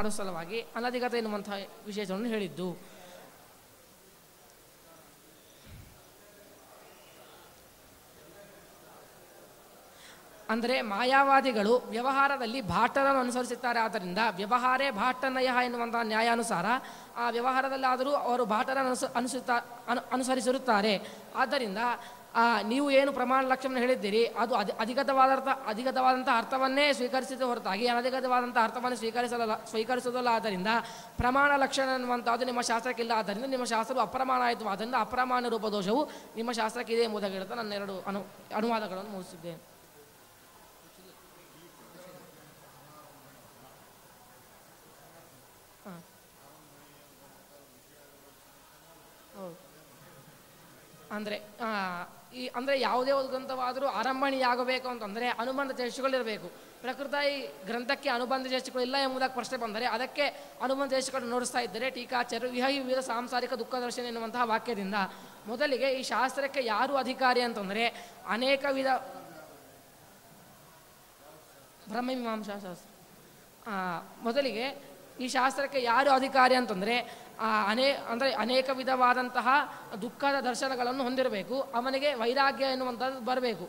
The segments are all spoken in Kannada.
ಮಾಡುವ ಸಲುವಾಗಿ ಅನಧಿಗತ ಎನ್ನುವಂತಹ ವಿಶೇಷವನ್ನು ಹೇಳಿದ್ದು. ಅಂದರೆ ಮಾಯಾವಾದಿಗಳು ವ್ಯವಹಾರದಲ್ಲಿ ಭಾಟರನ್ನು ಅನುಸರಿಸುತ್ತಾರೆ. ಆದ್ದರಿಂದ ವ್ಯವಹಾರೇ ಭಾಟನಯ ಎನ್ನುವಂತಹ ನ್ಯಾಯಾನುಸಾರ ಆ ವ್ಯವಹಾರದಲ್ಲಾದರೂ ಅವರು ಭಾಟರನ್ನು ಅನುಸರಿಸಿರುತ್ತಾರೆ. ಆದ್ದರಿಂದ ನೀವು ಏನು ಪ್ರಮಾಣ ಲಕ್ಷ್ಯವನ್ನು ಹೇಳಿದ್ದೀರಿ ಅದು ಅಧಿಗತವಾದಂಥ ಅರ್ಥವನ್ನೇ ಸ್ವೀಕರಿಸಿದ ಹೊರತಾಗಿ ಅನಧಿಗತವಾದಂಥ ಅರ್ಥವನ್ನು ಸ್ವೀಕರಿಸೋದಲ್ಲ. ಆದ್ದರಿಂದ ಪ್ರಮಾಣ ಲಕ್ಷಣ ಎನ್ನುವಂಥದ್ದು ನಿಮ್ಮ ಶಾಸ್ತ್ರಕ್ಕಿಲ್ಲ. ಆದ್ದರಿಂದ ನಿಮ್ಮ ಶಾಸ್ತ್ರವು ಅಪ್ರಮಾಣ ಆಯಿತು. ಆದ್ದರಿಂದ ಅಪ್ರಮಾಣ ರೂಪದೋಷವು ನಿಮ್ಮ ಶಾಸ್ತ್ರಕ್ಕೆ ಇದೆ ಎಂಬುದಾಗಿ ಹೇಳ್ತಾ ನನ್ನ ಎರಡು ಅನುವಾದಗಳನ್ನು ಮುಗಿಸಿದ್ದೇನೆ. ಅಂದರೆ ಯಾವುದೇ ಒಂದು ಗ್ರಂಥವಾದರೂ ಆರಂಭಣೀಯಾಗಬೇಕು ಅಂತಂದರೆ ಅನುಬಂಧ ಚೇಷ್ಟೆಗಳಿರಬೇಕು. ಪ್ರಕೃತ ಈ ಗ್ರಂಥಕ್ಕೆ ಅನುಬಂಧ ಚೇಷ್ಟೆಗಳಿಲ್ಲ ಎಂಬುದಾಗಿ ಪ್ರಶ್ನೆ ಬಂದರೆ ಅದಕ್ಕೆ ಅನುಬಂಧ ಚೇಷ್ಟೆಗಳನ್ನು ನೋಡಿಸ್ತಾ ಇದ್ದರೆ ಟೀಕಾಚಾರ್ಯರು ವಿವಿಧ ಸಾಂಸಾರಿಕ ದುಃಖ ದರ್ಶನ ಎನ್ನುವಂತಹ ವಾಕ್ಯದಿಂದ ಮೊದಲಿಗೆ ಈ ಶಾಸ್ತ್ರಕ್ಕೆ ಯಾರು ಅಧಿಕಾರಿ ಅಂತಂದರೆ ಅನೇಕ ವಿಧ ಬ್ರಹ್ಮಮೀಮಾಂಸಾ ಶಾಸ್ತ್ರ ಮೊದಲಿಗೆ ಈ ಶಾಸ್ತ್ರಕ್ಕೆ ಯಾರು ಅಧಿಕಾರಿ ಅಂತಂದರೆ ಅನೇಕ ವಿಧವಾದಂತಹ ದುಃಖದ ದರ್ಶನಗಳನ್ನು ಹೊಂದಿರಬೇಕು. ಅವನಿಗೆ ವೈರಾಗ್ಯ ಎನ್ನುವಂಥದ್ದು ಬರಬೇಕು.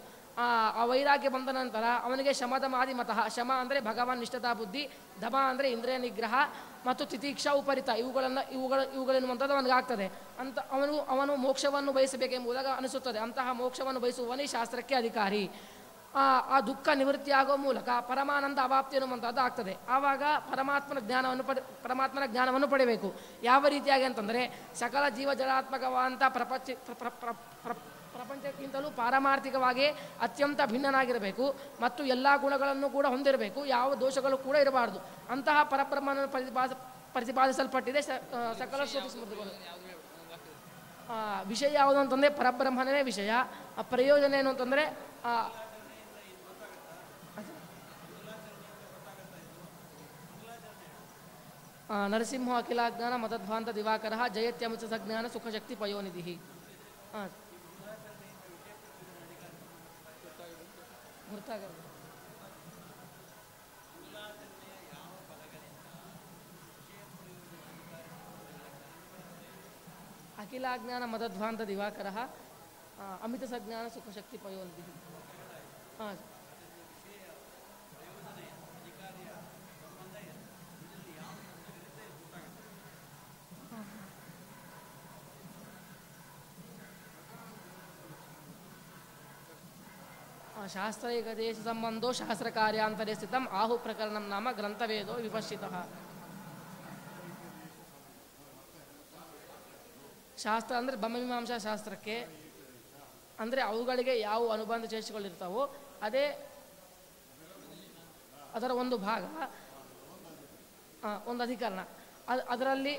ಆ ವೈರಾಗ್ಯ ಬಂದ ನಂತರ ಅವನಿಗೆ ಶಮದಮಾದಿ ಮತಃ, ಶಮ ಅಂದರೆ ಭಗವಾನ್ ನಿಷ್ಠತಾ ಬುದ್ಧಿ, ದಮ ಅಂದರೆ ಇಂದ್ರಿಯ ನಿಗ್ರಹ ಮತ್ತು ತಿತಿಕ್ಷಾ ಉಪರಿತ ಇವುಗಳೆನ್ನುವಂಥದ್ದು ಅವನಿಗೆ ಆಗ್ತದೆ ಅಂತ ಅವನು ಮೋಕ್ಷವನ್ನು ಬಯಸಬೇಕೆಂಬುದಾಗ ಅನಿಸುತ್ತದೆ. ಅಂತಹ ಮೋಕ್ಷವನ್ನು ಬಯಸುವವನೇ ಶಾಸ್ತ್ರಕ್ಕೆ ಅಧಿಕಾರಿ. ಆ ದುಃಖ ನಿವೃತ್ತಿಯಾಗುವ ಮೂಲಕ ಪರಮಾನಂದ ಅವಾಪ್ತಿ ಎನ್ನುವಂಥದ್ದು ಆಗ್ತದೆ. ಆವಾಗ ಪರಮಾತ್ಮನ ಜ್ಞಾನವನ್ನು ಪಡೆಯಬೇಕು. ಯಾವ ರೀತಿಯಾಗಿ ಅಂತಂದರೆ ಸಕಲ ಜೀವ ಜಡಾತ್ಮಕವಾದಂಥ ಪ್ರಪಂಚಕ್ಕಿಂತಲೂ ಪಾರಮಾರ್ಥಿಕವಾಗಿ ಅತ್ಯಂತ ಭಿನ್ನನಾಗಿರಬೇಕು ಮತ್ತು ಎಲ್ಲ ಗುಣಗಳನ್ನು ಕೂಡ ಹೊಂದಿರಬೇಕು. ಯಾವ ದೋಷಗಳು ಕೂಡ ಇರಬಾರ್ದು. ಅಂತಹ ಪರಬ್ರಹ್ಮನನ್ನು ಪ್ರತಿಪಾದಿಸಲ್ಪಟ್ಟಿದೆ ಸಕಲ ಶ್ರುತಿ ಸ್ಮೃತಿಗಳು. ವಿಷಯ ಯಾವುದು ಅಂತಂದರೆ ಪರಬ್ರಹ್ಮನೇ ವಿಷಯ. ಪ್ರಯೋಜನ ಏನು ಅಂತಂದರೆ ನರಸಿಂಹ ಅಖಿಲಾಜ್ಞಾನ ಮತಧ್ವಾಂತ ದಿವಾಕರ ಜಯತ್ಯಮೃತ ಸಜ್ಞಾನ ಸುಖಶಕ್ತಿ ಪಯೋನಿಧಿ. ಅಖಿಲಾಜ್ಞಾನ ಮತಧ್ವಾಂತ ದಿವಾಕರ ಅಮಿತ ಸಜ್ಞಾನ ಸುಖಶಕ್ತಿ ಪಯೋನಿಧಿ. ಶಾಸ್ತ್ರೈಕದೇಶ ಸಂಬಂಧೋ ಶಾಸ್ತ್ರ ಕಾರ್ಯಾಂತರೇ ಸ್ಥಿತಂ ಆಹು ಪ್ರಕರಣಂ ನಾಮ ಗ್ರಂಥವೇದೋ ವಿಪಶ್ಚಿತಃ. ಶಾಸ್ತ್ರ ಅಂದರೆ ಬ್ರಹ್ಮಮೀಮಾಂಸಾ ಶಾಸ್ತ್ರಕ್ಕೆ ಅಂದರೆ ಅವುಗಳಿಗೆ ಯಾವ ಅನುಬಂಧ ಚೇಷ್ಟೆಗಳಿರ್ತಾವೋ ಅದೇ ಅದರ ಒಂದು ಭಾಗ, ಒಂದು ಅಧಿಕರಣ. ಅದರಲ್ಲಿ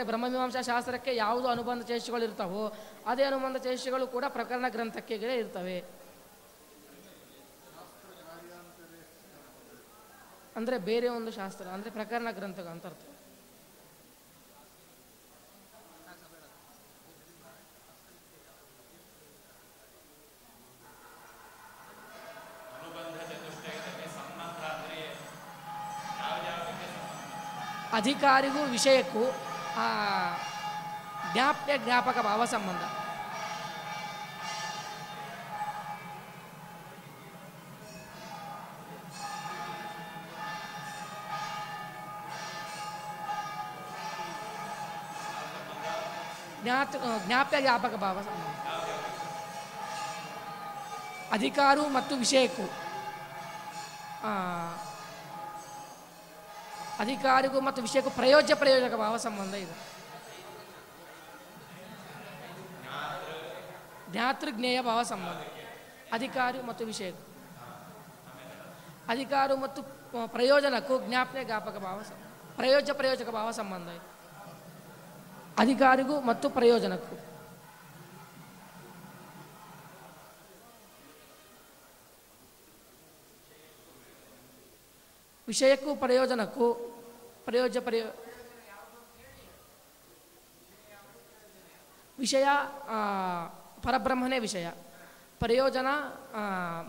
ಬ್ರಹ್ಮಮೀಮಾಂಸಾ ಶಾಸ್ತ್ರಕ್ಕೆ ಯಾವುದು ಅನುಬಂಧ ಚೇಷ್ಟೆಗಳಿರ್ತಾವೋ ಅದೇ ಅನುಬಂಧ ಚೇಷ್ಟೆಗಳು ಕೂಡ ಪ್ರಕರಣ ಗ್ರಂಥಕ್ಕೆ ಇರ್ತವೆ. ಅಂದರೆ ಬೇರೆ ಒಂದು ಶಾಸ್ತ್ರ ಅಂದರೆ ಪ್ರಕರಣ ಗ್ರಂಥ ಅಂತ ಅರ್ಥ. ಅಧಿಕಾರಿಗೂ ವಿಷಯಕ್ಕೂ ಜ್ಞಾಪಕ ಭಾವ ಸಂಬಂಧ. ಜ್ಞಾಪಕ ಭಾವ ಸಂಬಂಧ. ಅಧಿಕಾರು ಮತ್ತು ವಿಷಯಕ್ಕೂ ಅಧಿಕಾರಿಗೂ ಮತ್ತು ವಿಷಯಕ್ಕೂ ಪ್ರಯೋಜಕ ಭಾವ ಸಂಬಂಧ ಇದೆ. ಜ್ಞಾತೃಜ್ಞೇಯ ಭಾವ ಸಂಬಂಧ ಅಧಿಕಾರಿ ಮತ್ತು ವಿಷಯಕ್ಕೂ. ಅಧಿಕಾರು ಮತ್ತು ಪ್ರಯೋಜನಕ್ಕೂ ಜ್ಞಾಪಕ ಭಾವ ಪ್ರಯೋಜಕ ಭಾವ ಸಂಬಂಧ ಇದೆ. ಅಧಿಕಾರಿಗೂ ಮತ್ತು ಪ್ರಯೋಜನಕ್ಕೂ. ವಿಷಯಕ್ಕೂ ಪ್ರಯೋಜನಕ್ಕೂ ವಿಷಯ ಪರಬ್ರಹ್ಮನೇ ವಿಷಯ, ಪ್ರಯೋಜನ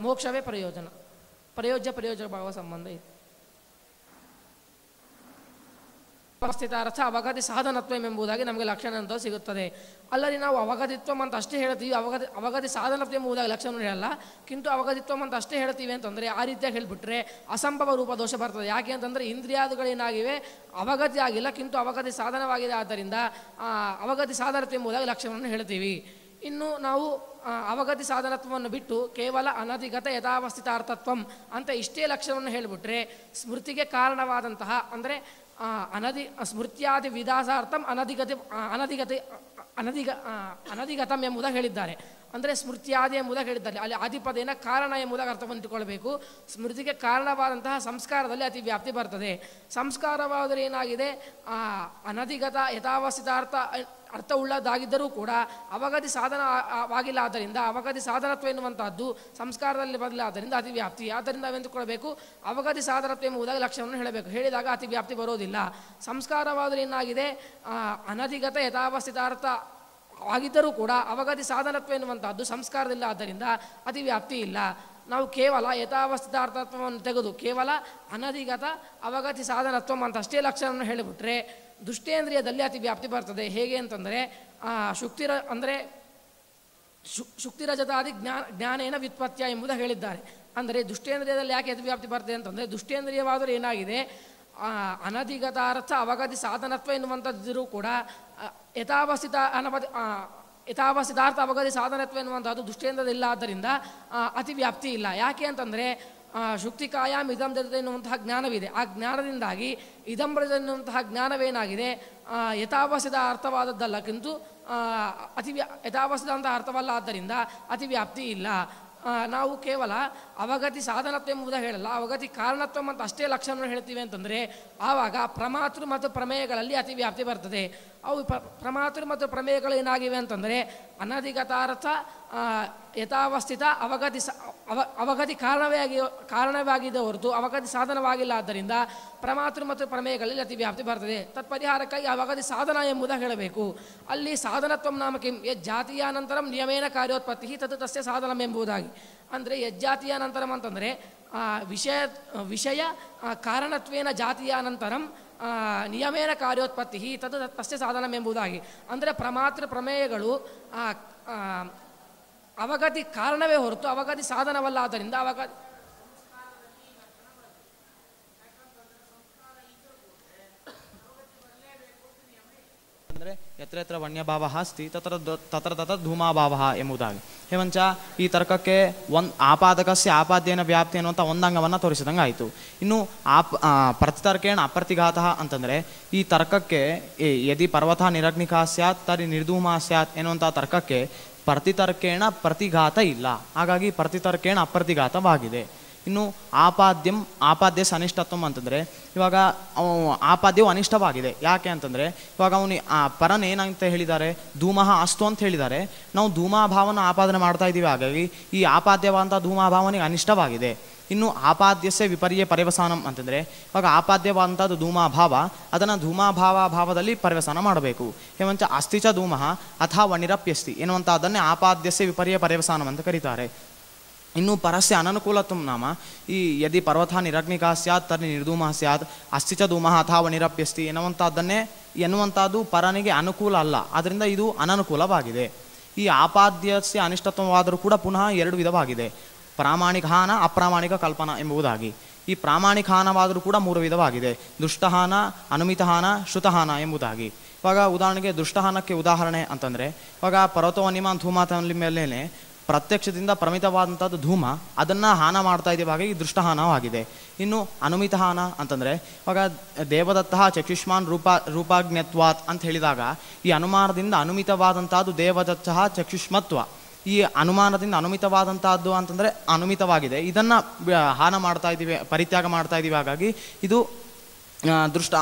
ಮೋಕ್ಷವೇ ಪ್ರಯೋಜನ. ಪ್ರಯೋಜಕ ಭಾವ ಸಂಬಂಧ ಇದೆ. ಅವಸ್ಥಿತಾರ್ಥ ಅವಗತಿ ಸಾಧನತ್ವ ಎಂಬುದಾಗಿ ನಮಗೆ ಲಕ್ಷಣ ಅಂತ ಸಿಗುತ್ತದೆ. ಅಲ್ಲದೆ ನಾವು ಅವಗತಿತ್ವಂ ಅಂತ ಅಷ್ಟೇ ಹೇಳ್ತೀವಿ, ಅವಗತಿ ಸಾಧನತ್ವ ಎಂಬುದಾಗಿ ಲಕ್ಷಣ ಹೇಳಲ್ಲ. ಕಿಂತು ಅವಗತಿತ್ವಂ ಅಂತ ಅಷ್ಟೇ ಹೇಳ್ತೀವಿ ಅಂತಂದರೆ ಆ ರೀತಿಯಾಗಿ ಹೇಳಿಬಿಟ್ರೆ ಅಸಂಭವ ರೂಪ ದೋಷ ಬರ್ತದೆ. ಯಾಕೆ ಅಂತಂದರೆ ಇಂದ್ರಿಯಾದಿಗಳೇನಾಗಿವೆ ಅವಗತಿ ಆಗಿಲ್ಲ, ಕಿಂತು ಅವಗತಿ ಸಾಧನವಾಗಿದೆ. ಆದ್ದರಿಂದ ಅವಗತಿ ಸಾಧನತ್ವ ಎಂಬುದಾಗಿ ಲಕ್ಷಣವನ್ನು ಹೇಳ್ತೀವಿ. ಇನ್ನು ನಾವು ಅವಗತಿ ಸಾಧನತ್ವವನ್ನು ಬಿಟ್ಟು ಕೇವಲ ಅನಧಿಗತ ಯಥಾವಸ್ಥಿತಾರ್ಥತ್ವಂ ಅಂತ ಇಷ್ಟೇ ಲಕ್ಷಣವನ್ನು ಹೇಳಿಬಿಟ್ರೆ ಸ್ಮೃತಿಗೆ ಕಾರಣವಾದಂತಹ ಅಂದರೆ ಸ್ಮೃತ್ಯಾದಿ ವಿಧಾಸಾರ್ಥಂ ಅನಧಿಗತಂ ಎಂಬುದಾಗಿ ಹೇಳಿದ್ದಾರೆ. ಅಂದರೆ ಸ್ಮೃತ್ಯಾದಿ ಎಂಬುದಾಗಿ ಹೇಳಿದ್ದಾರೆ. ಅಲ್ಲಿ ಆದಿಪದೇನ ಕಾರಣ ಎಂಬುದಾಗಿ ಅರ್ಥವನ್ನು ಇಟ್ಟುಕೊಳ್ಬೇಕು. ಸ್ಮೃತಿಗೆ ಕಾರಣವಾದಂತಹ ಸಂಸ್ಕಾರದಲ್ಲಿ ಅತಿ ವ್ಯಾಪ್ತಿ ಬರ್ತದೆ. ಸಂಸ್ಕಾರವಾದರೆ ಏನಾಗಿದೆ, ಅನಧಿಗತ ಯಥಾವಸ್ಥಿತಾರ್ಥ ಅರ್ಥವುಳ್ಳದಾಗಿದ್ದರೂ ಕೂಡ ಅವಗತಿ ಸಾಧನವಾಗಿಲ್ಲ. ಆದ್ದರಿಂದ ಅವಗತಿ ಸಾಧನತ್ವ ಎನ್ನುವಂತಹದ್ದು ಸಂಸ್ಕಾರದಲ್ಲಿ ಬದಲಾದ್ದರಿಂದ ಅತಿ ವ್ಯಾಪ್ತಿ. ಆದ್ದರಿಂದ ನಾವೆಂದುಕೊಳ್ಬೇಕು ಅವಗತಿ ಸಾಧನತ್ವ ಎಂಬುದಾಗಿ ಲಕ್ಷಣವನ್ನು ಹೇಳಬೇಕು. ಹೇಳಿದಾಗ ಅತಿ ವ್ಯಾಪ್ತಿ ಬರೋದಿಲ್ಲ. ಸಂಸ್ಕಾರವಾದರೆ ಏನಾಗಿದೆ, ಅನಧಿಗತ ಯಥಾವಸ್ಥಿತಾರ್ಥ ಆಗಿದ್ದರೂ ಕೂಡ ಅವಗತಿ ಸಾಧನತ್ವ ಎನ್ನುವಂತಹದ್ದು ಸಂಸ್ಕಾರದಿಂದ ಆದ್ದರಿಂದ ಅತಿ ವ್ಯಾಪ್ತಿ ಇಲ್ಲ. ನಾವು ಕೇವಲ ಯಥಾವಸ್ಥಿತಾರ್ಥತ್ವವನ್ನು ತೆಗೆದು ಕೇವಲ ಅನಧಿಗತ ಅವಗತಿ ಸಾಧನತ್ವ ಅಂತ ಅಷ್ಟೇ ಲಕ್ಷಣವನ್ನು ಹೇಳಿಬಿಟ್ರೆ ದುಷ್ಟೇಂದ್ರಿಯದಲ್ಲಿ ಅತಿ ವ್ಯಾಪ್ತಿ ಬರ್ತದೆ. ಹೇಗೆ ಅಂತಂದರೆ ಶುಕ್ತಿರಜತಾದಿ ಜ್ಞಾನೇನ ವ್ಯುತ್ಪತ್ಯ ಎಂಬುದಾಗಿ ಹೇಳಿದ್ದಾರೆ. ಅಂದರೆ ದುಷ್ಟೇಂದ್ರಿಯದಲ್ಲಿ ಯಾಕೆ ಅತಿ ವ್ಯಾಪ್ತಿ ಬರ್ತದೆ ಅಂತಂದರೆ ದುಷ್ಟೇಂದ್ರಿಯವಾದರೂ ಏನಾಗಿದೆ, ಅನಧಿಗತಾರ್ಥ ಅವಗತಿ ಸಾಧನತ್ವ ಎನ್ನುವಂಥದ್ದರೂ ಕೂಡ ಯಥಾವಸ್ಥಿತಾರ್ಥ ಅವಗತಿ ಸಾಧನತ್ವ ಎನ್ನುವಂಥದ್ದು ದುಷ್ಟೇಂದ್ರದಿಲ್ಲ. ಆದ್ದರಿಂದ ಅತಿ ವ್ಯಾಪ್ತಿ ಇಲ್ಲ. ಯಾಕೆ ಅಂತಂದರೆ ಶುಕ್ತಿಕಾಯಾಮ್ ಇದಂ ಜಡತೆ ಎನ್ನುವಂತಹ ಜ್ಞಾನವಿದೆ. ಆ ಜ್ಞಾನದಿಂದಾಗಿ ಇದಂ ಬ್ರಜ ಎನ್ನುವಂತಹ ಜ್ಞಾನವೇನಾಗಿದೆ, ಯಥಾವಸ್ಥಿತ ಅರ್ಥವಾದದ್ದಲ್ಲ, ಕಿಂತು ಯಥಾವಸ್ಥಿತ ಅರ್ಥವಲ್ಲ. ಆದ್ದರಿಂದ ಅತಿ ವ್ಯಾಪ್ತಿ ಇಲ್ಲ. ನಾವು ಕೇವಲ ಅವಗತಿ ಸಾಧನತ್ವ ಎಂಬುದಾಗಿ ಹೇಳಲ್ಲ, ಅವಗತಿ ಕಾರಣತ್ವ ಮತ್ತು ಅಷ್ಟೇ ಲಕ್ಷಣವನ್ನು ಹೇಳ್ತೀವಿ ಅಂತಂದರೆ ಆವಾಗ ಪ್ರಮಾತೃ ಮತ್ತು ಪ್ರಮೇಯಗಳಲ್ಲಿ ಅತಿ ವ್ಯಾಪ್ತಿ ಬರ್ತದೆ. ಅವು ಪ್ರಮಾತೃ ಮತ್ತು ಪ್ರಮೇಯಗಳು ಏನಾಗಿವೆ ಅಂತಂದರೆ ಅನಧಿಗತಾರ್ಥ ಯಥಾವಸ್ಥಿತ ಅವಗತಿ ಕಾರಣವಾಗಿದೆ ಹೊರತು ಅವಗತಿ ಸಾಧನವಾಗಿಲ್ಲ. ಆದ್ದರಿಂದ ಪ್ರಮಾತೃ ಮತ್ತು ಪ್ರಮೇಯಗಳಲ್ಲಿ ಅತಿ ವ್ಯಾಪ್ತಿ ಬರ್ತದೆ. ತತ್ಪರಿಹಾರಕ್ಕಾಗಿ ಅವಗತಿ ಸಾಧನ ಎಂಬುದಾಗಿ ಹೇಳಬೇಕು. ಅಲ್ಲಿ ಸಾಧನತ್ವ ನಾಮ ಕಿಂ ಯಜ್ಜಾತೀಯಾನಂತರಂ ನಿಯಮೇನ ಕಾರ್ಯೋತ್ಪತ್ತಿ ತತ್ ತಸ್ಯ ಸಾಧನಂ ಎಂಬುದಾಗಿ. ಅಂದರೆ ಯಜ್ಜಾತೀಯಾನಂತರಂ ಅಂತಂದರೆ ವಿಷಯ ಕಾರಣತ್ವೇನ ಜಾತೀಯಾನಂತರಂ ನಿಯಮೇನ ಕಾರ್ಯೋತ್ಪತ್ತಿ ತದ್ ತಸ್ಯ ಸಾಧನಂ ಎಂಬುದಾಗಿ. ಅಂದರೆ ಪ್ರಮಾತೃ ಪ್ರಮೇಯಗಳು ಅವಗತಿ ಕಾರಣವೇ ಹೊರತು ಅವಗತಿ ಸಾಧನವಲ್ಲ. ಆದ್ದರಿಂದ ಅಂದರೆ ಯತ್ರ ಯತ್ರ ವನ್ಯಭಾವ ಅಸ್ತಿ ತತ್ರ ತತ್ರ ಧೂಮಾಭಾವ ಎಂಬುದಾಗಿ. ಹೇವಂಚ ಈ ತರ್ಕಕ್ಕೆ ಆಪಾದಕಸ್ಯ ಆಪಾದ್ಯನ ವ್ಯಾಪ್ತಿ ಅನ್ನುವಂಥ ಒಂದಂಗವನ್ನು ತೋರಿಸಿದಂಗೆ ಆಯಿತು. ಇನ್ನು ಪ್ರತಿತರ್ಕೇಣ ಅಪ್ರತಿಘಾತ ಅಂತಂದರೆ ಈ ತರ್ಕಕ್ಕೆ ಯದಿ ಪರ್ವತ ನಿರಗ್ನಿಕಾ ಸ್ಯಾತ್ ತರಿ ನಿರ್ಧೂಮ ಸ್ಯಾತ್ ಎನ್ನುವಂಥ ತರ್ಕಕ್ಕೆ ಪ್ರತಿತರ್ಕೇಣ ಪ್ರತಿಘಾತ ಇಲ್ಲ. ಹಾಗಾಗಿ ಪ್ರತಿತರ್ಕೇಣ ಅಪ್ರತಿಘಾತವಾಗಿದೆ. ಇನ್ನು ಆಪಾದ್ಯ ಅನಿಷ್ಟತ್ವಂ ಅಂತಂದರೆ ಇವಾಗ ಆಪಾದ್ಯವು ಅನಿಷ್ಟವಾಗಿದೆ. ಯಾಕೆ ಅಂತಂದರೆ ಇವಾಗ ಅವನು ಪರನ್ ಏನಂತ ಹೇಳಿದ್ದಾರೆ, ಧೂಮಃ ಅಸ್ತು ಅಂತ ಹೇಳಿದ್ದಾರೆ. ನಾವು ಧೂಮಾಭಾವನ ಆಪಾದನೆ ಮಾಡ್ತಾ ಇದ್ದೀವಿ. ಹಾಗಾಗಿ ಈ ಆಪಾದ್ಯವಾದಂಥ ಧೂಮಾಭಾವನಿಗೆ ಅನಿಷ್ಟವಾಗಿದೆ. ಇನ್ನು ಆಪಾದ್ಯಸ್ಯ ವಿಪರ್ಯ ಪರ್ಯವಸಾನಂ ಅಂತಂದರೆ ಇವಾಗ ಆಪಾದ್ಯವಾದಂಥದ್ದು ಧೂಮಾಭಾವ, ಅದನ್ನು ಧೂಮಾಭಾವದಲ್ಲಿ ಪರ್ಯವಸಾನ ಮಾಡಬೇಕು. ಹೇವಂಚ ಅಸ್ತಿಚ ಧೂಮಃ ಅಥವಾ ನಿರಪ್ಯಸ್ತಿ ಎನ್ನುವಂಥದ್ದನ್ನೇ ಆಪಾದ್ಯಸ್ಯ ವಿಪರ್ಯ ಪರ್ಯವಸಾನಂ ಅಂತ ಕರೀತಾರೆ. ಇನ್ನು ಪರಸ್ಯ ಅನನುಕೂಲತ್ವಂ ನಾಮ ಈ ಯದಿ ಪರ್ವತ ನಿರಗ್ನಿಕಾ ಸ್ಯಾತ್ ತರ್ನಿ ನಿರ್ಧೂಮ ಸ್ಯಾತ್ ಅಸ್ತಿಚ ಧೂಮಃ ಅಥವಾ ನಿರಪ್ಯಸ್ತಿ ಎನ್ನುವಂಥದ್ದು ಪರನಿಗೆ ಅನುಕೂಲ ಅಲ್ಲ. ಆದ್ದರಿಂದ ಇದು ಅನನುಕೂಲವಾಗಿದೆ. ಈ ಆಪಾದ್ಯಸ್ಯ ಅನಿಷ್ಟತ್ವವಾದರೂ ಕೂಡ ಪುನಃ ಎರಡು ವಿಧವಾಗಿದೆ, ಪ್ರಾಮಾಣಿಕಹಾನ ಅಪ್ರಾಮಾಣಿಕ ಕಲ್ಪನಾ ಎಂಬುದಾಗಿ. ಈ ಪ್ರಾಮಾಣಿಕಹಾನವಾದರೂ ಕೂಡ ಮೂರು ವಿಧವಾಗಿದೆ, ದುಷ್ಟಹಾನ, ಅನುಮಿತಹಾನ, ಶ್ರುತಹಾನ ಎಂಬುದಾಗಿ. ಇವಾಗ ಉದಾಹರಣೆಗೆ ದುಷ್ಟಹಾನಕ್ಕೆ ಉದಾಹರಣೆ ಅಂತಂದರೆ ಇವಾಗ ಪರ್ವತವನ್ನಿಮ ಧೂಮಾತಲ್ಲಿ ಮೇಲೆ ಪ್ರತ್ಯಕ್ಷದಿಂದ ಪ್ರಮಿತವಾದಂಥದ್ದು ಧೂಮ, ಅದನ್ನು ಹಾನ ಮಾಡ್ತಾ ಇದ್ದೀವಿ. ಹಾಗಾಗಿ ದೃಷ್ಟಹಾನವಾಗಿದೆ. ಇನ್ನು ಅನುಮಿತಹಾನ ಅಂತಂದರೆ ಇವಾಗ ದೇವದತ್ತ ಚಕ್ಷುಷ್ಮಾನ್ ರೂಪಾಜ್ಞತ್ವಾತ್ ಅಂತ ಹೇಳಿದಾಗ ಈ ಅನುಮಾನದಿಂದ ಅನುಮಿತವಾದಂಥದ್ದು ದೇವದತ್ತ ಚಕ್ಷುಷ್ಮತ್ವ. ಈ ಅನುಮಾನದಿಂದ ಅನುಮಿತವಾದಂಥದ್ದು ಅಂತಂದರೆ ಅನುಮಿತವಾಗಿದೆ, ಇದನ್ನು ಹಾನ ಮಾಡ್ತಾ ಇದ್ದೀವಿ, ಪರಿತ್ಯಾಗ ಮಾಡ್ತಾ ಇದ್ದೀವಿ. ಹಾಗಾಗಿ ಇದು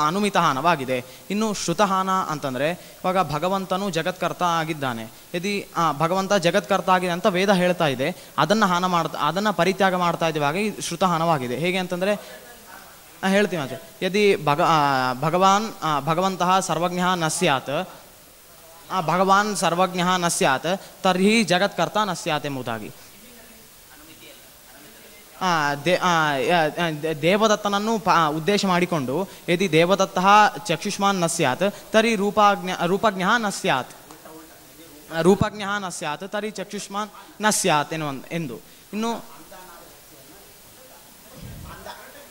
ಅನುಮಿತಹಾನವಾಗಿದೆ. ಇನ್ನು ಶ್ರುತಹಾನ ಅಂತಂದರೆ ಇವಾಗ ಭಗವಂತನು ಜಗತ್ಕರ್ತ ಆಗಿದ್ದಾನೆ, ಯದಿ ಭಗವಂತ ಜಗತ್ಕರ್ತ ಆಗಿದೆ ಅಂತ ವೇದ ಹೇಳ್ತಾ ಇದೆ, ಅದನ್ನು ಪರಿತ್ಯಾಗ ಮಾಡ್ತಾ ಇದ್ದೀವಿ. ಹಾಗೆ ಶ್ರುತಹಾನವಾಗಿದೆ. ಹೇಗೆ ಅಂತಂದರೆ ಹೇಳ್ತೀವಿ ಅಷ್ಟೇ, ಯದಿ ಭಗವಂತಃ ಸರ್ವಜ್ಞ ನ ಸ್ಯಾತ್, ಭಗವಾನ್ ಸರ್ವಜ್ಞ ನ ಸ್ಯಾತ್ ತರ್ಹಿ ಜಗತ್ಕರ್ತ ನ ಸ್ಯಾತ್ ಎಂಬುದಾಗಿ. ದೇವದತ್ತನನ್ನು ಉದ್ದೇಶ ಮಾಡಿಕೊಂಡು ಯದಿ ದೇವದತ್ತ ಚಕ್ಷುಷ್ಮಾನ್ ನ ಸ್ಯಾತ್ ತರಿ ರೂಪಜ್ಞ ನ ಸ್ಯಾತ್ ರೂಪಜ್ಞ ನ ಸ್ಯಾತ್ ತರಿ ಚಕ್ಷುಷ್ಮಾನ್ ನ ಸ್ಯಾತ್ ಎಂದು. ಇನ್ನು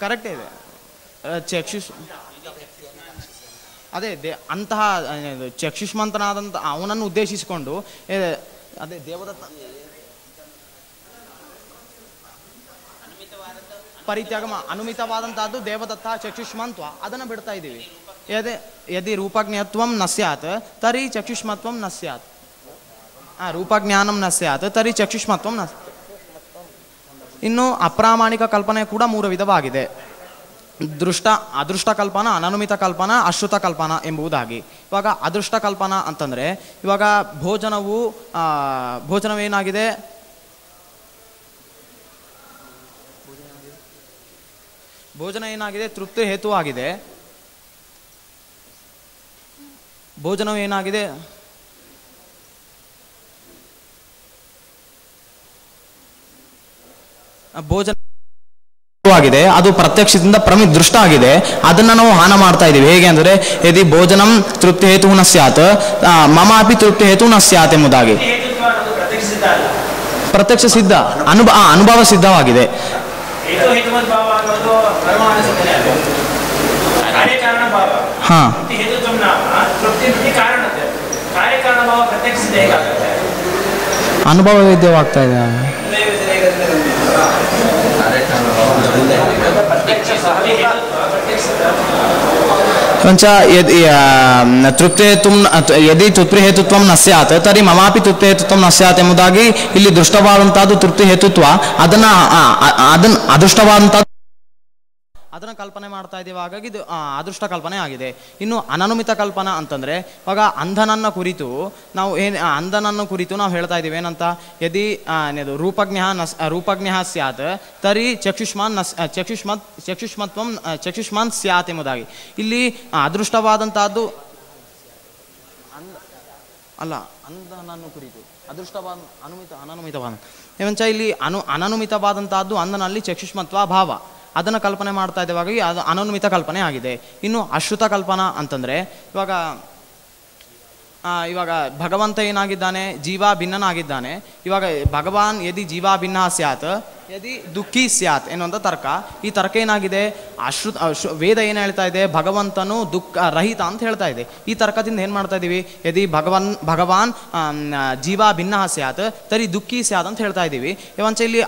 ಕರೆಕ್ಟ್ ಇದೆ ಚಕ್ಷುಷ್ ಅದೇ ಅಂತಹ ಚಕ್ಷುಷ್ಮಂತನಾದಂಥ ಅವನನ್ನು ಉದ್ದೇಶಿಸಿಕೊಂಡು ಅದೇ ದೇವದತ್ತ ಪರಿತ್ಯಾಗ ಅನುಮಿತವಾದಂತಹದ್ದು ದೇವದತ್ತ ಚಕ್ಷುಷ್ಮಂತ್ವ ಅದನ್ನು ಬಿಡ್ತಾ ಇದ್ದೀವಿ. ಯದಿ ರೂಪಜ್ಞತ್ವಂ ನ ಸ್ಯಾತ್ ತರಿ ಚಕ್ಷುಷ್ಮತ್ವಂ ನ ಸ್ಯಾತ್ ರೂಪಜ್ಞಾನಂ ನ ಸ್ಯಾತ್ ತರಿ ಚಕ್ಷುಷ್ಮತ್ವಂ ನ. ಇನ್ನು ಅಪ್ರಾಮಾಣಿಕ ಕಲ್ಪನೆ ಕೂಡ 3 ವಿಧವಾಗಿದೆ. ಅದೃಷ್ಟ ಕಲ್ಪನಾ, ಅನನುಮಿತ ಕಲ್ಪನಾ, ಅಶ್ರುತ ಕಲ್ಪನಾ ಎಂಬುದಾಗಿ. ಇವಾಗ ಅದೃಷ್ಟ ಕಲ್ಪನಾ ಅಂತಂದರೆ ಇವಾಗ ಭೋಜನವೇನಾಗಿದೆ, ಭೋಜನ ಏನಾಗಿದೆ ತೃಪ್ತಿ ಹೇತುವಾಗಿದೆ. ಭೋಜನವು ಏನಾಗಿದೆ ಭೋಜನ ಆಗಿದೆ, ಅದು ಪ್ರತ್ಯಕ್ಷದಿಂದ ದೃಷ್ಟ ಆಗಿದೆ. ಅದನ್ನ ನಾವು ಹಾನ ಮಾಡ್ತಾ ಇದೀವಿ. ಹೇಗೆ ಅಂದ್ರೆ ಯದಿ ಭೋಜನಂ ತೃಪ್ತಿ ಹೇತು ನ ಸ್ಯಾತ್ ಮಮ ಅಪಿ ತೃಪ್ತಿ ಹೇತು ನ ಸ್ಯಾತ್ ಎಂಬುದಾಗಿ. ಪ್ರತ್ಯಕ್ಷ ಸಿದ್ಧ ಅನುಭವ ಸಿದ್ಧವಾಗಿದೆ. ಹಾ ಅನುಭವ ವೇದ್ಯವಾಗ್ತಾ ಇದೆ. ಯದಿ ತೃಪ್ತಿ ಹೇತುತ್ವ ನ ಸ್ಯಾತ್ ತರಿ ಮಮಾಪಿ ತೃಪ್ತಿ ಹೇತುತ್ವ ನ ಸ್ಯಾತ್ ಎಂಬುದಾಗಿ ಇಲ್ಲಿ ದೃಷ್ಟವಾದಂತಹದ್ದು ತೃಪ್ತಿ ಹೇತುತ್ವ ಅದನ್ನ ಅದೃಷ್ಟವಾದಂತಹದ್ದು ಅದನ್ನು ಕಲ್ಪನೆ ಮಾಡ್ತಾ ಇದ್ದೀವಿ. ಹಾಗಾಗಿ ಇದು ಅದೃಷ್ಟ ಕಲ್ಪನೆ ಆಗಿದೆ. ಇನ್ನು ಅನನುಮಿತ ಕಲ್ಪನಾ ಅಂತಂದರೆ ಇವಾಗ ಅಂಧನನ್ನು ಕುರಿತು ನಾವು ಹೇಳ್ತಾ ಇದ್ದೀವಿ ಏನಂತ, ಯದಿ ರೂಪಜ್ಞ ಸ್ಯಾತ್ ತರಿ ಚಕ್ಷುಷ್ಮಾನ್ ಸ್ಯಾತ್ ಎಂಬುದಾಗಿ. ಇಲ್ಲಿ ಅದೃಷ್ಟವಾದಂತಹದ್ದು ಅಲ್ಲ, ಅಂಧನನ್ನು ಕುರಿತು ಅದೃಷ್ಟವಾದ ಅನನುಮಿತವಾದ ಏವಂಚ ಇಲ್ಲಿ ಅನನುಮಿತವಾದಂತಹದ್ದು ಅಂಧನಲ್ಲಿ ಚಕ್ಷುಷ್ಮತ್ವ ಭಾವ ಅದನ್ನು ಕಲ್ಪನೆ ಮಾಡ್ತಾ ಇದ್ದೇವೆ. ಅದು ಅನನುಮಿತ ಕಲ್ಪನೆ ಆಗಿದೆ. ಇನ್ನು ಅಶ್ರುತ ಕಲ್ಪನಾ ಅಂತಂದರೆ ಇವಾಗ ಭಗವಂತ ಏನಾಗಿದ್ದಾನೆ, ಜೀವ ಭಿನ್ನನಾಗಿದ್ದಾನೆ. ಇವಾಗ ಭಗವಾನ್ ಯದಿ ಜೀವ ಭಿನ್ನ ಸ್ಯಾತ್ ಯದಿ ದುಃಖಿ ಸ್ಯಾತ್ ಎನ್ನುವಂಥ ತರ್ಕ. ಈ ತರ್ಕ ಏನಾಗಿದೆ, ವೇದ ಏನು ಹೇಳ್ತಾ ಇದೆ, ಭಗವಂತನು ದುಃಖ ರಹಿತ ಅಂತ ಹೇಳ್ತಾ ಇದೆ. ಈ ತರ್ಕದಿಂದ ಏನು ಮಾಡ್ತಾ ಇದ್ದೀವಿ, ಯದಿ ಭಗವಾನ್ ಜೀವ ಭಿನ್ನ ಸ್ಯಾತ್ ತರಿ ದುಃಖಿ ಸ್ಯಾತ್ ಅಂತ ಹೇಳ್ತಾ ಇದ್ದೀವಿ. ಇವಂಚ ಇಲ್ಲಿ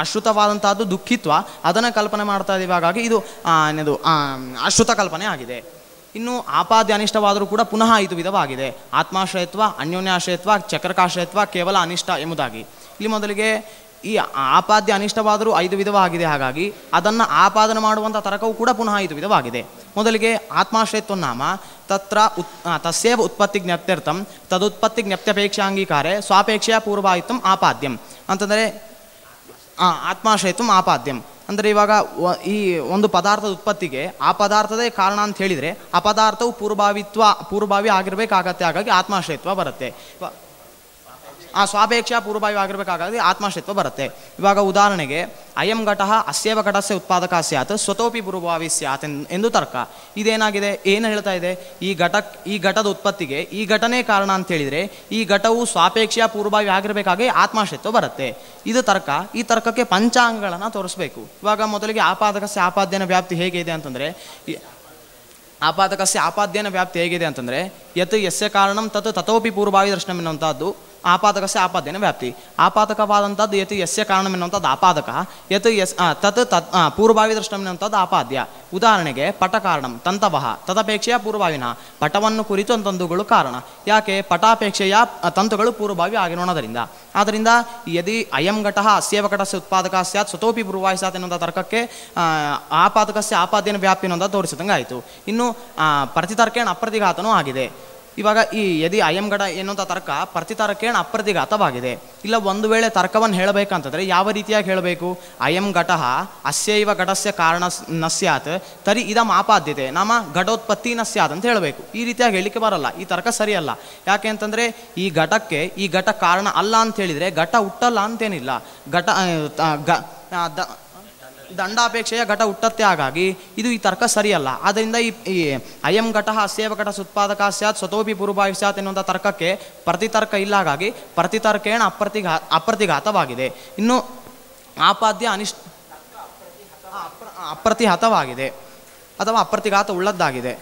ಅಶ್ರುತವಾದಂತಹದ್ದು ದುಃಖಿತ್ವ ಅದನ್ನು ಕಲ್ಪನೆ ಮಾಡ್ತಾ ಇದ್ದೀವಿ. ಹಾಗಾಗಿ ಇದು ಅಶ್ರುತ ಕಲ್ಪನೆ ಆಗಿದೆ. ಇನ್ನು ಆಪಾದ್ಯ ಅನಿಷ್ಟವಾದರೂ ಕೂಡ ಪುನಃ 5 ವಿಧವಾಗಿದೆ. ಆತ್ಮಾಶ್ರಯತ್ವ, ಅನ್ಯೋನ್ಯಾಶ್ರಯತ್ವ, ಚಕ್ರಕಾಶ್ರಯತ್ವ, ಕೇವಲ ಅನಿಷ್ಟ ಎಂಬುದಾಗಿ. ಇಲ್ಲಿ ಮೊದಲಿಗೆ ಈ ಆಪಾದ್ಯ ಅನಿಷ್ಟವಾದರೂ 5 ವಿಧವಾಗಿದೆ. ಹಾಗಾಗಿ ಅದನ್ನು ಆಪಾದನೆ ಮಾಡುವಂಥ ತರ್ಕವು ಕೂಡ ಪುನಃ 5 ವಿಧವಾಗಿದೆ. ಮೊದಲಿಗೆ ಆತ್ಮಾಶ್ರಯತ್ವ ನಾಮ ತಸ್ಯೇವ ಉತ್ಪತ್ತಿ ಜ್ಞಪ್ತ್ಯರ್ಥಂ ತದುತ್ಪತ್ತಿ ಜ್ಞಪ್ತ್ಯಪೇಕ್ಷಾಂಗೀಕಾರೆ ಸ್ವಾಪೇಕ್ಷೆಯ ಪೂರ್ವಾಯಿತ್ವಂ ಆಪಾದ್ಯಂ ಅಂತಂದರೆ ಆತ್ಮಾಶ್ರಯತ್ವಂ ಆಪಾದ್ಯಂ ಅಂದರೆ ಇವಾಗ ಈ ಒಂದು ಪದಾರ್ಥದ ಉತ್ಪತ್ತಿಗೆ ಆ ಪದಾರ್ಥದೇ ಕಾರಣ ಅಂತ ಹೇಳಿದರೆ ಆ ಪದಾರ್ಥವು ಪೂರ್ವಭಾವಿ ಆಗಿರಬೇಕಾಗತ್ತೆ. ಹಾಗಾಗಿ ಆತ್ಮಾಶ್ರಯತ್ವ ಬರುತ್ತೆ. ಸ್ವಾಪೇಕ್ಷ ಪೂರ್ವಭಾವಿ ಆಗಿರಬೇಕಾಗಿ ಆತ್ಮಾಶ್ರಯತ್ವ ಬರುತ್ತೆ. ಇವಾಗ ಉದಾಹರಣೆಗೆ ಅಯಂ ಘಟಃ ಅಸ್ಯೇವ ಘಟಸ್ಯ ಉತ್ಪಾದಕ ಸ್ಯಾತ್ ಸ್ವತೋಪಿ ಪೂರ್ವಭಾವಿ ಸ್ಯಾತ್ ಎಂದು ತರ್ಕ. ಇದೇನಾಗಿದೆ, ಏನು ಹೇಳ್ತಾ ಇದೆ, ಈ ಘಟದ ಉತ್ಪತ್ತಿಗೆ ಈ ಘಟನೆ ಕಾರಣ ಅಂತ ಹೇಳಿದರೆ ಈ ಘಟವು ಸ್ವಾಪೇಕ್ಷ ಪೂರ್ವಭಾವಿ ಆಗಿರಬೇಕಾಗಿ ಆತ್ಮಾಶ್ರಯತ್ವ ಬರುತ್ತೆ. ಇದು ತರ್ಕ. ಈ ತರ್ಕಕ್ಕೆ ಪಂಚಾಂಗಗಳನ್ನು ತೋರಿಸ್ಬೇಕು. ಇವಾಗ ಮೊದಲಿಗೆ ಆಪಾದಕಸ್ಯ ಆಪಾದ್ಯನ ವ್ಯಾಪ್ತಿ ಹೇಗಿದೆ ಅಂತಂದರೆ ಆಪಾದಕಸ್ಯ ಆಪಾದ್ಯನ ವ್ಯಾಪ್ತಿ ಹೇಗಿದೆ ಅಂತಂದರೆ ಯತ್ ಯಸ್ಯ ಕಾರಣಂ ತತೋಪಿ ಪೂರ್ವಭಾವಿ ದರ್ಶನಂ ಎನ್ನುವಂಥದ್ದು ಆಪಾದಕಸ್ಯ ಆಪಾದ್ಯನ ವ್ಯಾಪ್ತಿ. ಆಪಾದಕವಾದಂಥದ್ದು ಯತ್ ಯಸ್ಯ ಕಾರಣಂ ಎನ್ನುವಂಥದ್ದು ಆಪಾದಕ, ಯತ್ ಪೂರ್ವಭಾವಿ ದರ್ಶನಂ ಎನ್ನುವಂಥದ್ದು ಆಪಾದ್ಯ. ಉದಾಹರಣೆಗೆ ಪಟ ಕಾರಣಂ ತಂತವಃ ತದಪೇಕ್ಷೆಯ ಪೂರ್ವಭಾವಿನ, ಪಟವನ್ನು ಕುರಿತು ತಂತುಗಳು ಕಾರಣ. ಯಾಕೆ, ಪಟಾಪೇಕ್ಷೆಯ ತಂತುಗಳು ಪೂರ್ವಭಾವಿ ಆಗಿರೋಣದರಿಂದ. ಆದ್ದರಿಂದ ಯದಿ ಅಯಂ ಘಟಃ ಅಸ್ಯೇವ ಘಟಸ್ಯ ಉತ್ಪಾದಕ ಸ್ಯಾತ್ ಸ್ವತೋಪಿ ಪೂರ್ವಭಾವಿ ಸ್ಯಾತ್ ಎನ್ನುವಂಥ ತರ್ಕಕ್ಕೆ ಆಪಾದಕಸ್ಯ ಆಪಾದ್ಯನ ವ್ಯಾಪ್ತಿ ಅನ್ನೋದು ತೋರಿಸಿದಂಗೆ ಆಯಿತು. ಇನ್ನು ಪ್ರತಿತರ್ಕೇಣ ಅಪ್ರತಿಘಾತನೂ ಆಗಿದೆ. ಇವಾಗ ಈ ಯದಿ ಅಯಂ ಘಟ ಎನ್ನುವಂಥ ತರ್ಕ ಪ್ರತಿತರ್ಕೇಣ ಅಪ್ರತಿಘಾತವಾಗಿದೆ. ಇಲ್ಲ ಒಂದು ವೇಳೆ ತರ್ಕವನ್ನು ಹೇಳಬೇಕಂತಂದರೆ ಯಾವ ರೀತಿಯಾಗಿ ಹೇಳಬೇಕು, ಅಯಂ ಘಟಃ ಅಸ್ಯೈವ ಘಟಸ್ಯ ಕಾರಣ ನ ಸ್ಯಾತ್ ತರಿ ಇದಂ ಆಪಾದ್ಯತೆ ನಾಮ ಘಟೋತ್ಪತ್ತಿ ನ ಸ್ಯಾತ್ ಅಂತ ಹೇಳಬೇಕು. ಈ ರೀತಿಯಾಗಿ ಹೇಳಲಿಕ್ಕೆ ಬರಲ್ಲ. ಈ ತರ್ಕ ಸರಿಯಲ್ಲ. ಯಾಕೆ ಅಂತಂದರೆ ಈ ಘಟಕ್ಕೆ ಈ ಘಟ ಕಾರಣ ಅಲ್ಲ ಅಂತ ಹೇಳಿದರೆ ಘಟ ಹುಟ್ಟಲ್ಲ ಅಂತೇನಿಲ್ಲ. ದಂಡಾಪೇಕ್ಷೆಯ ಘಟ ಹುಟ್ಟತ್ತೆ. ಹಾಗಾಗಿ ಇದು ಈ ತರ್ಕ ಸರಿಯಲ್ಲ. ಆದ್ದರಿಂದ ಈ ಅಯಂ ಘಟ ಅಸ್ಯೇವ ಘಟ ಸುತ್ಪಾದಕ ಸ್ಯಾತ್ ಸ್ವತೋಪಿ ಪೂರ್ವಭಾವಿ ಸ್ಯಾತ್ ಎನ್ನುವಂಥ ತರ್ಕಕ್ಕೆ ಪ್ರತಿತರ್ಕ ಇಲ್ಲ. ಹಾಗಾಗಿ ಪ್ರತಿತರ್ಕೇಣ ಅಪ್ರತಿಘಾತವಾಗಿದೆ. ಇನ್ನು ಆಪಾದ್ಯ ಅಪ್ರತಿಹತವಾಗಿದೆ ಅಥವಾ ಅಪ್ರತಿಘಾತ ಉಳ್ಳದ್ದಾಗಿದೆ.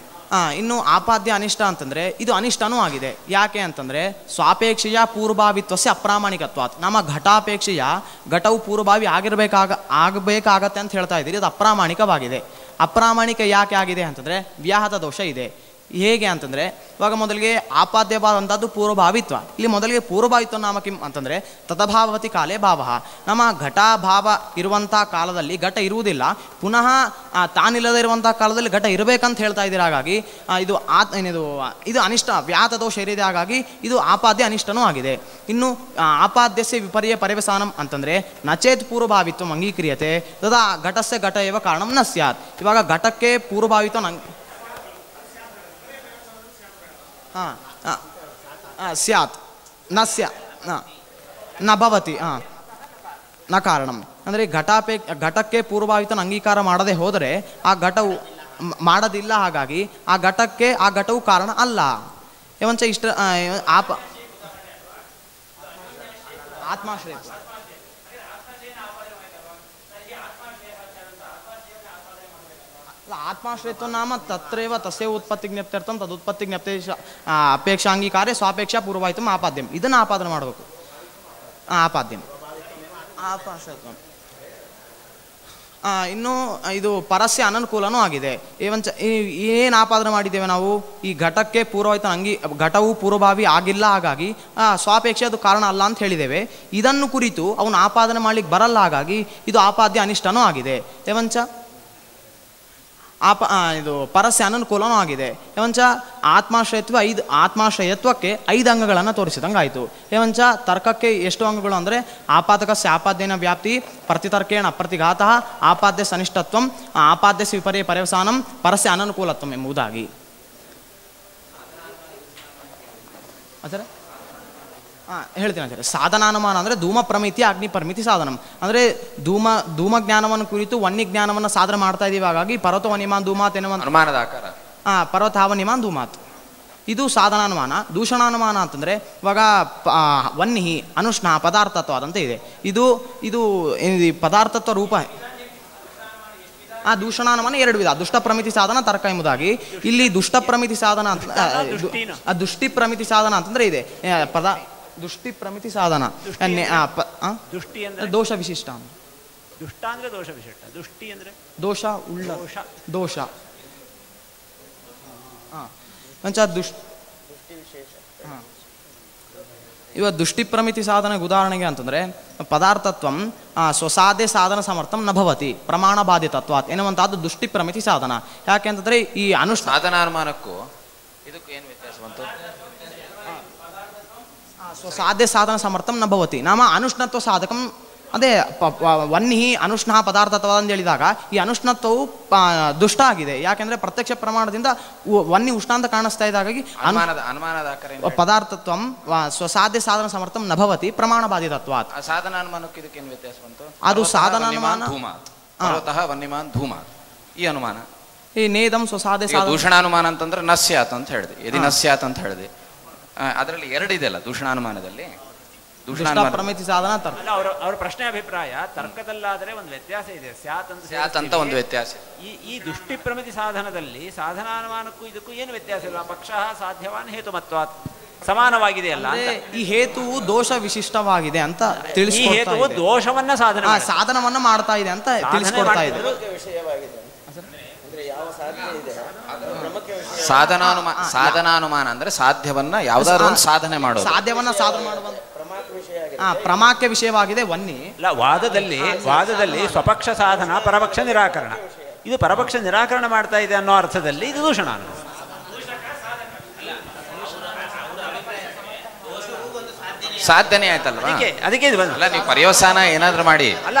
ಇನ್ನು ಆಪಾದ್ಯ ಅನಿಷ್ಟ ಅಂತಂದರೆ ಇದು ಅನಿಷ್ಟನೂ ಆಗಿದೆ. ಯಾಕೆ ಅಂತಂದರೆ ಸ್ವಾಪೇಕ್ಷೆಯ ಪೂರ್ವಭಾವಿತ್ವಸ್ಯ ಅಪ್ರಾಮಾಣಿಕತ್ವಾತ್. ನಮ್ಮ ಘಟಾಪೇಕ್ಷೆಯ ಘಟವು ಪೂರ್ವಭಾವಿ ಆಗಬೇಕಾಗತ್ತೆ ಅಂತ ಹೇಳ್ತಾ ಇದ್ದೀರಿ. ಅದು ಅಪ್ರಾಮಾಣಿಕವಾಗಿದೆ. ಅಪ್ರಾಮಾಣಿಕ ಯಾಕೆ ಆಗಿದೆ ಅಂತಂದರೆ ವ್ಯಾಹತ ದೋಷ ಇದೆ. ಹೇಗೆ ಅಂತಂದರೆ ಇವಾಗ ಮೊದಲಿಗೆ ಆಪಾದ್ಯವಾದಂಥದ್ದು ಪೂರ್ವಭಾವಿತ್ವ. ಇಲ್ಲಿ ಮೊದಲಿಗೆ ಪೂರ್ವಭಾವಿತ್ವ ನಾಮ ಕಿಂ ಅಂತಂದರೆ ತದಭಾವತಿ ಕಾಲೇ ಭಾವ. ನಮ್ಮ ಘಟಾಭಾವ ಇರುವಂಥ ಕಾಲದಲ್ಲಿ ಘಟ ಇರುವುದಿಲ್ಲ, ಪುನಃ ತಾನಿಲ್ಲದೆ ಇರುವಂಥ ಕಾಲದಲ್ಲಿ ಘಟ ಇರಬೇಕಂತ ಹೇಳ್ತಾ ಇದ್ದೀರ. ಹಾಗಾಗಿ ಇದು ಅನಿಷ್ಟ ವ್ಯಾಹತ ದೋಷ ಇರಿದೆ. ಹಾಗಾಗಿ ಇದು ಆಪಾದ್ಯ ಅನಿಷ್ಟನೂ ಆಗಿದೆ. ಇನ್ನು ಆಪಾದ್ಯಸ್ಯ ವಿಪರ್ಯ ಪರ್ಯವಸಾನಂ ಅಂತಂದರೆ ನಚೇತ್ ಪೂರ್ವಭಾವಿತ್ವ ಅಂಗೀಕ್ರಿಯತೆ ತದಾ ಘಟಸ್ಯ ಘಟ ಏವ ಕಾರಣಂ ನ ಸ್ಯಾತ್. ಇವಾಗ ಘಟಕ್ಕೆ ಪೂರ್ವಭಾವಿತ್ವ ಸ್ಯಾತ್ ನ ಭವತಿ ನ ಕಾರಣಂ. ಅಂದರೆ ಘಟಕ್ಕೆ ಪೂರ್ವಭಾವಿತ ಅಂಗೀಕಾರ ಮಾಡದೆ ಹೋದರೆ ಆ ಘಟವು ಮಾಡೋದಿಲ್ಲ. ಹಾಗಾಗಿ ಆ ಘಟವು ಕಾರಣ ಅಲ್ಲ. ಏವಂಚ ಇಷ್ಟ ಆತ್ಮಾಶ್ರಯ ಆತ್ಮಾಶ್ರಯತ್ವ ನಾಮ ತತ್ರೇವ ತಸ್ಯ ಉತ್ಪತ್ತಿ ಜ್ಞಪ್ತ್ಯರ್ಥಂ ತದುತ್ಪತ್ತಿ ಜ್ಞಪ್ತಿ ಅಪೇಕ್ಷಾಂಗೀಕಾರ್ಯ ಸ್ವಾಪೇಕ್ಷಾ ಪೂರ್ವಭಾವಿತ್ವಂ ಆಪಾದ್ಯಂ. ಇದನ್ನು ಆಪಾದನೆ ಮಾಡಬೇಕು. ಆಪಾದ್ಯಂ ಆಪಾಶ್ರಯತ್ವ. ಇನ್ನು ಇದು ಪರಸ್ಯ ಅನನುಕೂಲನೂ ಆಗಿದೆ. ಏವಂಚ ಏನು ಆಪಾದನೆ ಮಾಡಿದ್ದೇವೆ ನಾವು? ಈ ಘಟಕ್ಕೆ ಘಟವು ಪೂರ್ವಭಾವಿ ಆಗಿಲ್ಲ, ಹಾಗಾಗಿ ಸ್ವಾಪೇಕ್ಷೆ ಅದು ಕಾರಣ ಅಲ್ಲ ಅಂತ ಹೇಳಿದ್ದೇವೆ. ಇದನ್ನು ಕುರಿತು ಅವನು ಆಪಾದನೆ ಮಾಡ್ಲಿಕ್ಕೆ ಬರಲ್ಲ, ಹಾಗಾಗಿ ಇದು ಆಪಾದ್ಯ ಅನಿಷ್ಟನೂ ಆಗಿದೆ. ಏವಂಚ ಇದು ಪರಸ್ಯ ಅನನುಕೂಲನೂ ಆಗಿದೆ. ಏವಂಚ ಆತ್ಮಾಶ್ರಯತ್ವಕ್ಕೆ 5 ಅಂಗಗಳನ್ನು ತೋರಿಸಿದಂಗೆ ಆಯಿತು. ಏವಂಚ ತರ್ಕಕ್ಕೆ ಎಷ್ಟು ಅಂಗಗಳು ಅಂದರೆ ಆಪಾದಕಸ್ಯ ಆಪಾದ್ಯನ ವ್ಯಾಪ್ತಿ, ಪ್ರತಿತರ್ಕೇಣ ಅಪ್ರತಿಘಾತಃ, ಆಪಾದ್ಯಸ್ಯ ಅನಿಷ್ಟತ್ವಂ, ಆಪಾದ್ಯಸ್ಯ ವಿಪರ್ಯ ಪರ್ಯವಸಾನಂ, ಪರಸ್ಯ ಅನನುಕೂಲತ್ವಂ ಎಂಬುದಾಗಿ. ಆಚಾರ ಹೇಳ್ತೀನಿ ಆಚಾರ್ಯ. ಸಾಧನಾನುಮಾನ ಅಂದರೆ ಧೂಮ ಪ್ರಮಿತಿ ಅಗ್ನಿ ಪರಿಮಿತಿ ಸಾಧನಂ. ಅಂದರೆ ಧೂಮ ಜ್ಞಾನವನ್ನು ಕುರಿತು ವನ್ಯ ಜ್ಞಾನವನ್ನು ಸಾಧನೆ ಮಾಡ್ತಾ ಇದ್ದೀವಿ. ಹಾಗಾಗಿ ಪರ್ವತ ವನ್ಯಮಾನ್ ಧೂಮಾತ್ ಎನ್ನುವಂಥ ಅನುಮಾನದ ಆಕಾರ ಪರ್ವತ ವನ್ಯಮಾನ್ ಧೂಮಾತ್ ಇದು ಸಾಧನಾನುಮಾನ. ದೂಷಣಾನುಮಾನ ಅಂತಂದರೆ ಇವಾಗ ವನ್ಹಿ ಅನುಷ್ಣ ಪದಾರ್ಥತ್ವ ಇದೆ. ಇದು ಪದಾರ್ಥತ್ವ ರೂಪ. ದೂಷಣಾನುಮಾನ 2 ವಿಧ: ದುಷ್ಟ ಪ್ರಮಿತಿ ಸಾಧನ, ತರ್ಕ ಎಂಬುದಾಗಿ. ಇಲ್ಲಿ ದುಷ್ಟ ಪ್ರಮಿತಿ ಸಾಧನ ದುಷ್ಟಿ ಪ್ರಮಿತಿ ಸಾಧನ ಅಂತಂದ್ರೆ ಇದೆ ದುಷ್ಟಿ ಪ್ರಮಿತಿ ಸಾಧನ. ದೋಷ ವಿಶಿಷ್ಟ. ದುಷ್ಟ ಅಂದ್ರೆ ದೋಷ ವಿಶಿಷ್ಟ. ದುಷ್ಟಿ ಅಂದ್ರೆ ದೋಷ ಉಳ್ಳ ದೋಷ. ಇವಾಗ ದುಷ್ಟಿ ಪ್ರಮಿತಿ ಸಾಧನೆಗೆ ಉದಾಹರಣೆಗೆ ಅಂತಂದ್ರೆ ಪದಾರ್ಥತ್ವಂ ಸ್ವಸಾಧ್ಯ ಸಾಧನ ಸಮರ್ಥಂ ನ ಭವತಿ ಪ್ರಮಾಣ ಬಾಧಿತತ್ವಾತ್ ಎನ್ನುವಂತಹದ್ದು ದುಷ್ಟಿ ಪ್ರಮಿತಿ ಸಾಧನ. ಯಾಕೆ ಅಂತಂದ್ರೆ ಈ ಸಾಧನಾನುಮಾನಕ್ಕೂ ಇದಕ್ಕೂ ಏನು ವ್ಯತ್ಯಾಸ ಬಂತು? ಸ್ವಸಾಧ್ಯ ಸಾಧನ ಸಮರ್ಥಂ ನ ಭವತಿ ನಾಮ ಅನುಷ್ಣತ್ವ ಸಾಧಕಂ. ಅದೇ ವನ್ಹಿ ಅನುಷ್ಣ ಪದಾರ್ಥತ್ವ ಅಂತ ಹೇಳಿದಾಗ ಈ ಅನುಷ್ಣತ್ವವು ದುಷ್ಟ ಆಗಿದೆ. ಯಾಕೆಂದ್ರೆ ಪ್ರತ್ಯಕ್ಷ ಪ್ರಮಾಣದಿಂದ ವನ್ನಿ ಉಷ್ಣ ಅಂತ ಕಾಣಿಸ್ತಾ ಇದ್ದ. ಹಾಗಾಗಿ ಪದಾರ್ಥತ್ವಂ ಸ್ವಸಾಧ್ಯ ಸಾಧನ ಸಮರ್ಥಂ ನ ಭವತಿ ಪ್ರಮಾಣ ಬಾಧಿತತ್ವಾತ್. ಸಾಧನಾನುಮಾನಕ್ಕೆ ಇದಕ್ಕೇನು ವ್ಯತ್ಯಾಸ ಬಂತು? ಅದು ಸಾಧನಾನುಮಾನ ವನ್ಯಮಾನ್ ಧೂಮಾತ್ ಈ ಅನುಮಾನ. ಈ ನೇದಂ ಸ್ವಸಾಧ್ಯ ದೂಷಣಾನುಮಾನ ಅಂತಂದ್ರೆ ನಸ್ಯಾತ್ ಅಂತ ಹೇಳಿದೆ, ಯದಿ ನಸ್ಯಾತ್ ಅಂತ ಹೇಳಿದೆ. ಅದರಲ್ಲಿ 2 ಇದೆಯಲ್ಲ ದೂಷಣಾನುಮಾನದಲ್ಲಿ. ಪ್ರಮಿತಿ ಸಾಧನ ಅವರ ಪ್ರಶ್ನೆ ಅಭಿಪ್ರಾಯ ತರ್ಕದಲ್ಲಾದರೆ ಒಂದು ವ್ಯತ್ಯಾಸ ಇದೆ, ಸ್ಯಾತ್ ಅಂತ ಒಂದು ವ್ಯತ್ಯಾಸ. ಈ ದುಷ್ಟಿ ಪ್ರಮಿತಿ ಸಾಧನದಲ್ಲಿ ಸಾಧನಾನುಮಾನಕ್ಕೂ ಇದಕ್ಕೂ ಏನು ವ್ಯತ್ಯಾಸ ಇಲ್ಲ. ಪಕ್ಷ ಸಾಧ್ಯವಾನ್ ಹೇತುಮತ್ವಾತ್ ಸಮಾನವಾಗಿದೆ ಅಲ್ಲ. ಈ ಹೇತುವು ದೋಷ ವಿಶಿಷ್ಟವಾಗಿದೆ ಅಂತ ತಿಳಿಸಿ, ಹೇತುವು ದೋಷವನ್ನ ಸಾಧನವನ್ನ ಮಾಡ್ತಾ ಇದೆ ಅಂತ ತಿಳಿಸ್ಕೊಡ್ತಾ ಇದೆ. ಸಾಧನಾನುಮಾನ ಅಂದ್ರೆ ಸಾಧ್ಯವನ್ನ ಯಾವ್ದಾದ್ರು ಒಂದು ಸಾಧನೆ ಮಾಡೋದು, ಸಾಧ್ಯವನ್ನ ಸಾಧನೆ ಮಾಡುವ ಪ್ರಮಾಕ್ಯ ವಿಷಯವಾಗಿದೆ. ವನ್ನಿ ವಾದದಲ್ಲಿ ಸ್ವಪಕ್ಷ ಸಾಧನ ಪರಪಕ್ಷ ನಿರಾಕರಣ. ಇದು ಪರಪಕ್ಷ ನಿರಾಕರಣ ಮಾಡ್ತಾ ಇದೆ ಅನ್ನೋ ಅರ್ಥದಲ್ಲಿ ಇದು ದೂಷಣ. ಸಾಧನೆ ಆಯ್ತಲ್ವಾ? ಅದಕ್ಕೆ ನೀವು ಪರ್ಯವಸಾನ ಏನಾದ್ರೂ ಮಾಡಿ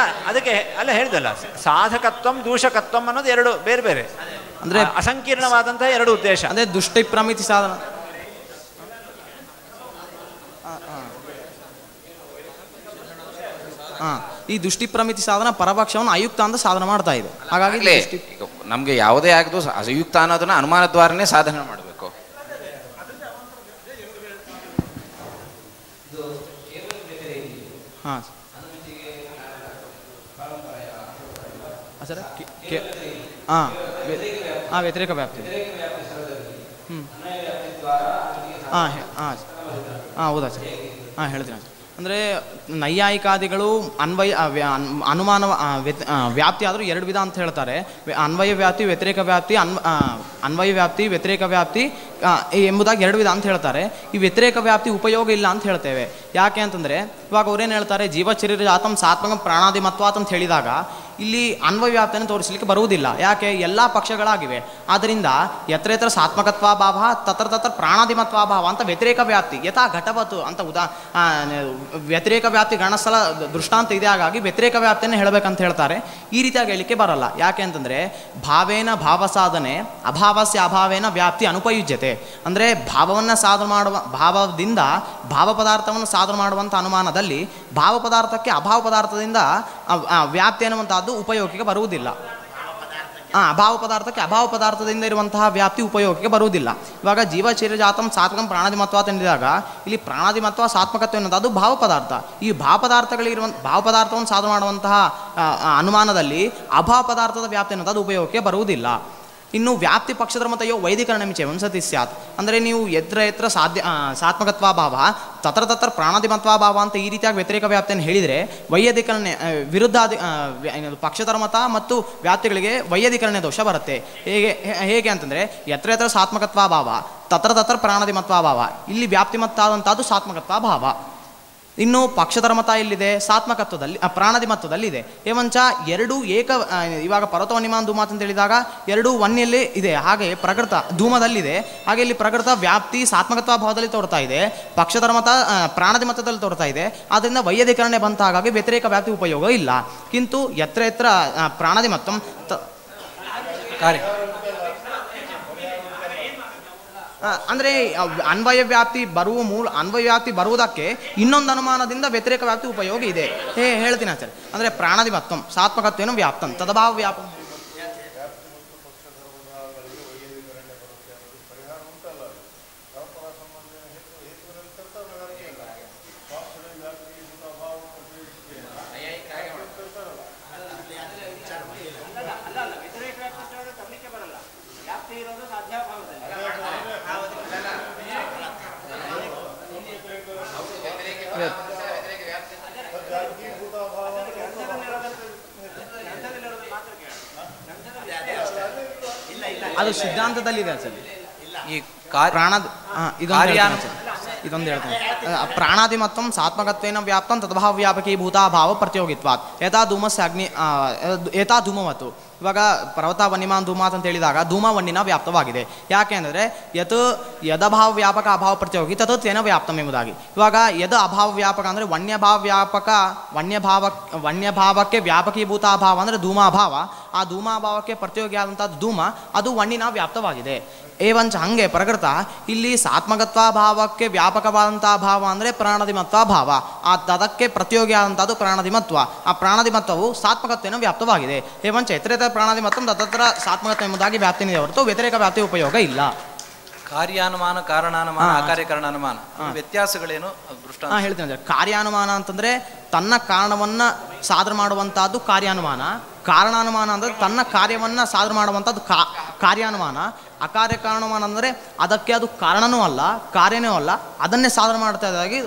ಅದಕ್ಕೆ ಹೇಳಿದಲ್ಲ, ಸಾಧಕತ್ವಂ ದೂಷಕತ್ವಂ ಅನ್ನೋದು 2 ಬೇರೆ ಬೇರೆ, ಅಂದ್ರೆ ಅಸಂಕೀರ್ಣವಾದಂತಹ 2 ಉದ್ದೇಶ. ಅಂದ್ರೆ ದುಷ್ಟಿ ಪ್ರಮಿತಿ ಸಾಧನ. ಈ ದೃಷ್ಟಿ ಪ್ರಮಿತಿ ಸಾಧನ ಪರಪಕ್ಷವನ್ನು ಅಯುಕ್ತ ಅಂತ ಸಾಧನ ಮಾಡ್ತಾ ಇದೆ. ಹಾಗಾಗಿ ಈಗ ನಮಗೆ ಯಾವುದೇ ಆಗದು ಅಯುಕ್ತ ಅನ್ನೋದನ್ನ ಅನುಮಾನ ದ್ವಾರನೇ ಸಾಧನೆ ಮಾಡಬೇಕು. ಹಾಂ ಸರ್ ಹಾಂ ವ್ಯತಿರೇಕ ವ್ಯಾಪ್ತಿ ಹಾಂ ಹೌದಾ ಸರ್ ಹೇಳ್ತೀನಿ ಸರ್. ಅಂದರೆ ನೈಯಾಯಿಕಾದಿಗಳು ಅನುಮಾನ ವ್ಯಾಪ್ತಿ ಆದರೂ ಎರಡು ವಿಧ ಅಂತ ಹೇಳ್ತಾರೆ. ಅನ್ವಯ ವ್ಯಾಪ್ತಿ, ವ್ಯತಿರೇಕ ವ್ಯಾಪ್ತಿ, ಅನ್ವಯ ವ್ಯಾಪ್ತಿ, ವ್ಯತಿರೇಕ ವ್ಯಾಪ್ತಿ ಎಂಬುದಾಗಿ ಎರಡು ವಿಧ ಅಂತ ಹೇಳ್ತಾರೆ. ಈ ವ್ಯತಿರೇಕ ವ್ಯಾಪ್ತಿ ಉಪಯೋಗ ಇಲ್ಲ ಅಂತ ಹೇಳ್ತೇವೆ. ಯಾಕೆ ಅಂತಂದರೆ ಇವಾಗ ಅವ್ರೇನು ಹೇಳ್ತಾರೆ, ಜೀವಚರೀರ ಜಾತಂ ಸಾತ್ಮಕ ಪ್ರಾಣಾದಿಮತ್ವಾತ್ ಅಂತ ಹೇಳಿದಾಗ ಇಲ್ಲಿ ಅನ್ವಯ ವ್ಯಾಪ್ತಿಯನ್ನು ತೋರಿಸಲಿಕ್ಕೆ ಬರುವುದಿಲ್ಲ. ಯಾಕೆ? ಎಲ್ಲ ಪಕ್ಷಗಳಾಗಿವೆ. ಆದ್ದರಿಂದ ಯತ್ರ ಯತ್ರ ಸಾತ್ಮಕತ್ವಾಭಾವ ತತ್ರ ತತ್ರ ಪ್ರಾಣಾದಿಮತ್ವಾಭಾವ ಅಂತ ವ್ಯತಿರೇಕ ವ್ಯಾಪ್ತಿ ಯಥಾ ಘಟವತ್ತು ಅಂತ ವ್ಯತಿರೇಕ ವ್ಯಾಪ್ತಿ ಗಣಸ್ಥಳ ದೃಷ್ಟಾಂತ ಇದೆ. ಹಾಗಾಗಿ ವ್ಯತಿರೇಕ ವ್ಯಾಪ್ತಿಯನ್ನು ಹೇಳಬೇಕಂತ ಹೇಳ್ತಾರೆ. ಈ ರೀತಿಯಾಗಿ ಹೇಳಲಿಕ್ಕೆ ಬರಲ್ಲ. ಯಾಕೆ ಅಂತಂದರೆ ಭಾವೇನ ಭಾವ ಸಾಧನೆ ಅಭಾವಸ್ಯ ಅಭಾವೇನ ವ್ಯಾಪ್ತಿ ಅನುಪಯುಜ್ಯತೆ. ಅಂದರೆ ಭಾವವನ್ನು ಸಾಧನೆ ಮಾಡುವ ಭಾವದಿಂದ ಭಾವ ಪದಾರ್ಥವನ್ನು ಸಾಧನೆ ಮಾಡುವಂಥ ಅನುಮಾನದಲ್ಲಿ ಭಾವ ಪದಾರ್ಥಕ್ಕೆ ಅಭಾವ ಪದಾರ್ಥದಿಂದ ವ್ಯಾಪ್ತಿ ಅನ್ನುವಂಥದ್ದು ಉಪಯೋಗಕ್ಕೆ ಬರುವುದಿಲ್ಲ. ಅಭಾವ ಪದಾರ್ಥಕ್ಕೆ ಅಭಾವ ಪದಾರ್ಥದಿಂದ ಇರುವಂತಹ ವ್ಯಾಪ್ತಿ ಉಪಯೋಗಕ್ಕೆ ಬರುವುದಿಲ್ಲ. ಇವಾಗ ಜೀವಚರ್ಯ ಜಾತಂ ಸಾತ್ಮಕಂ ಪ್ರಾಣಾದಿಮತ್ವ ಎಂದಿದಾಗ ಇಲ್ಲಿ ಪ್ರಾಣಾದಿಮತ್ವ ಸಾತ್ಮಕತ್ವ ಎನ್ನುವುದು ಅದು ಭಾವ ಪದಾರ್ಥ. ಈ ಭಾವ ಪದಾರ್ಥವನ್ನು ಸಾಧನೆ ಮಾಡುವಂತಹ ಅನುಮಾನದಲ್ಲಿ ಅಭಾವ ಪದಾರ್ಥದ ವ್ಯಾಪ್ತಿ ಅನ್ನೋದು ಅದು ಉಪಯೋಗಕ್ಕೆ ಬರುವುದಿಲ್ಲ. ಇನ್ನು ವ್ಯಾಪ್ತಿ ಪಕ್ಷಧರ್ಮತೆಯೋ ವೈದಿಕರಣ ಮಿಚೆ ವಂಸತಿ ಸ್ಯಾತ್. ಅಂದರೆ ನೀವು ಎತ್ರ ಸಾತ್ಮಕತ್ವಾಭಾವ ತತ್ರ ತತ್ರ ಪ್ರಾಣಾದಿಮತ್ವಾಭಾವ ಅಂತ ಈ ರೀತಿಯಾಗಿ ವ್ಯತಿರೇಕ ವ್ಯಾಪ್ತಿಯನ್ನು ಹೇಳಿದರೆ ವೈಯಧಿಕರಣೆ ವಿರುದ್ಧ ಪಕ್ಷಧರ್ಮತ ಮತ್ತು ವ್ಯಾಪ್ತಿಗಳಿಗೆ ವೈಯಧಿಕರಣೆ ದೋಷ ಬರುತ್ತೆ. ಹೇಗೆ ಅಂತಂದರೆ ಎತ್ರ ಸಾತ್ಮಕತ್ವಾಭಾವ ತತ್ರ ತತ್ರ ಪ್ರಾಣಾದಿಮತ್ವಾಭಾವ, ಇಲ್ಲಿ ವ್ಯಾಪ್ತಿಮತ್ತಾದಂಥದ್ದು ಸಾತ್ಮಕತ್ವಾಭಾವ. ಇನ್ನು ಪಕ್ಷಧರ್ಮತ ಎಲ್ಲಿದೆ? ಸಾತ್ಮಕತ್ವದಲ್ಲಿ ಪ್ರಾಣಾದಿಮತ್ವದಲ್ಲಿದೆ. ಏವಂಚ ಎರಡು ಇವಾಗ ಪರ್ವತವನ್ಯಮಾನ್ ಧೂಮಾತ್ ಅಂತ ಹೇಳಿದಾಗ ಎರಡು ವನ್ಯಲ್ಲಿ ಇದೆ, ಹಾಗೆ ಪ್ರಕೃತ ಧೂಮದಲ್ಲಿದೆ. ಹಾಗೆ ಇಲ್ಲಿ ಪ್ರಕೃತ ವ್ಯಾಪ್ತಿ ಸಾತ್ಮಕತ್ವ ಭಾವದಲ್ಲಿ ತೋರ್ತಾ ಇದೆ, ಪಕ್ಷಧರ್ಮತ ಪ್ರಾಣಾದಿಮತ್ವದಲ್ಲಿ ತೋರ್ತಾ ಇದೆ. ಆದ್ದರಿಂದ ವೈಯಧಿಕರಣೆ ಬಂತ, ಹಾಗಾಗಿ ವ್ಯತಿರೇಕ ವ್ಯಾಪ್ತಿ ಉಪಯೋಗ ಇಲ್ಲ. ಕಿಂತು ಯತ್ರ ಪ್ರಾಣಾದಿಮತ್ವಂ ಕಾರ್ಯ ಅಂದರೆ ಅನ್ವಯ ವ್ಯಾಪ್ತಿ ಬರುವುದಕ್ಕೆ ಇನ್ನೊಂದು ಅನುಮಾನದಿಂದ ವ್ಯತಿರೇಕ ವ್ಯಾಪ್ತಿ ಉಪಯೋಗ ಇದೆ. ಹೇಳ್ತೀನಿ ಸರ್. ಅಂದರೆ ಪ್ರಾಣಾದಿಮತ್ವಂ ಸಾತ್ಮಕತ್ವೇನ ವ್ಯಾಪ್ತಂ ತದಭಾವ ವ್ಯಾಪಂ. ಅದು ಸಿದ್ಧಾಂತದಲ್ಲಿದೆ ಸರ್. ಈ ಇದೊಂದು ಹೇಳ್ತೇನೆ. ಪ್ರಾಣಾದಿಮತ್ವಂ ಸಾತ್ಮಕತ್ವೇನ ವ್ಯಾಪ್ತಂ ತದ್ಭಾವ ವ್ಯಾಪಕೀ ಭೂತಾಭಾವ ಪ್ರತಿಯೋಗಿತ್ವಾತ್ ಯಥಾ ಧೂಮಸ್ಯ ಅಗ್ನಿ ಯಥಾ ಧೂಮವತ್ತು. ಇವಾಗ ಪರ್ವತ ವನ್ಯಮಾನ್ ಧೂಮಾತ್ ಅಂತ ಹೇಳಿದಾಗ ಧೂಮ ವನ್ನಿನ ವ್ಯಾಪ್ತವಾಗಿದೆ. ಯಾಕೆ ಅಂದರೆ ಯದಭಾವ ವ್ಯಾಪಕ ಅಭಾವ ಪ್ರತಿಯೋಗಿ ತತ್ ತೇನ ವ್ಯಾಪ್ತಂ ಎಂಬುದಾಗಿ. ಇವಾಗ ಯದ ಅಭಾವ ವ್ಯಾಪಕ ಅಂದರೆ ವನ್ಯಭಾವ ವ್ಯಾಪಕ ವನ್ಯಭಾವಕ್ಕೆ ವ್ಯಾಪಕೀಭೂತಾಭಾವ ಅಂದರೆ ಧೂಮಾಭಾವ. ಆ ಧೂಮಾಭಾವಕ್ಕೆ ಪ್ರತಿಯೋಗಿ ಆದಂಥದ್ದು ಧೂಮ, ಅದು ವನ್ನಿನ ವ್ಯಾಪ್ತವಾಗಿದೆ. ಏವಂಚ ಹಂಗೆ ಪ್ರಕೃತ ಇಲ್ಲಿ ಸಾತ್ಮಕತ್ವಾಭಾವಕ್ಕೆ ವ್ಯಾಪಕವಾದಂಥ ಭಾವ ಅಂದರೆ ಪ್ರಾಣಾದಿಮತ್ವಾಭಾವ, ಅದಕ್ಕೆ ಪ್ರತಿಯೋಗಿ ಆದಂಥದ್ದು ಪ್ರಾಣಾದಿಮತ್ವ. ಆ ಪ್ರಾಣಾದಿಮತ್ವವು ಸಾತ್ಮಕತ್ವೇನ ವ್ಯಾಪ್ತವಾಗಿದೆ. ಏವಂಚ ಎತ್ತರೇತರ ಪ್ರಾಣಾದಿಮತ್ವಂ ತತ್ರ ಸಾತ್ಮಕತ್ವ ಎಂಬುದಾಗಿ ವ್ಯಾಪ್ತಿನಿದೆ ಹೊರತು ವ್ಯತಿರೇಕ ವ್ಯಾಪ್ತಿ ಉಪಯೋಗ ಇಲ್ಲ. ಕಾರ್ಯಾನುಮಾನ, ಕಾರಣಾನುಮಾನ, ಅಕಾರ್ಯಕಾರಣಾನುಮಾನ ವ್ಯತ್ಯಾಸಗಳೇನು? ಹೇಳ್ತೀನಿ. ಕಾರ್ಯಾನುಮಾನ ಅಂತಂದರೆ ತನ್ನ ಕಾರಣವನ್ನು ಸಾಧನೆ ಮಾಡುವಂಥದ್ದು ಕಾರ್ಯಾನುಮಾನ. ಕಾರಣಾನುಮಾನ ಅಂದರೆ ತನ್ನ ಕಾರ್ಯವನ್ನು ಸಾಧನೆ ಮಾಡುವಂಥದ್ದು ಕಾರ್ಯಾನುಮಾನ. ಅಕಾರ್ಯ ಕಾರಣಮಾನ ಅಂದರೆ ಅದಕ್ಕೆ ಅದು ಕಾರಣನೂ ಅಲ್ಲ ಕಾರ್ಯನೂ ಅಲ್ಲ, ಅದನ್ನೇ ಸಾಧನೆ ಮಾಡ್ತಾ ಇದ್ದಾಗಿ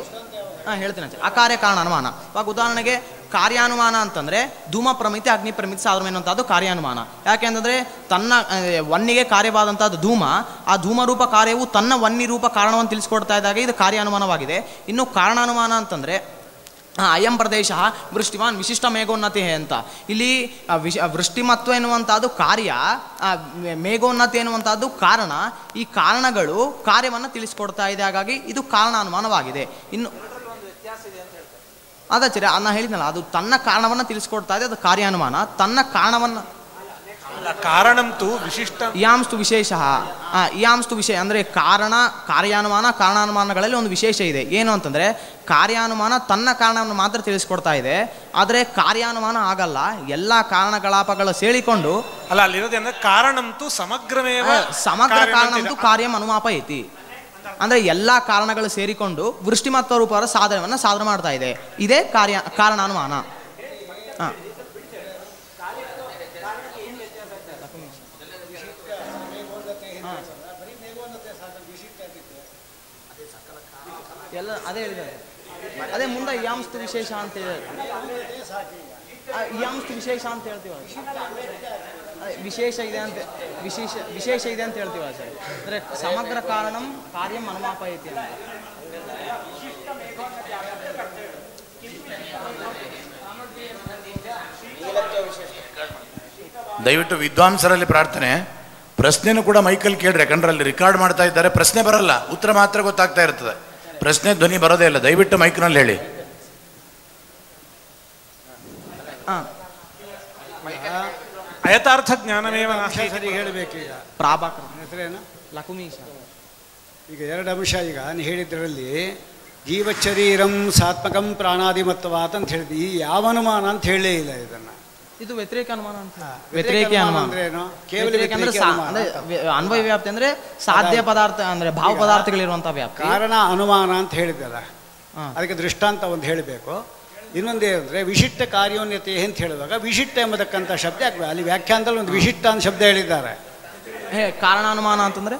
ಹೇಳ್ತೀನಿ ಅಕಾರ್ಯ ಕಾರಣಾನುಮಾನ. ಇವಾಗ ಉದಾಹರಣೆಗೆ ಕಾರ್ಯಾನುಮಾನ ಅಂತಂದರೆ ಧೂಮ ಪ್ರಮಿತಿ ಅಗ್ನಿ ಪ್ರಮಿತಿ ಸಾಧನೆ ಎನ್ನುವಂಥದ್ದು ಕಾರ್ಯಾನುಮಾನ. ಯಾಕೆ ಅಂತಂದರೆ ತನ್ನ ವನ್ನಿಗೆ ಕಾರ್ಯವಾದಂಥದ್ದು ಧೂಮ, ಆ ಧೂಮರೂಪ ಕಾರ್ಯವು ತನ್ನ ವನ್ನಿ ರೂಪ ಕಾರಣವನ್ನು ತಿಳಿಸ್ಕೊಡ್ತಾ ಇದ್ದಾಗ ಇದು ಕಾರ್ಯಾನುಮಾನವಾಗಿದೆ. ಇನ್ನು ಕಾರಣಾನುಮಾನ ಅಂತಂದರೆ ಅಯಂ ಪ್ರದೇಶ ವೃಷ್ಟಿಮಾನ್ ವಿಶಿಷ್ಟ ಮೇಘೋನ್ನತಿ ಅಂತ. ಇಲ್ಲಿ ವೃಷ್ಟಿಮತ್ವ ಎನ್ನುವಂಥದ್ದು ಕಾರ್ಯ, ಮೇಘೋನ್ನತಿ ಎನ್ನುವಂಥದ್ದು ಕಾರಣ. ಈ ಕಾರಣಗಳು ಕಾರ್ಯವನ್ನು ತಿಳಿಸ್ಕೊಡ್ತಾ ಇದೆ, ಹಾಗಾಗಿ ಇದು ಕಾರಣಾನುಮಾನವಾಗಿದೆ. ಇನ್ನು ಅದಚ್ಚರಿ ನಾನು ಹೇಳಿದ್ನಲ್ಲ, ಅದು ತನ್ನ ಕಾರಣವನ್ನು ತಿಳಿಸ್ಕೊಡ್ತಾ ಇದೆ, ಅದು ಕಾರ್ಯಾನುಮಾನ. ತನ್ನ ಕಾರಣವನ್ನು ಕಾರಣಂತೂ ವಿಶಿಷ್ಟ ಇಯಾಂಸ್ತು ವಿಶೇಷ ಇಯಾಂಸ್ತು ವಿಷಯ ಅಂದರೆ ಕಾರ್ಯಾನುಮಾನ ಕಾರಣಾನುಮಾನಗಳಲ್ಲಿ ಒಂದು ವಿಶೇಷ ಇದೆ. ಏನು ಅಂತಂದರೆ ಕಾರ್ಯಾನುಮಾನ ತನ್ನ ಕಾರಣವನ್ನು ಮಾತ್ರ ತಿಳಿಸ್ಕೊಡ್ತಾ ಇದೆ, ಆದರೆ ಕಾರ್ಯಾನುಮಾನ ಆಗಲ್ಲ. ಎಲ್ಲ ಕಾರಣಕಲಾಪಗಳು ಸೇರಿಕೊಂಡು ಅಲ್ಲಿರೋದೇನಂದ್ರೆ ಕಾರಣಂತೂ ಸಮಗ್ರ ಕಾರಣಂತೂ ಕಾರ್ಯಂ ಅನುಮಾಪಯತಿ, ಅಂದರೆ ಎಲ್ಲ ಕಾರಣಗಳು ಸೇರಿಕೊಂಡು ವೃಷ್ಟಿಮತ್ವ ರೂಪದ ಸಾಧನವನ್ನು ಸಾಧನೆ ಮಾಡ್ತಾ ಇದೆ. ಇದೇ ಕಾರಣಾನುಮಾನ. ಎಲ್ಲ ಅದೇ ಹೇಳಿದ್ದಾರೆ, ಅದೇ ಮುಂದೆ ಇಯಾಂಸ್ತು ವಿಶೇಷ ಅಂತ ಹೇಳಿ ಇಯಾಂಸ್ತು ವಿಶೇಷ ಅಂತ ಹೇಳ್ತೀವಿ. ವಿಶೇಷ ಇದೆ ಅಂತ ಹೇಳ್ತೀವಿ ಸರ್. ಅಂದರೆ ಸಮಗ್ರ ಕಾರಣಂ ಕಾರ್ಯಂ ಅನುಮಾಪಯತಿ ಅಂತ. ದಯವಿಟ್ಟು ವಿದ್ವಾಂಸರಲ್ಲಿ ಪ್ರಾರ್ಥನೆ, ಪ್ರಶ್ನೆನೂ ಕೂಡ ಮೈಕಲ್ ಕೇಳ್ರಿ, ಯಾಕಂದ್ರೆ ಅಲ್ಲಿ ರೆಕಾರ್ಡ್ ಮಾಡ್ತಾ ಇದ್ದಾರೆ. ಪ್ರಶ್ನೆ ಬರಲ್ಲ, ಉತ್ತರ ಮಾತ್ರ ಗೊತ್ತಾಗ್ತಾ ಇರ್ತದೆ. ಪ್ರಶ್ನೆ ಧ್ವನಿ ಬರೋದೇ ಇಲ್ಲ. ದಯವಿಟ್ಟು ಮೈಕ್ನಲ್ಲಿ ಹೇಳಿ. ಅಯಥಾರ್ಥ ಜ್ಞಾನಮೇವ ಸರಿ ಹೇಳಬೇಕೀಗ. ಪ್ರಾಭಾಕರ ಹೆಸರೇನು? ಲಕುಮೀಶ. ಈಗ ಎರಡು ಅಂಶ. ಈಗ ನೀನು ಹೇಳಿದ್ರಲ್ಲಿ ಜೀವಶರೀರಂ ಸಾತ್ಮಕಂ ಪ್ರಾಣಾದಿಮತ್ವಾತ್ ಅಂತ ಹೇಳಿದ್ವಿ. ಈ ಯಾವ ಅನುಮಾನ ಅಂತ ಹೇಳಲೇ ಇಲ್ಲ ಇದನ್ನ. ಇದು ವ್ಯತಿರೇಕ ಅನುಮಾನ ಅಂತ. ವ್ಯತಿರೇಕ ಅನುಮಾನ ಅಂದ್ರೆ ಅನ್ವಯ ವ್ಯಾಪ್ತಿ ಅಂದ್ರೆ ಸಾಧ್ಯ ಪದಾರ್ಥ ಅಂದ್ರೆ ಭಾವ ಪದಾರ್ಥಗಳಿರುವಂತಹ ವ್ಯಾಪ್ತಿ. ಕಾರಣ ಅನುಮಾನ ಅಂತ ಹೇಳಿದ್ದಲ್ಲ, ಅದಕ್ಕೆ ದೃಷ್ಟಾಂತ ಒಂದು ಹೇಳಬೇಕು. ಇನ್ನೊಂದೇ ಅಂದರೆ ವಿಶಿಷ್ಟ ಕಾರ್ಯೋನ್ಯತೆ ಅಂತ ಹೇಳಿದಾಗ ವಿಶಿಷ್ಟ ಎಂಬತಕ್ಕಂಥ ಶಬ್ದ ಆಗ್ಬೇಕು. ಅಲ್ಲಿ ವ್ಯಾಖ್ಯಾನದಲ್ಲಿ ಒಂದು ವಿಶಿಷ್ಟ ಅಂತ ಶಬ್ದ ಹೇಳಿದ್ದಾರೆ. ಕಾರಣಾನುಮಾನ ಅಂತಂದ್ರೆ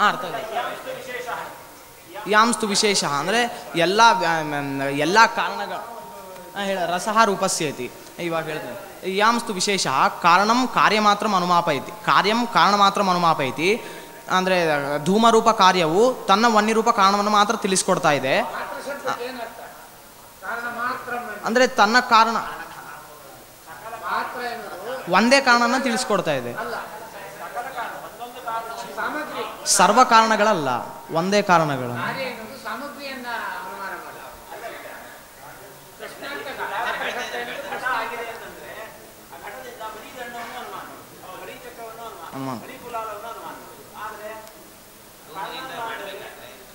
ಅರ್ಥ ಯಾಂಸ್ತು ವಿಶೇಷ ಅಂದರೆ ಎಲ್ಲ ಕಾರಣಗಳು ರಸಃ ರೂಪಸ್ಯತಿ. ಇವಾಗ ಹೇಳ್ತೇನೆ. ಯಾಂಸ್ತು ವಿಶೇಷ ಕಾರಣಂ ಕಾರ್ಯ ಮಾತ್ರ ಅನುಮಾಪಯತಿ, ಕಾರ್ಯಂ ಕಾರಣ ಮಾತ್ರ ಅನುಮಾಪಯತಿ. ಅಂದರೆ ಧೂಮರೂಪ ಕಾರ್ಯವು ತನ್ನ ವನ್ಯರೂಪ ಕಾರಣವನ್ನು ಮಾತ್ರ ತಿಳಿಸ್ಕೊಡ್ತಾ ಇದೆ. ಅಂದರೆ ತನ್ನ ಕಾರಣ ಒಂದೇ ಕಾರಣನ ತಿಳಿಸ್ಕೊಡ್ತಾ ಇದೆ. ಸರ್ವ ಕಾರಣಗಳಲ್ಲ, ಒಂದೇ ಕಾರಣಗಳು.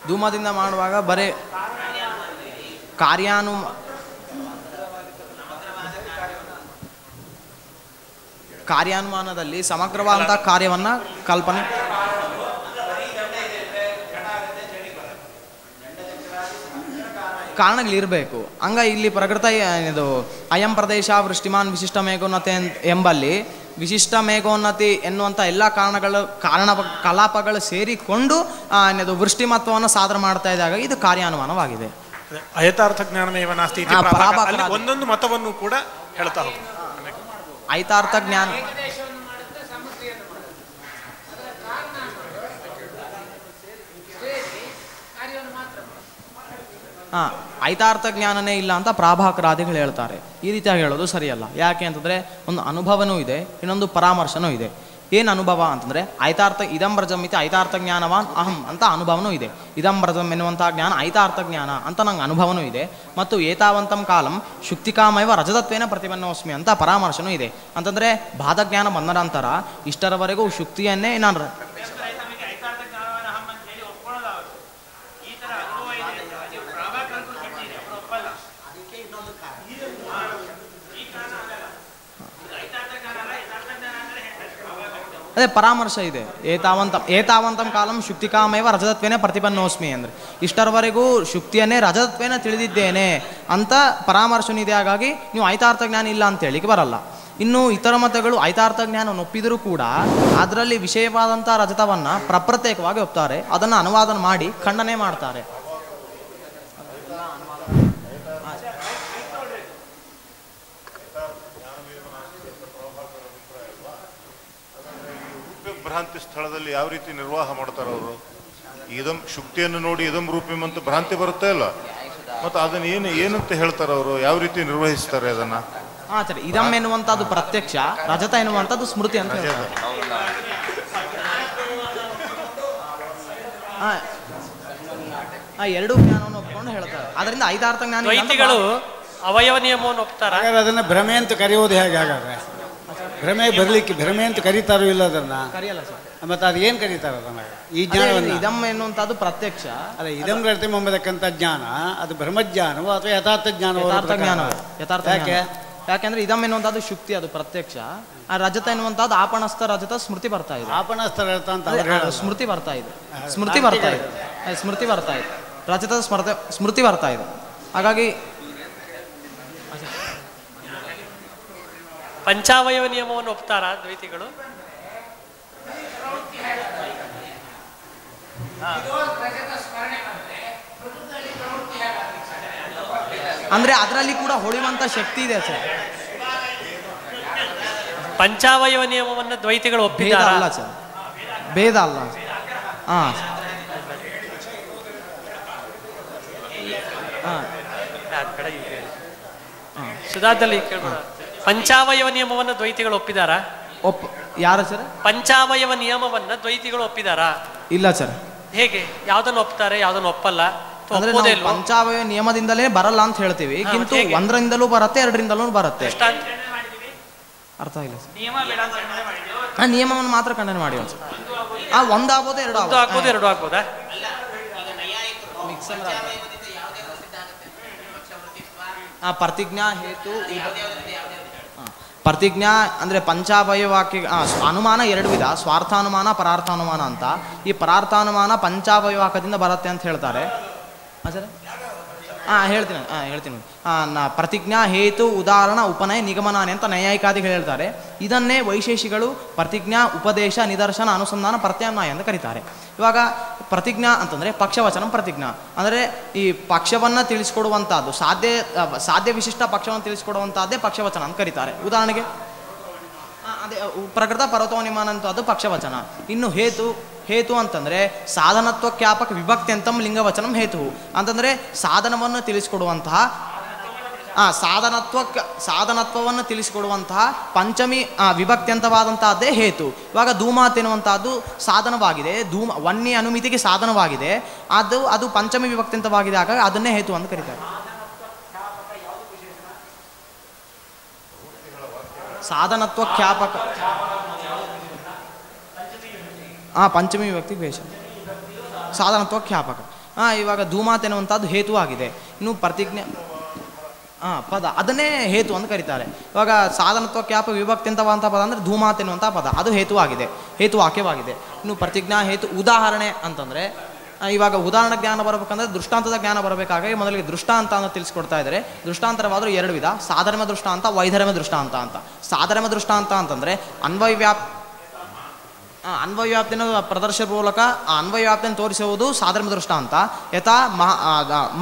ಧೂಮದಿಂದ ಮಾಡುವಾಗ ಬರೇ ಕಾರ್ಯಾನುಮಾನದಲ್ಲಿ ಸಮಗ್ರವಾದಂತಹ ಕಾರ್ಯವನ್ನ ಕಲ್ಪನೆ ಕಾರಣಗಳಿರಬೇಕು. ಹಂಗ ಇಲ್ಲಿ ಪ್ರಕೃತ ಇದು ಅಯಂ ಪ್ರದೇಶ ವೃಷ್ಟಿಮಾನ್ ವಿಶಿಷ್ಟ ಮೇಘೋನ್ನತಿ ಎಂಬಲ್ಲಿ ವಿಶಿಷ್ಟ ಮೇಘೋನ್ನತಿ ಎನ್ನುವಂಥ ಎಲ್ಲ ಕಲಾಪಗಳು ಸೇರಿಕೊಂಡು ವೃಷ್ಟಿಮತ್ವವನ್ನು ಸಾಧನೆ ಮಾಡ್ತಾ ಇದ್ದಾಗ ಇದು ಕಾರ್ಯಾನುಮಾನವಾಗಿದೆ. ಅಯಥಾರ್ಥ ಜ್ಞಾನಮೇವ ನಾಸ್ತಿ. ಒಂದೊಂದು ಮತವನ್ನು ಕೂಡ ಹೇಳ್ತಾ ಹೋಗಿ. ಅಯಥಾರ್ಥ ಜ್ಞಾನ ಐತಾರ್ಥ ಜ್ಞಾನನೇ ಇಲ್ಲ ಅಂತ ಪ್ರಾಭಾಕರಾದಿಗಳು ಹೇಳ್ತಾರೆ. ಈ ರೀತಿಯಾಗಿ ಹೇಳೋದು ಸರಿಯಲ್ಲ. ಯಾಕೆ ಅಂತಂದರೆ ಒಂದು ಅನುಭವನೂ ಇದೆ, ಇನ್ನೊಂದು ಪರಾಮರ್ಶನೂ ಇದೆ. ಏನು ಅನುಭವ ಅಂತಂದರೆ ಐತಾರ್ಥ ಇದಂ ಬ್ರಜಂ ಇತಿ ಐತಾರ್ಥ ಜ್ಞಾನವಾನ್ ಅಹಂ ಅಂತ ಅನುಭವನೂ ಇದೆ. ಇದಂ ಬ್ರಜಂ ಎನ್ನುವಂಥ ಜ್ಞಾನ ಐತಾರ್ಥ ಜ್ಞಾನ ಅಂತ ನಂಗೆ ಅನುಭವನೂ ಇದೆ. ಮತ್ತು ಏತಾವಂತಂ ಕಾಲಂ ಶುಕ್ತಿಕಾಮೈವ ರಜತತ್ವೇನ ಪ್ರತಿಪನ್ನೋಸ್ಮಿ ಅಂತ ಪರಾಮರ್ಶನೂ ಇದೆ. ಅಂತಂದರೆ ಬಾಧಜ್ಞಾನ ಬಂದ ನಂತರ ಇಷ್ಟರವರೆಗೂ ಶುಕ್ತಿಯನ್ನೇ ನಾನು ಅದೇ ಪರಾಮರ್ಶ ಇದೆ. ಏತಾವಂತಂ ಕಾಲಂ ಶುಕ್ತಿಕಾಮೇವ ರಜತತ್ವೇನ ಪ್ರತಿಪನ್ನೋಸ್ಮಿ ಅಂದರೆ ಇಷ್ಟರವರೆಗೂ ಶುಕ್ತಿಯನ್ನೇ ರಜತತ್ವೇನ ತಿಳಿದಿದ್ದೇನೆ ಅಂತ ಪರಾಮರ್ಶನಿದೆ. ಹಾಗಾಗಿ ನೀವು ಐತಾರ್ಥ ಜ್ಞಾನ ಇಲ್ಲ ಅಂತ ಹೇಳಿಕ್ಕೆ ಬರಲ್ಲ. ಇನ್ನು ಇತರ ಮತಗಳು ಐತಾರ್ಥ ಜ್ಞಾನವನ್ನು ಒಪ್ಪಿದರೂ ಕೂಡ ಅದರಲ್ಲಿ ವಿಷಯವಾದಂಥ ರಜತವನ್ನು ಪ್ರತ್ಯೇಕವಾಗಿ ಒಪ್ತಾರೆ, ಅದನ್ನು ಅನುವಾದನ ಮಾಡಿ ಖಂಡನೆ ಮಾಡ್ತಾರೆ. ಭ್ರಾಂತಿ ಸ್ಥಳದಲ್ಲಿ ಯಾವ ರೀತಿ ನಿರ್ವಾಹ ಮಾಡ್ತಾರೆ ಅವರು? ಇದಂ ಶುಕ್ತಿಯನ್ನು ನೋಡಿ ಇದಂ ರೂಪಂ ಅಂತ ಭ್ರಾಂತಿ ಬರುತ್ತೆ ಅಲ್ಲ, ಮತ್ತು ಅದನ್ನ ಏನಂತ ಹೇಳ್ತಾರೆ ಅವರು, ಯಾವ ರೀತಿ ನಿರ್ವಹಿಸ್ತಾರೆ ಅದನ್ನ? ಸರಿ, ಇದಂ ಎನ್ನುವಂಥದ್ದು ಪ್ರತ್ಯಕ್ಷ, ರಜತ ಎನ್ನುವಂಥದ್ದು ಸ್ಮೃತಿ ಅಂತ ಹೇಳ್ತಾರೆ. ಎರಡೂ ಜ್ಞಾನವನ್ನು ಒಪ್ಕೊಂಡು ಹೇಳ್ತಾರೆ. ಅದರಿಂದ ಐದಾರ್ಥ ಜ್ಞಾನ ದ್ವೈತಿಗಳು ಅವಯವ ನಿಯಮವನ್ನು ಒಪ್ತಾರ. ಅದನ್ನ ಭ್ರಮೆ ಅಂತ ಕರೆಯೋದು ಹೇಗೆ? ಹಾಗಾದ್ರೆ ಭ್ರಮೆ ಬರಲಿಕ್ಕೆ ಭ್ರಮೆ ಅಂತ ಕರೀತಾರೋ ಇಲ್ಲ ಅದನ್ನ? ಕರೆಯಲ್ಲ ಸರ್. ಮತ್ತೆ ಅದು ಏನು ಕರೀತಾರೆ ಅದನ್ನ? ಈ ಜ್ಞಾನವನ್ನು ಇದಂ ಎನ್ನುವಂಥದ್ದು ಪ್ರತ್ಯಕ್ಷ. ಅಲ್ಲ, ಇದಂ ರತಿಂ ಎಂಬತಕ್ಕಂಥ ಜ್ಞಾನ ಅದು ಬ್ರಹ್ಮಜ್ಞಾನವೋ ಅಥವಾ ಯಥಾರ್ಥ ಜ್ಞಾನವೋ? ಯಥಾರ್ಥ ಜ್ಞಾನ. ಯಥಾರ್ಥ. ಯಾಕೆ? ಯಾಕೆಂದ್ರೆ ಇದಂ ಎನ್ನುವಂಥದ್ದು ಶುಕ್ತಿ, ಅದು ಪ್ರತ್ಯಕ್ಷ. ಆ ರಜತ ಎನ್ನುವಂಥದ್ದು ಆಪಣಸ್ಥ ರಜತ ಸ್ಮೃತಿ ಬರ್ತಾ ಇದೆ. ಆಪಣಸ್ಥ ರಜತ ಅಂತ ಸ್ಮೃತಿ ಬರ್ತಾ ಇದೆ. ಸ್ಮೃತಿ ಬರ್ತಾ ಇದೆ. ಸ್ಮೃತಿ ಬರ್ತಾ ಇದೆ. ರಜತದ ಸ್ಮೃತಿ ಬರ್ತಾ ಇದೆ. ಹಾಗಾಗಿ ಪಂಚಾವಯವ ನಿಯಮವನ್ನು ಒಪ್ತಾರ ದ್ವೈತಿಗಳು? ಅಂದ್ರೆ ಅದರಲ್ಲಿ ಕೂಡ ಹೊಳೆಯುವಂತ ಶಕ್ತಿ ಇದೆ ಸರ್. ಪಂಚಾವಯವ ನಿಯಮವನ್ನು ದ್ವೈತಿಗಳು ಒಪ್ಪಿದಾರ? ಅಲ್ಲ ಸರ್, ಭೇದ ಅಲ್ಲ. ಸುಧಾದಲ್ಲಿ ಕೇಳ್ಬೋಣ. ಪಂಚಾವಯವ ನಿಯಮವನ್ನು ದ್ವೈತಿಗಳು ಒಪ್ಪಿದಾರ? ಯಾರು ಸರ್? ಪಂಚಾವಯವ ನಿಯಮವನ್ನ ದ್ವೈತಿಗಳು ಒಪ್ಪಿದಾರ? ಇಲ್ಲ ಸರ್. ಹೇಗೆ? ಯಾವ್ದನ್ನು ಒಪ್ತಾರೆ, ಯಾವ್ದನ್ನು ಒಪ್ಪಲ್ಲ? ಅಂದ್ರೆ ಪಂಚಾವಯವ ನಿಯಮದಿಂದಲೇ ಬರಲ್ಲ ಅಂತ ಹೇಳ್ತೀವಿ, ಕಿಂತು ಒಂದರಿಂದಲೂ ಬರುತ್ತೆ, ಎರಡರಿಂದಲೂ ಬರುತ್ತೆ. ಅರ್ಥ ಇಲ್ಲ ಸರ್. ನಿಯಮವನ್ನು ಮಾತ್ರ ಖಂಡನೆ ಮಾಡಿ ಒಂದಾಗ್ಬೋದು, ಎರಡು ಆಗ್ಬೋದು. ಎರಡು ಆಗ್ಬೋದಾ? ಪ್ರತಿಜ್ಞಾ ಹೇತು ಪ್ರತಿಜ್ಞಾ ಅಂದರೆ ಪಂಚಾವಯವಾಕ್ಯ ಅನುಮಾನ ಎರಡು ವಿಧ, ಸ್ವಾರ್ಥಾನುಮಾನ, ಪರಾರ್ಥಾನುಮಾನ ಅಂತ. ಈ ಪರಾರ್ಥಾನುಮಾನ ಪಂಚಾವಯವಾಕ್ಯದಿಂದ ಬರುತ್ತೆ ಅಂತ ಹೇಳ್ತಾರೆ. ಸರ್ ಹೇಳ್ತೀನಿ. ಪ್ರತಿಜ್ಞಾ ಹೇತು ಉದಾಹರಣ ಉಪನಯ ನಿಗಮನಾನೆ ಅಂತ ನೈಯಾಯಿಕಾದಿಗಳು ಹೇಳ್ತಾರೆ. ಇದನ್ನೇ ವೈಶೇಷಿಗಳು ಪ್ರತಿಜ್ಞಾ ಉಪದೇಶ ನಿದರ್ಶನ ಅನುಸಂಧಾನ ಪ್ರತ್ಯಾಮ್ನಾಯ ಅಂತ ಕರೀತಾರೆ. ಇವಾಗ ಪ್ರತಿಜ್ಞಾ ಅಂತಂದರೆ ಪಕ್ಷವಚನ ಪ್ರತಿಜ್ಞಾ ಅಂದರೆ ಈ ಪಕ್ಷವನ್ನು ತಿಳಿಸ್ಕೊಡುವಂಥದ್ದು, ಸಾಧ್ಯ ವಿಶಿಷ್ಟ ಪಕ್ಷವನ್ನು ತಿಳಿಸ್ಕೊಡುವಂಥದ್ದೇ ಪಕ್ಷವಚನ ಅಂತ ಕರೀತಾರೆ. ಉದಾಹರಣೆಗೆ ಅದೇ ಪ್ರಕೃತ ಪರ್ವತೋನಿಮಾನ ಅಂತ ಅದು ಪಕ್ಷವಚನ. ಇನ್ನು ಹೇತು ಅಂತಂದರೆ ಸಾಧನತ್ವಕ್ಯಾಪಕ ವಿಭಕ್ತ್ಯಂತಂ ಲಿಂಗವಚನಂ ಹೇತು ಅಂತಂದರೆ ಸಾಧನವನ್ನು ತಿಳಿಸಿಕೊಡುವಂತಹ ಸಾಧನತ್ವವನ್ನು ತಿಳಿಸಿಕೊಡುವಂತಹ ಪಂಚಮಿ ವಿಭಕ್ತ್ಯಂತವಾದಂತಹದ್ದೇ ಹೇತು. ಇವಾಗ ಧೂಮಾತ್ ಎನ್ನುವಂತಹದ್ದು ಸಾಧನವಾಗಿದೆ, ವನ್ಯ ಅನುಮಿತಿಗೆ ಸಾಧನವಾಗಿದೆ, ಅದು ಪಂಚಮಿ ವಿಭಕ್ತ್ಯಂತವಾಗಿದೆ, ಹಾಗಾಗಿ ಅದನ್ನೇ ಹೇತು ಅಂತ ಕರೀತಾರೆ. ಸಾಧನತ್ವಕ್ಯಾಪಕ ಪಂಚಮಿ ವಿಭಕ್ತಿ ವೇಷ ಸಾಧನತ್ವಕ್ಯಾಪಕ. ಇವಾಗ ಧೂಮಾತ್ ಎನ್ನುವಂಥದ್ದು ಹೇತು ಆಗಿದೆ. ಇನ್ನು ಪ್ರತಿಜ್ಞೆ ಪದ ಅದನ್ನೇ ಹೇತು ಅಂತ ಕರೀತಾರೆ. ಇವಾಗ ಸಾಧನತ್ವಕ್ಯಾಪ ವಿಭಕ್ತಿಂತವಾದಂಥ ಪದ ಅಂದರೆ ಧೂಮಾತ್ ಎನ್ನುವಂಥ ಪದ, ಅದು ಹೇತು ಆಗಿದೆ, ಹೇತು ವಾಕ್ಯವಾಗಿದೆ. ಇನ್ನು ಪ್ರತಿಜ್ಞಾ ಹೇತು ಉದಾಹರಣೆ ಅಂತಂದರೆ ಇವಾಗ ಉದಾಹರಣೆ ಜ್ಞಾನ ಬರಬೇಕಂದ್ರೆ ದೃಷ್ಟಾಂತದ ಜ್ಞಾನ ಬರಬೇಕಾಗಿ ಮೊದಲಿಗೆ ದೃಷ್ಟಾಂತ ಅಂತ ತಿಳಿಸ್ಕೊಡ್ತಾ ಇದ್ದಾರೆ. ದೃಷ್ಟಾಂತರವಾದರೂ ಎರಡು ವಿಧ, ಸಾಧರ್ಮ ದೃಷ್ಟಾಂತ, ವೈಧರ್ಮ ದೃಷ್ಟಾಂತ ಅಂತ. ಸಾಧರ್ಮ ದೃಷ್ಟಾಂತ ಅಂತಂದರೆ ಅನ್ವಯವ್ಯಾಪ್ತಿಯನ್ನು ಪ್ರದರ್ಶನ ಮೂಲಕ ಆ ಅನ್ವಯವ್ಯಾಪ್ತಿಯನ್ನು ತೋರಿಸುವುದು ಸಾಧರ್ಮ ದೃಷ್ಟಾಂತ. ಯಥಾ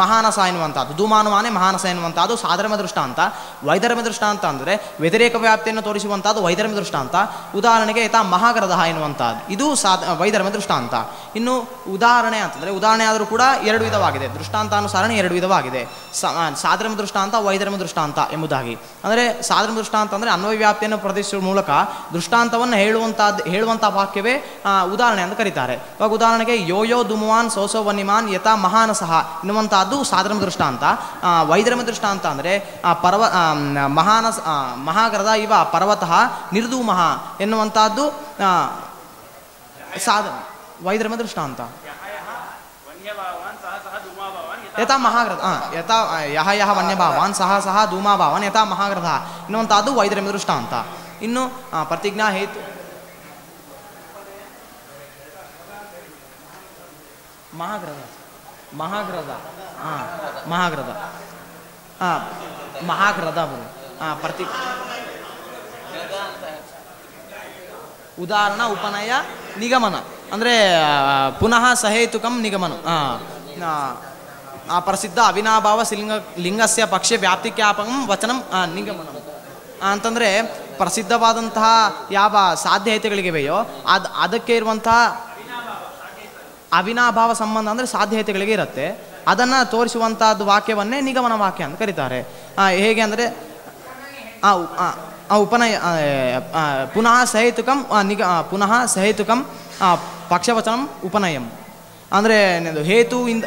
ಮಹಾನಸ ಎನ್ನುವಂಥದ್ದು, ಧೂಮಾನುಮಾನೆ ಮಹಾನಸ ಎನ್ನುವಂಥದ್ದು ಸಾಧರ್ಮ ದೃಷ್ಟಾಂತ. ವೈಧರ್ಮ ದೃಷ್ಟಾಂತ ಅಂದರೆ ವ್ಯತಿರೇಕ ವ್ಯಾಪ್ತಿಯನ್ನು ತೋರಿಸುವಂಥದ್ದು ವೈಧರ್ಮ ದೃಷ್ಟಾಂತ. ಉದಾಹರಣೆಗೆ ಯಥಾ ಮಹಾಗ್ರಹ ಎನ್ನುವಂಥದ್ದು, ಇದು ವೈಧರ್ಮ ದೃಷ್ಟಾಂತ. ಇನ್ನು ಉದಾಹರಣೆ ಅಂತಂದರೆ ಉದಾಹರಣೆ ಆದರೂ ಕೂಡ ಎರಡು ವಿಧವಾಗಿದೆ, ದೃಷ್ಟಾಂತಾನುಸಾರಣೆ ಎರಡು ವಿಧವಾಗಿದೆ, ಸಾಧರ್ಮ ದೃಷ್ಟಾಂತ, ವೈಧರ್ಮ ದೃಷ್ಟಾಂತ ಎಂಬುದಾಗಿ. ಅಂದರೆ ಸಾಧರ್ಮ ದೃಷ್ಟಾಂತ ಅಂದರೆ ಅನ್ವಯವ್ಯಾಪ್ತಿಯನ್ನು ಪ್ರದರ್ಶಿಸುವ ಮೂಲಕ ದೃಷ್ಟಾಂತವನ್ನು ಹೇಳುವಂಥ ವಾಕ್ಯವೇ ಉದಾಹರಣೆ ಅಂತ ಕರೀತಾರೆ. ಇವಾಗ ಉದಾಹರಣೆಗೆ ಯೋಯೋ ದುಮುವಾನ್ ಸೋಸೋ ವನ್ನಿಮಾನ್ ಯಥಾ ಮಹಾನಸಃ ಎನ್ನುವಂಥದ್ದು ಸಾಧರ್ಮ ದೃಷ್ಟಾಂತ. ವೈಧರ್ಮ ದೃಷ್ಟಾಂತ ಅಂದರೆ ಮಹಾಗ್ರಹ ಇವ ಪರ್ವತಃ ನಿರ್ಧೂಮಃ ಎನ್ನುವಂಥದ್ದು ವೈಧರ್ಮ ದೃಷ್ಟಾಂತ. ಯಥಾ ಮಹಾಗ್ರಹ ಯಹ ವನ್ಯಭಾವಾನ್ ಸಹ ಧೂಮಾಭಾವಾನ್ ಯಥಾ ಮಹಾಗ್ರಹ ಎನ್ನುವಂಥದ್ದು ವೈಧರ್ಮ ದೃಷ್ಟಾಂತ. ಇನ್ನು ಪ್ರತಿಜ್ಞಾ ಹೇತು ಮಹಾಗ್ರಹ ಪ್ರತಿ ಉದಾಹರಣ ಉಪನಯ ನಿಗಮನ ಅಂದರೆ ಪುನಃ ಸಹೇತುಕಂ ನಿಗಮನ. ಪ್ರಸಿದ್ಧ ಅವಿನಾಭಾವ ಲಿಂಗಸ್ಯ ಪಕ್ಷೆ ವ್ಯಾಪ್ತಿಕ್ಯಾಪಕಂ ವಚನಂ ನಿಗಮನ ಅಂತಂದರೆ ಪ್ರಸಿದ್ಧವಾದಂತಹ ಯಾವ ಸಾಧ್ಯತೆಗಳಿವೆಯೋ ಅದಕ್ಕೆ ಇರುವಂತಹ ಅವಿನಾಭಾವ ಸಂಬಂಧ ಅಂದರೆ ಸಾಧ್ಯತೆಗಳಿಗೆ ಇರುತ್ತೆ, ಅದನ್ನು ತೋರಿಸುವಂಥದ್ದು ವಾಕ್ಯವನ್ನೇ ನಿಗಮನ ವಾಕ್ಯ ಅಂತ ಕರೀತಾರೆ. ಹೇಗೆ ಅಂದರೆ ಉಪನಯ ಪುನಃ ಸಹೇತುಕಂ ಪುನಃ ಸಹೇತುಕಂ ಪಕ್ಷವಚನಂ ಉಪನಯಂ ಅಂದರೆ ಹೇತುವಿಂದ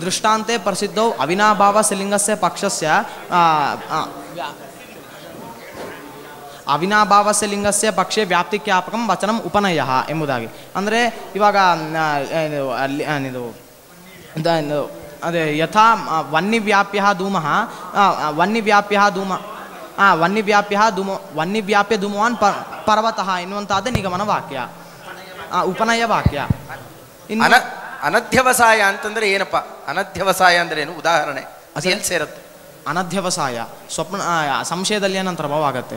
ದೃಷ್ಟಾಂತೆ ಪ್ರಸಿದ್ಧೌ ಅವಿನಾಭಾವಸ್ಯ ಲಿಂಗಸ್ಯ ಪಕ್ಷಸ್ಯ ಅವಿನಾಭಾವಸ್ಯ ಲಿಂಗಸ್ಯ ಪಕ್ಷೆ ವ್ಯಾಪ್ತಿಕ್ಯಾಪಕಂ ವಚನಂ ಉಪನಯ ಎಂಬುದಾಗಿ. ಅಂದರೆ ಇವಾಗ ಅದೇ ಯಥಾ ವನ್ನಿವ್ಯಾಪ್ಯ ಧೂಮವಾನ್ ಪರ್ವತಃ ಎನ್ನುವಂಥದ್ದೇ ನಿಗಮನ ವಾಕ್ಯ, ಉಪನಯ ವಾಕ್ಯ. ಅನಧ್ಯವಸಾಯ ಅಂತಂದ್ರೆ ಏನಪ್ಪ? ಅನಧ್ಯವಸಾಯ ಅಂದ್ರೆ ಏನು? ಉದಾಹರಣೆ ಎಲ್ಲಿ ಸೇರುತ್ತೆ? ಅನಧ್ಯವಸಾಯ ಸ್ವಪ್ನ ಸಂಶಯದಲ್ಲಿ ಏನಂತ ಪ್ರಭಾವ ಆಗುತ್ತೆ.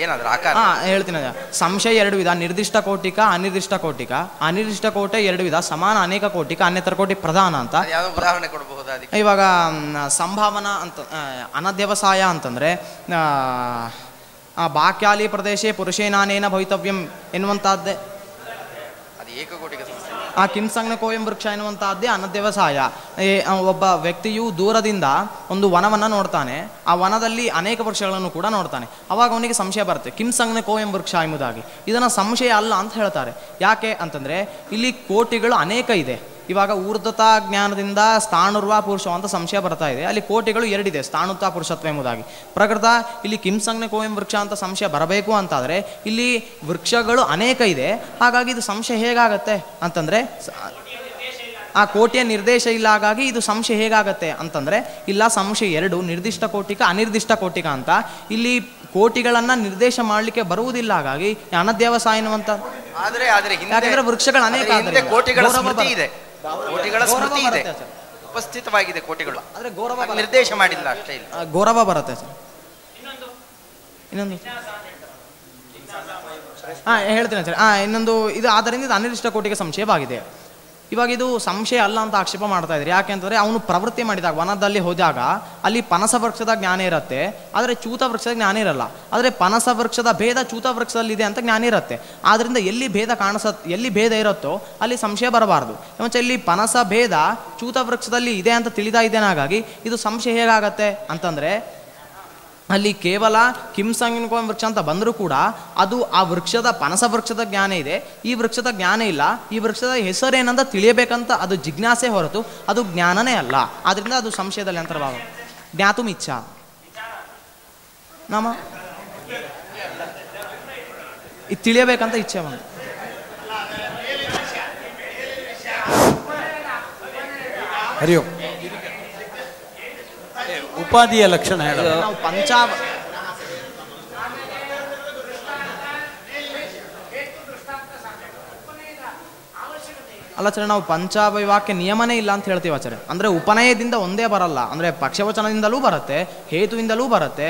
ಏನಾದ್ರೂ ಆಕಾರ ಹೇಳ್ತೀನಿ. ಸಂಶಯ ಎರಡು ವಿಧ, ನಿರ್ದಿಷ್ಟ ಕೋಟಿಕ ಅನಿರ್ದಿಷ್ಟ ಕೋಟಿಕ. ಅನಿರ್ದಿಷ್ಟ ಕೋಟೆ ಎರಡು ವಿಧ, ಸಮಾನ ಅನೇಕ ಕೋಟಿಕ ಅನ್ಯತರ ಕೋಟಿ ಪ್ರಧಾನ ಅಂತ. ಉದಾಹರಣೆ ಕೊಡಬಹುದಾ? ಇವಾಗ ಸಂಭಾವನಾ ಅಂತ ಅನಧ್ಯವಸಾಯ ಅಂತಂದ್ರೆ ಬಾಕ್ಯಾಲಿ ಪ್ರದೇಶೆ ಪುರುಷೇನಾನೇನ ಭವಿತವ್ಯಂ ಎನ್ನುವಂಥದ್ದೇ. ಅದು ಏಕಕೋಟಿಕ ಕಿಂಸಂಗ್ನ ಕೋಯಂ ವೃಕ್ಷ ಎನ್ನುವಂಥದ್ದೇ ಅನಧ್ಯವಸಾಯ. ಒಬ್ಬ ವ್ಯಕ್ತಿಯು ದೂರದಿಂದ ಒಂದು ವನವನ್ನು ನೋಡ್ತಾನೆ, ಆ ವನದಲ್ಲಿ ಅನೇಕ ವೃಕ್ಷಗಳನ್ನು ಕೂಡ ನೋಡ್ತಾನೆ. ಅವಾಗ ಅವನಿಗೆ ಸಂಶಯ ಬರುತ್ತೆ, ಕಿಂಸಂಗ್ನ ಕೋಯಂ ವೃಕ್ಷ ಎಂಬುದಾಗಿ. ಇದನ್ನು ಸಂಶಯ ಅಲ್ಲ ಅಂತ ಹೇಳ್ತಾರೆ. ಯಾಕೆ ಅಂತಂದರೆ ಇಲ್ಲಿ ಕೋಟಿಗಳು ಅನೇಕ ಇದೆ. ಇವಾಗ ಊರ್ಧತಾ ಜ್ಞಾನದಿಂದ ಸ್ಥಾಣುರ್ವ ಪುರುಷ ಅಂತ ಸಂಶಯ ಬರ್ತಾ ಇದೆ, ಅಲ್ಲಿ ಕೋಟಿಗಳು ಎರಡಿದೆ, ಸ್ಥಾಣುತ್ವ ಪುರುಷತ್ವ ಎಂಬುದಾಗಿ. ಪ್ರಕೃತ ಇಲ್ಲಿ ಕಿಂಸಂಗ್ನ ಕೋಯಂ ವೃಕ್ಷ ಅಂತ ಸಂಶಯ ಬರಬೇಕು ಅಂತಾದರೆ ಇಲ್ಲಿ ವೃಕ್ಷಗಳು ಅನೇಕ ಇದೆ. ಹಾಗಾಗಿ ಇದು ಸಂಶಯ ಹೇಗಾಗತ್ತೆ ಅಂತಂದರೆ ಆ ಕೋಟಿಯ ನಿರ್ದೇಶ ಇಲ್ಲ, ಹಾಗಾಗಿ ಇದು ಸಂಶಯ ಹೇಗಾಗತ್ತೆ ಅಂತಂದರೆ ಇಲ್ಲ, ಸಂಶಯ ಎರಡು, ನಿರ್ದಿಷ್ಟ ಕೋಟಿಕ ಅನಿರ್ದಿಷ್ಟ ಕೋಟಿಕ ಅಂತ. ಇಲ್ಲಿ ಕೋಟಿಗಳನ್ನು ನಿರ್ದೇಶ ಮಾಡಲಿಕ್ಕೆ ಬರುವುದಿಲ್ಲ, ಹಾಗಾಗಿ ಅನಧ್ಯವಸಾಯ ಎನ್ನುವಂಥ. ಯಾಕಂದ್ರೆ ವೃಕ್ಷಗಳು ಅನೇಕ ಕೋಟಿಗಳ ಸ್ಮೃತಿ ಇದೆ, ಕೋಟಿಗಳ ಸ್ಮೃತಿ ಇದೆ, ಉಪಸ್ಥಿತವಾಗಿದೆ ಕೋಟಿಗಳು, ಆದರೆ ಗೌರವ ನಿರ್ದೇಶ ಮಾಡಿಲ್ಲ ಅಷ್ಟೇ. ಇಲ್ಲ ಗೌರವ ಬರುತ್ತೆ ಸರ್. ಇನ್ನೊಂದು ಹೇಳ್ತೀನಿ ಸರ್. ಇನ್ನೊಂದು ಇದು ಆದ್ದರಿಂದ ಇದು ಅನಿರ್ದಿಷ್ಟ ಕೋಟಿಗೆ ಸಂಶಯವಾಗಿದೆ. ಇವಾಗ ಇದು ಸಂಶಯ ಅಲ್ಲ ಅಂತ ಆಕ್ಷೇಪ ಮಾಡ್ತಾ ಇದ್ದಾರೆ. ಯಾಕೆ ಅಂತಂದರೆ ಅವನು ಪ್ರವೃತ್ತಿ ಮಾಡಿದಾಗ ವನದಲ್ಲಿ ಹೋದಾಗ ಅಲ್ಲಿ ಪನಸ ವೃಕ್ಷದ ಜ್ಞಾನ ಇರುತ್ತೆ, ಆದರೆ ಚೂತ ವೃಕ್ಷದ ಜ್ಞಾನ ಇರಲ್ಲ. ಆದರೆ ಪನಸ ವೃಕ್ಷದ ಭೇದ ಚೂತ ವೃಕ್ಷದಲ್ಲಿದೆ ಅಂತ ಜ್ಞಾನ ಇರುತ್ತೆ. ಆದ್ದರಿಂದ ಎಲ್ಲಿ ಭೇದ ಇರುತ್ತೋ ಅಲ್ಲಿ ಸಂಶಯ ಬರಬಾರ್ದು. ಮತ್ತೆ ಇಲ್ಲಿ ಪನಸ ಭೇದ ಚೂತ ವೃಕ್ಷದಲ್ಲಿ ಇದೆ ಅಂತ ತಿಳಿದಾಯಿದ್ದೇನೆ, ಹಾಗಾಗಿ ಇದು ಸಂಶಯ ಹೇಗಾಗತ್ತೆ ಅಂತಂದರೆ ಅಲ್ಲಿ ಕೇವಲ ಕಿಂಸಂಗಿನ ವೃಕ್ಷ ಅಂತ ಬಂದರೂ ಕೂಡ ಅದು ಆ ವೃಕ್ಷದ ಪನಸ ವೃಕ್ಷದ ಜ್ಞಾನ ಇದೆ, ಈ ವೃಕ್ಷದ ಜ್ಞಾನ ಇಲ್ಲ. ಈ ವೃಕ್ಷದ ಹೆಸರೇನಂತ ತಿಳಿಯಬೇಕಂತ ಅದು ಜಿಜ್ಞಾಸೆ ಹೊರತು ಅದು ಜ್ಞಾನನೇ ಅಲ್ಲ. ಆದ್ದರಿಂದ ಅದು ಸಂಶಯದಲ್ಲಿ ಅಂತರ್ಭಾವ. ಜ್ಞಾತು ಇಚ್ಛಾ ನಾಮ ಇದು ತಿಳಿಯಬೇಕಂತ ಇಚ್ಛೆ ಬಂತು. ಹರಿ ಓಂ. ಉಪಾಧಿಯ ಲಕ್ಷಣ ಹೇಳೋದು ನಾವು ಅಲ್ಲ ಸರ್, ನಾವು ಪಂಚಾವಯವಾಕ್ಯ ನಿಯಮನೇ ಇಲ್ಲ ಅಂತ ಹೇಳ್ತೀವಿ ಆಚಾರ್ಯ. ಅಂದರೆ ಉಪನಯದಿಂದ ಒಂದೇ ಬರಲ್ಲ, ಅಂದರೆ ಪಕ್ಷವಚನದಿಂದಲೂ ಬರುತ್ತೆ, ಹೇತುವಿಂದಲೂ ಬರುತ್ತೆ,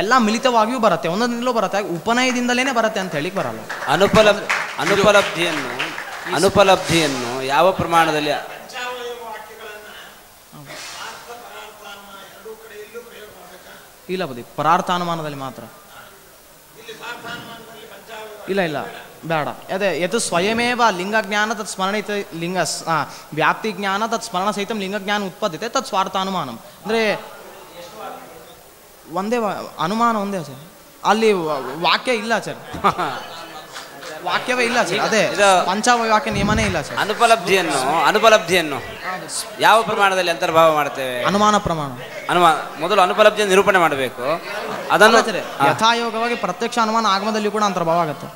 ಎಲ್ಲ ಮಿಲಿತವಾಗಿಯೂ ಬರುತ್ತೆ, ಒಂದೊಂದಿಂದಲೂ ಬರುತ್ತೆ. ಉಪನಯದಿಂದಲೇ ಬರುತ್ತೆ ಅಂತ ಹೇಳಿಕ್ ಬರಲ್ಲ. ಅನುಪಲಬ್ಧಿಯನ್ನು ಯಾವ ಪ್ರಮಾಣದಲ್ಲಿ ಇಲ್ಲ ಬದಿ ಪರಾರ್ಥಾನುಮಾನದಲ್ಲಿ ಮಾತ್ರ. ಇಲ್ಲ ಬೇಡ. ಅದೇ ಯತ್ ಸ್ವಯಮೇವ ಲಿಂಗಜ್ಞಾನ ತತ್ ಸ್ಮರಣಿತ ಲಿಂಗ ವ್ಯಾಪ್ತಿ ಜ್ಞಾನ ತತ್ ಸ್ಮರಣ ಸಹಿತ ಲಿಂಗಜ್ಞಾನ ಉತ್ಪತ್ತಿತೆ ತತ್ ಸ್ವಾರ್ಥಾನುಮಾನಂ. ಅಂದರೆ ಒಂದೇ ಅನುಮಾನ ಒಂದೇ ಸರ್, ಅಲ್ಲಿ ವಾಕ್ಯ ಇಲ್ಲ ಸರ್, ವಾಕ್ಯವೇ ಇಲ್ಲ ಸರ್. ಅದೇ ಪಂಚಾವಯವಾಕ್ಯ ನಿಯಮನೇ ಇಲ್ಲ ಸರ್. ಅನುಪಲಬ್ಧಿಯನ್ನು ಯಾವ ಪ್ರಮಾಣದಲ್ಲಿ ಅಂತರ್ಭಾವ ಮಾಡ್ತೇವೆ? ಅನುಮಾನ ಪ್ರಮಾಣ. ಮೊದಲು ಅನುಪಲಬ್ಧಿಯನ್ನು ನಿರೂಪಣೆ ಮಾಡಬೇಕು. ಅದನ್ನು ಯಥಾಯೋಗವಾಗಿ ಪ್ರತ್ಯಕ್ಷ ಅನುಮಾನ ಆಗಮದಲ್ಲಿ ಕೂಡ ಅಂತರ್ಭಾವ ಆಗುತ್ತೆ.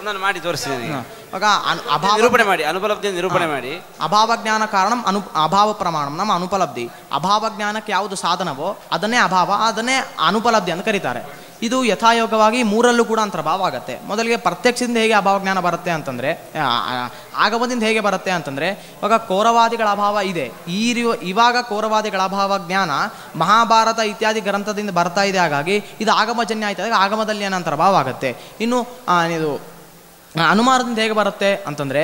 ಒಂದನ್ನು ಮಾಡಿ ತೋರಿಸ್ತೀನಿ. ಇವಾಗ ನಿರೂಪಣೆ ಮಾಡಿ, ಅನುಪಲಬ್ಧಿಯನ್ನು ನಿರೂಪಣೆ ಮಾಡಿ. ಅಭಾವ ಜ್ಞಾನ ಕಾರಣಂ ಅಭಾವ ಪ್ರಮಾಣಂ ನಮ್ಮ ಅನುಪಲಬ್ಧಿ. ಅಭಾವ ಜ್ಞಾನಕ್ಕೆ ಯಾವುದು ಸಾಧನವೋ ಅದನ್ನೇ ಅಭಾವ, ಅದನ್ನೇ ಅನುಪಲಬ್ಧಿ ಅಂತ ಕರೀತಾರೆ. ಇದು ಯಥಾಯೋಗವಾಗಿ ಮೂರಲ್ಲೂ ಕೂಡ ಅಂತರ್ಭಾವ ಆಗುತ್ತೆ. ಮೊದಲಿಗೆ ಪ್ರತ್ಯಕ್ಷದಿಂದ ಹೇಗೆ ಅಭಾವ ಜ್ಞಾನ ಬರುತ್ತೆ ಅಂತಂದರೆ, ಆಗಮದಿಂದ ಹೇಗೆ ಬರುತ್ತೆ ಅಂತಂದರೆ, ಇವಾಗ ಕೌರವಾದಿಗಳ ಅಭಾವ ಇದೆ, ಇವಾಗ ಕೌರವಾದಿಗಳ ಅಭಾವ ಜ್ಞಾನ ಮಹಾಭಾರತ ಇತ್ಯಾದಿ ಗ್ರಂಥದಿಂದ ಬರ್ತಾ ಇದೆ. ಹಾಗಾಗಿ ಇದು ಆಗಮಜನ್ಯ ಆಯ್ತದೆ, ಆಗಮದಲ್ಲಿ ಏನು ಅಂತರ್ಭಾವ ಆಗುತ್ತೆ. ಇನ್ನು ಇದು ಅನುಮಾನದಿಂದ ಹೇಗೆ ಬರುತ್ತೆ ಅಂತಂದರೆ,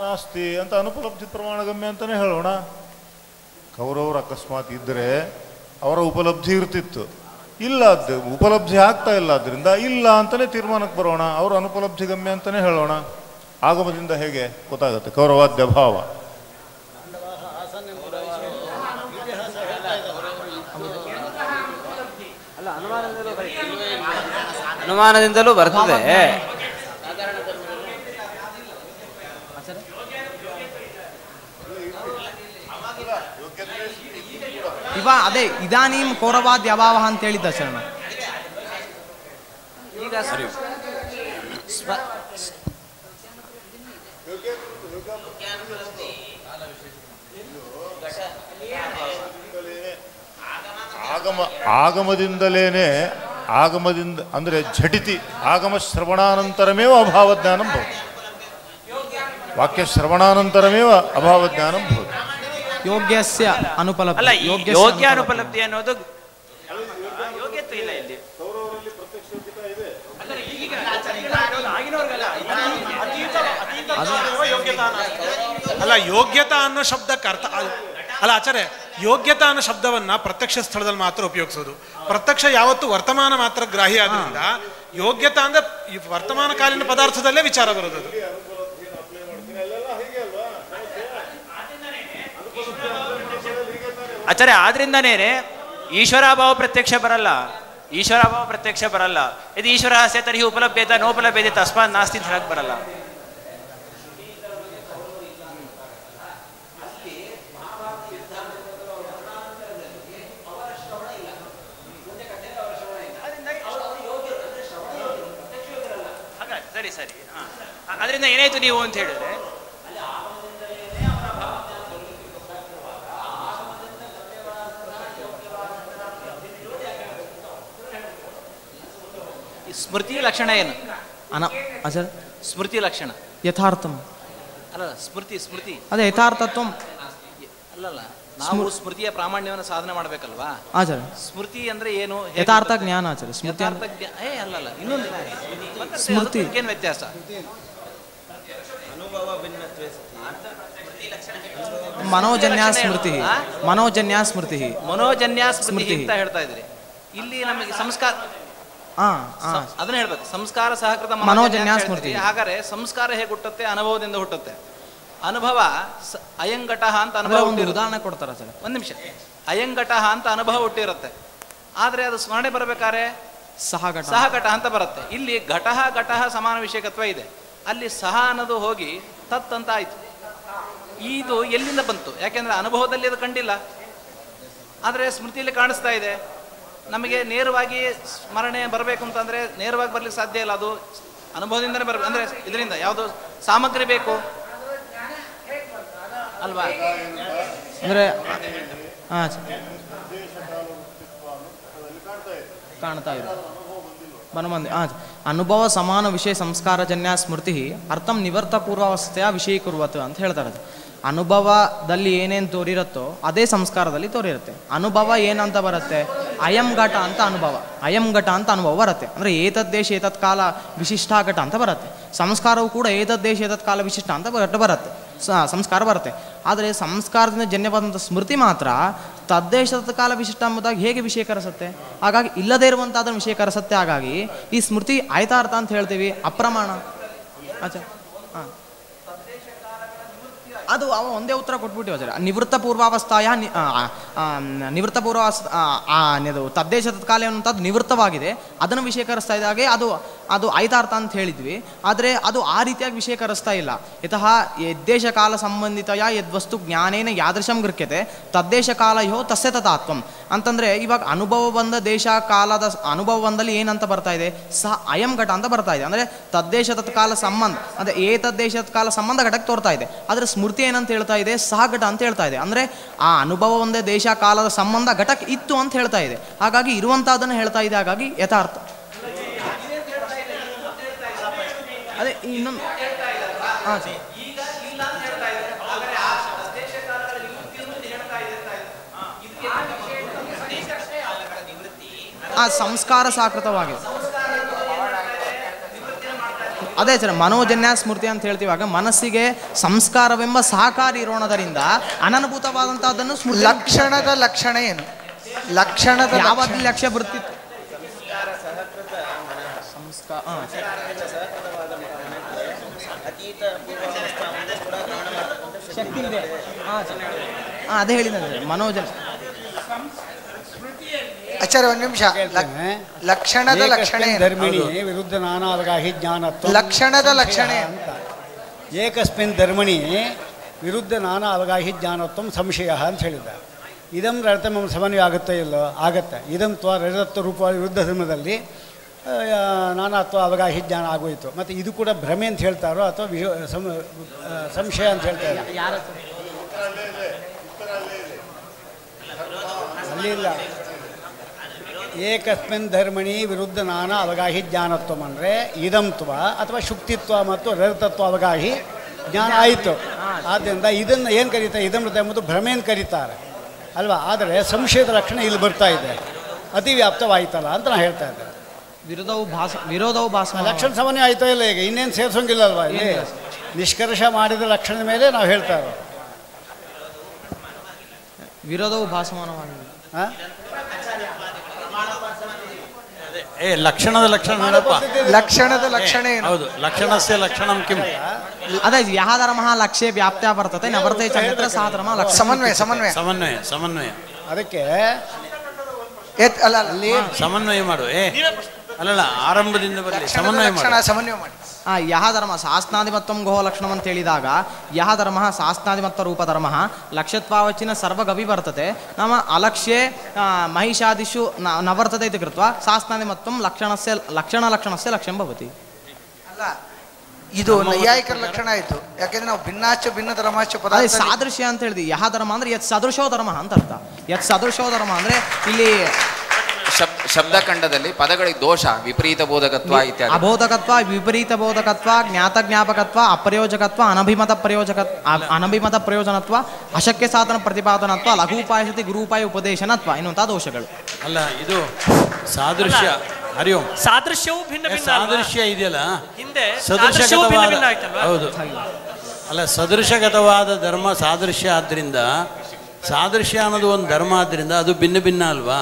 ನಾಸ್ತಿ ಅಂತ ಅನುಪಲಬ್ಧಿ ಪ್ರಮಾಣಗಮ್ಯ ಅಂತಲೇ ಹೇಳೋಣ. ಕೌರವರು ಅಕಸ್ಮಾತ್ ಇದ್ದರೆ ಅವರ ಉಪಲಬ್ಧಿ ಇರ್ತಿತ್ತು, ಇಲ್ಲ ಉಪಲಬ್ಧಿ ಆಗ್ತಾ ಇಲ್ಲ, ಆದ್ದರಿಂದ ಇಲ್ಲ ಅಂತಲೇ ತೀರ್ಮಾನಕ್ಕೆ ಬರೋಣ, ಅವರು ಅನುಪಲಬ್ಧಿ ಗಮ್ಯ ಅಂತಲೇ ಹೇಳೋಣ. ಆಗಮದಿಂದ ಹೇಗೆ ಗೊತ್ತಾಗುತ್ತೆ ಕೌರವಾದ್ಯ ಭಾವ? ಅನುಮಾನದಿಂದಲೂ ಬರ್ತದೆ. ಅದೇ ಇದಾನೀಂ ಕೌರವಾದ್ ಅಭಾವ ಅಂತ ಹೇಳಿದ್ದ ಶರಣ. ಈಗ ಆಗಮದಿಂದ ಅಂದರೆ ಝಟಿತಿ ಆಗಮ ಶ್ರವಣಾನಂತರಮೇವ ಅಭಾವಜ್ಞಾನಂ ಭವತಿ. ವಾಕ್ಯ ಶ್ರವಣಾನಂತರಮೇವ ಅಭಾವಜ್ಞಾನಂ ಭವತಿ. ಯೋಗ್ಯಸ್ಯ ಅನುಪಲಬ್ಧಿ. ಅಲ್ಲ, ಯೋಗ್ಯ ಅನುಪಲಬ್ಧಿ ಅನ್ನೋದು ಯೋಗ್ಯತೆ ಇಲ್ಲ ಇಲ್ಲಿ. ಅಲ್ಲ, ಯೋಗ್ಯತಾ ಅನ್ನೋ ಶಬ್ದಕ್ಕೆ ಅರ್ಥ ಅಲ್ಲ ಆಚಾರ್ಯ, ಯೋಗ್ಯತಾ ಅನ್ನೋ ಶಬ್ದವನ್ನ ಪ್ರತ್ಯಕ್ಷ ಸ್ಥಳದಲ್ಲಿ ಮಾತ್ರ ಉಪಯೋಗಿಸೋದು. ಪ್ರತ್ಯಕ್ಷ ಯಾವತ್ತು ವರ್ತಮಾನ ಮಾತ್ರ ಗ್ರಾಹಿ ಆದ್ರಿಂದ ಯೋಗ್ಯತಾ ಅಂದ್ರೆ ಈ ವರ್ತಮಾನ ಕಾಲಿನ ಪದಾರ್ಥದಲ್ಲೇ ವಿಚಾರ ಬರೋದು. ಆಚಾರ್ಯ, ಆದ್ರಿಂದನೇ ಈಶ್ವರಾಭಾವ ಪ್ರತ್ಯಕ್ಷ ಬರಲ್ಲ. ಈಶ್ವರಾಭಾವ ಪ್ರತ್ಯಕ್ಷ ಬರಲ್ಲ. ಇದು ಈಶ್ವರ ಹಾಸ್ಯ ತರ್ಹಿ ಉಪಲಭ್ಯತೆ ನೋಪಲಭ್ಯತೆ ತಸ್ಮಾತ್ ನಾಸ್ತಿ ಅಂತ ಹೇಳಕ್ ಬರಲ್ಲ. ಸರಿ ಸರಿ. ಅದರಿಂದ ಏನಾಯ್ತು ನೀವು ಅಂತ ಹೇಳಿದ್ರೆ, ಸ್ಮೃತಿ ಲಕ್ಷಣ ಏನು? ಸ್ಮೃತಿ ಲಕ್ಷಣ ಯಥಾರ್ಥಂ ಅಲ್ಲ, ಸ್ಮೃತಿ ಅದೇ ಯಥಾರ್ಥತ್ವ ಅಲ್ಲಲ್ಲ. ನಾವು ಸ್ಮೃತಿಯ ಪ್ರಾಮಾಣ್ಯವನ್ನು ಸಾಧನೆ ಮಾಡ್ಬೇಕಲ್ವಾ ಆಚಾರ್ಯ? ಸ್ಮೃತಿ ಅಂದ್ರೆ ಏನು? ಯಥಾರ್ಥ ಜ್ಞಾನ ಆಚಾರ್ಯ. ಸ್ಮೃತಿ ಅಲ್ಲಲ್ಲ, ಇನ್ನೊಂದು ಸ್ಮೃತಿ ಏನು ವ್ಯತ್ಯಾಸ? ಮನೋಜನ್ಯ ಸ್ಮೃತಿ ಅಂತ ಹೇಳ್ತಾ ಇದ್ರಿ. ಇಲ್ಲಿ ನಮಗೆ ಸಂಸ್ಕಾರ ಅದನ್ನ ಹೇಳ್ಬೇಕು. ಸಂಸ್ಕಾರ ಸಹಕೃತ ಮನೋಜನ್ಯ ಸ್ಮೃತಿ. ಹಾಗಾದ್ರೆ ಸಂಸ್ಕಾರ ಹೇಗೆ ಹುಟ್ಟುತ್ತೆ? ಅನುಭವದಿಂದ ಹುಟ್ಟುತ್ತೆ. ಅನುಭವ ಅಯಂಘಟ ಅಂತ ಅನುಭವ. ಒಂದು ಉದಾಹರಣೆ ಕೊಡ್ತಾರ ಸರ್? ಒಂದ್ ನಿಮಿಷ. ಅಯಂಘಟ ಅಂತ ಅನುಭವ ಹುಟ್ಟಿರುತ್ತೆ, ಆದ್ರೆ ಅದು ಸ್ಮರಣೆ ಬರಬೇಕಾದ್ರೆ ಸಹಘಟ ಅಂತ ಬರುತ್ತೆ. ಇಲ್ಲಿ ಘಟ ಸಮಾನ ವಿಷಯಕತ್ವ ಇದೆ, ಅಲ್ಲಿ ಸಹ ಅನ್ನೋದು ಹೋಗಿ ತತ್ ಅಂತ ಆಯ್ತು. ಇದು ಎಲ್ಲಿಂದ ಬಂತು? ಯಾಕೆಂದ್ರೆ ಅನುಭವದಲ್ಲಿ ಅದು ಕಂಡಿಲ್ಲ, ಆದ್ರೆ ಸ್ಮೃತಿಯಲ್ಲಿ ಕಾಣಿಸ್ತಾ ಇದೆ. ನಮಗೆ ನೇರವಾಗಿ ಸ್ಮರಣೆ ಬರಬೇಕು ಅಂತಂದ್ರೆ ನೇರವಾಗಿ ಬರ್ಲಿಕ್ಕೆ ಸಾಧ್ಯ ಇಲ್ಲ, ಅದು ಅನುಭವದಿಂದನೇ ಬರಬೇಕು. ಅಂದ್ರೆ ಇದರಿಂದ ಯಾವುದು ಸಾಮಗ್ರಿ ಬೇಕು ಅಲ್ವಾ? ಅಂದ್ರೆ ಕಾಣ್ತಾ ಇದೆ ಬನಮಂದಿ. ಅನುಭವ ಸಮಾನ ವಿಷಯ ಸಂಸ್ಕಾರಜನ್ಯ ಸ್ಮೃತಿ ಅರ್ಥಂ ನಿವರ್ತ ಪೂರ್ವಾವಸ್ಥೆಯ ವಿಷಯೀಕುರ್ವತ್ ಅಂತ ಹೇಳ್ತಾರೆ. ಅನುಭವದಲ್ಲಿ ಏನೇನು ತೋರಿರುತ್ತೋ ಅದೇ ಸಂಸ್ಕಾರದಲ್ಲಿ ತೋರಿರುತ್ತೆ. ಅನುಭವ ಏನಂತ ಬರುತ್ತೆ? ಅಯಂ ಘಟ ಅಂತ ಅನುಭವ, ಅಯಂ ಘಟ ಅಂತ ಅನುಭವ ಬರುತ್ತೆ. ಅಂದರೆ ಏತದ್ದೇಶ ಏತತ್ ಕಾಲ ವಿಶಿಷ್ಟ ಘಟ ಅಂತ ಬರುತ್ತೆ. ಸಂಸ್ಕಾರವು ಕೂಡ ಏತದ್ದೇಶ ಏತತ್ ಕಾಲ ವಿಶಿಷ್ಟ ಅಂತ ಬರುತ್ತೆ, ಸಂಸ್ಕಾರ ಬರುತ್ತೆ. ಆದರೆ ಸಂಸ್ಕಾರದಿಂದ ಜನ್ಯವಾದಂಥ ಸ್ಮೃತಿ ಮಾತ್ರ ತದ್ದೇಶದ ಕಾಲ ವಿಶಿಷ್ಟ ಎಂಬುದಾಗಿ ಹೇಗೆ ವಿಷಯಕರಿಸುತ್ತೆ? ಹಾಗಾಗಿ ಇಲ್ಲದೇ ಇರುವಂತಾದ ವಿಷಯಕರಿಸುತ್ತೆ. ಹಾಗಾಗಿ ಈ ಸ್ಮೃತಿ ಆಯ್ತಾರ್ಥ ಅಂತ ಹೇಳ್ತೀವಿ, ಅಪ್ರಮಾಣ. ಆಚಾ ಅದು ಅವ ಒಂದೇ ಉತ್ತರ ಕೊಟ್ಬಿಟ್ಟಿವ ಸರ್. ನಿವೃತ್ತ ಪೂರ್ವಾವಸ್ಥಾಯ ನಿವೃತ್ತ ಪೂರ್ವಾವಸ್ಥಾ ತದ್ದೇಶ ತತ್ಕಾಲ ಅನ್ನುವಂಥದ್ದು ನಿವೃತ್ತವಾಗಿದೆ, ಅದನ್ನು ವಿಷಯಕರಿಸ್ತಾ ಇದ್ದಾಗೆ ಅದು ಆಯ್ತಾರ್ಥ ಅಂತ ಹೇಳಿದ್ವಿ. ಆದರೆ ಅದು ಆ ರೀತಿಯಾಗಿ ವಿಷಯಕರಿಸ್ತಾ ಇಲ್ಲ. ಯತಃ ಯದ್ದೇಶ ಕಾಲ ಸಂಬಂಧಿತಯ ಯದ್ವಸ್ತು ಜ್ಞಾನೇನ ಯಾದೃಶಂ ಗೃಹ್ಯತೆ ತದ್ದೇಶ ಕಾಲಯೋ ತಸ್ಯ ತಥಾತ್ವಂ ಅಂತಂದರೆ, ಇವಾಗ ಅನುಭವ ಬಂದ ದೇಶ ಕಾಲದ ಅನುಭವ ಬಂದಲ್ಲಿ ಏನಂತ ಬರ್ತಾ ಇದೆ? ಸಹ ಅಯಂ ಘಟ ಅಂತ ಬರ್ತಾ ಇದೆ. ಅಂದರೆ ತದ್ದೇಶ ತತ್ಕಾಲ ಸಂಬಂಧ, ಅಂದರೆ ಏತದ್ದೇಶ ತತ್ಕಾಲ ಸಂಬಂಧ ಘಟಕ್ಕೆ ತೋರ್ತಾ ಇದೆ. ಆದರೆ ಸ್ಮೃತಿ ಏನಂತ ಹೇಳ್ತಾ ಇದೆ? ಸಹ ಘಟ ಅಂತ ಹೇಳ್ತಾ ಇದೆ. ಅಂದರೆ ಆ ಅನುಭವ ಒಂದೇ ದೇಶ ಕಾಲದ ಸಂಬಂಧ ಘಟಕ್ಕೆ ಇತ್ತು ಅಂತ ಹೇಳ್ತಾ ಇದೆ. ಹಾಗಾಗಿ ಇರುವಂತಹದನ್ನು ಹೇಳ್ತಾ ಇದೆ. ಹಾಗಾಗಿ ಯಥಾರ್ಥ. ಅದೇ ಇನ್ನೊಂದು ಸಂಸ್ಕಾರ ಸಾಕೃತವಾಗಿದೆ. ಅದೇ ಸರ್ ಮನೋಜನ್ಯ ಸ್ಮೃತಿ ಅಂತ ಹೇಳ್ತೀವಾಗ ಮನಸ್ಸಿಗೆ ಸಂಸ್ಕಾರವೆಂಬ ಸಹಕಾರಿ ಇರೋಣದರಿಂದ ಅನನುಭೂತವಾದಂತಹದ್ದನ್ನು ಸ್ಮೃತಿ. ಲಕ್ಷಣದ ಲಕ್ಷಣ ಏನು? ಲಕ್ಷಣದ ಯಾವತ್ತು ಲಕ್ಷ್ಯ ಬರುತ್ತಿತ್ತು ಅದೇ ಹೇಳಿದಂತೆ ಮನೋಜನ್. ಆಚಾರ್ಯ ಒಂದು ನಿಮಿಷ. ಲಕ್ಷಣದ ಲಕ್ಷಣ ಧರ್ಮಿಣಿ ವಿರುದ್ಧ ನಾನಾವಗಾಹಿ ಜ್ಞಾನತ್ವ. ಲಕ್ಷಣದ ಲಕ್ಷಣ ಅಂತ ಏಕಸ್ಮಿನ್ ಧರ್ಮಣಿ ವಿರುದ್ಧ ನಾನಾ ಅವಗಾಹಿ ಜ್ಞಾನತ್ವ ಸಂಶಯ ಅಂತ ಹೇಳಿದ್ದಾರೆ. ಇದಂ ರಜತಮ ಸಮನ್ವಯ ಆಗುತ್ತೋ ಇಲ್ಲೋ? ಆಗತ್ತೆ. ಇದಂ ತ್ವ ರಜತತ್ವ ರೂಪ ವಿರುದ್ಧ ಧರ್ಮದಲ್ಲಿ ನಾನಾತ್ವ ಅವಗಾಹಿ ಜ್ಞಾನ ಆಗೋಯಿತು. ಮತ್ತು ಇದು ಕೂಡ ಭ್ರಮೆ ಅಂತ ಹೇಳ್ತಾರೋ ಅಥವಾ ಸಂಶಯ ಅಂತ ಹೇಳ್ತಾರೆ? ಅಲ್ಲಿಲ್ಲ. ಏಕಸ್ಮಿನ್ ಧರ್ಮಣಿ ವಿರುದ್ಧ ನಾನಾ ಅವಗಾಹಿ ಜ್ಞಾನತ್ವ ಅಂದರೆ ಇದಂತ್ವ ಅಥವಾ ಶುಕ್ತಿತ್ವ ಮತ್ತು ರಜತತ್ವ ಅವಗಾಹಿ ಜ್ಞಾನ ಆಯಿತು. ಆದ್ದರಿಂದ ಇದನ್ನು ಏನು ಕರೀತಾರೆ? ಇದಮೃತ ಎಂಬುದು ಭ್ರಮೆಯನ್ನು ಕರೀತಾರೆ ಅಲ್ವಾ? ಆದರೆ ಸಂಶಯದ ಲಕ್ಷಣ ಇಲ್ಲಿ ಬರ್ತಾ ಇದೆ, ಅತಿವ್ಯಾಪ್ತವಾಯ್ತಲ್ಲ ಅಂತ ನಾನು ಹೇಳ್ತಾ ಇದ್ದೆ. ವಿರೋಧವು ಭಾಸ ಲಕ್ಷಣ ಸಮನ್ವಯ ಆಯ್ತಾ ಇಲ್ಲ? ಈಗ ಇನ್ನೇನು ಸೇರಿಸೋಂಗಿಲ್ಲ ಅಲ್ವಾ? ಇಲ್ಲಿ ನಿಷ್ಕರ್ಷ ಮಾಡಿದ ಲಕ್ಷಣದ ಮೇಲೆ ನಾವು ಹೇಳ್ತಾ ಇರೋದು. ವಿರೋಧವು ಭಾಸಮಾನವಾಗಿದೆ. ಲಕ್ಷಣದ ಲಕ್ಷಣ ಹೇಳಪ್ಪ. ಲಕ್ಷಣದ ಲಕ್ಷಣ ಏನು? ಹೌದು, ಲಕ್ಷಣಸ್ಯ ಲಕ್ಷಣಂ ಕಿಂ? ಅದೇ ಯಹ ಧರ್ಮಃ ಲಕ್ಷ್ಯ ವ್ಯಾಪ್ತ್ಯ ವರ್ತತೆ ನ ವರ್ತತೆ ಚಂದ್ರ ಸಹ ಧರ್ಮ ಲಕ್ಷ್ಯ. ಸಮನ್ವಯ ಸಮನ್ವಯ ಸಮನ್ವಯ ಸಮನ್ವಯ. ಅದಕ್ಕೆ ಅಲ್ಲ ಅಲ್ಲಿ ಸಮನ್ವಯ ಮಾಡು. ಅಲ್ಲಲ್ಲ, ಆರಂಭದಿಂದ ಬರಲಿ, ಸಮನ್ವಯ ಮಾಡು. ಸಮನ್ವಯ ಮಾಡಿ. ಯಹ ಧರ್ಮ ಶಾಸ್ತ್ರಾಧಿಮತ್ವಂ ಗೋಹ ಲಕ್ಷಣಂ ಅಂತ ಹೇಳಿದಾಗ ಯಹ ಧರ್ಮ ಶಾಸ್ತ್ರಾಧಿಮತ್ವ ರೂಪಧರ್ಮ ಲಕ್ಷ್ಯತ್ವಾವಚಿನ ಸರ್ವಗವಿ ವರ್ತತೆ ನಾಮ ಅಲಕ್ಷ್ಯೆ ಮಹಿಷಾದಿಷು ನ ವರ್ತತೆ ಇತಿ ಕೃತ್ವ ಶಾಸ್ತ್ರಾಧಿಮತ್ವಂ ಲಕ್ಷಣಸ್ಯ ಲಕ್ಷ್ಯಂ ಭವತಿ. ಅಲ್ಲ, ಇದು ನೈಯಾಯಿಕರ ಲಕ್ಷಣ ಆಯಿತು. ಯಾಕೆಂದ್ರೆ ನಾವು ಭಿನ್ನಾಚ ಭಿನ್ನ ಧರ್ಮಾಚ ಪದ ಸಾದೃಶ್ಯ ಅಂತ ಹೇಳಿದ್ವಿ. ಯಹ ಧರ್ಮ ಅಂದ್ರೆ ಯತ್ ಸದೃಶೋ ಧರ್ಮ ಅಂತ ಅರ್ಥ. ಯತ್ ಸದೃಶೋ ಧರ್ಮ ಅಂದ್ರೆ ಇಲ್ಲಿ ಶಬ್ದಖಂಡದಲ್ಲಿ ಪದಗಳಿಗೆ ದೋಷ, ವಿಪರೀತ ಬೋಧಕತ್ವ ಇತ್ಯಾದಿ. ಅಬೋಧಕತ್ವ, ವಿಪರೀತ ಬೋಧಕತ್ವ, ಜ್ಞಾತ ಜ್ಞಾಪಕತ್ವ, ಅಪ್ರಯೋಜಕತ್ವ, ಅನಭಿಮತ ಪ್ರಯೋಜನತ್ವ, ಅಶಕ್ಯ ಸಾಧನ ಪ್ರತಿಪಾದನತ್ವ, ಲಘೂಪಾಯ ಸತಿ ಗುರುಪಾಯ ಉಪದೇಶನತ್ವ ಎನ್ನುವಂತಹ ದೋಷಗಳು. ಅಲ್ಲ, ಇದು ಸಾದೃಶ್ಯ. ಹರಿ ಓಂ. ಸಾದೃಶ್ಯವು ಭಿನ್ನ ಭಿನ್ನ. ಸಾದೃಶ್ಯ ಇದೆಯಲ್ಲ, ಹಿಂದೆ ಸದೃಶಗತವಾದ. ಹೌದು, ಅಲ್ಲ, ಸದೃಶಗತವಾದ ಧರ್ಮ ಸಾದೃಶ್ಯ ಆದ್ರಿಂದ, ಸಾದೃಶ್ಯ ಅನ್ನೋದು ಒಂದು ಧರ್ಮ ಆದ್ರಿಂದ ಅದು ಭಿನ್ನ ಭಿನ್ನ ಅಲ್ವಾ?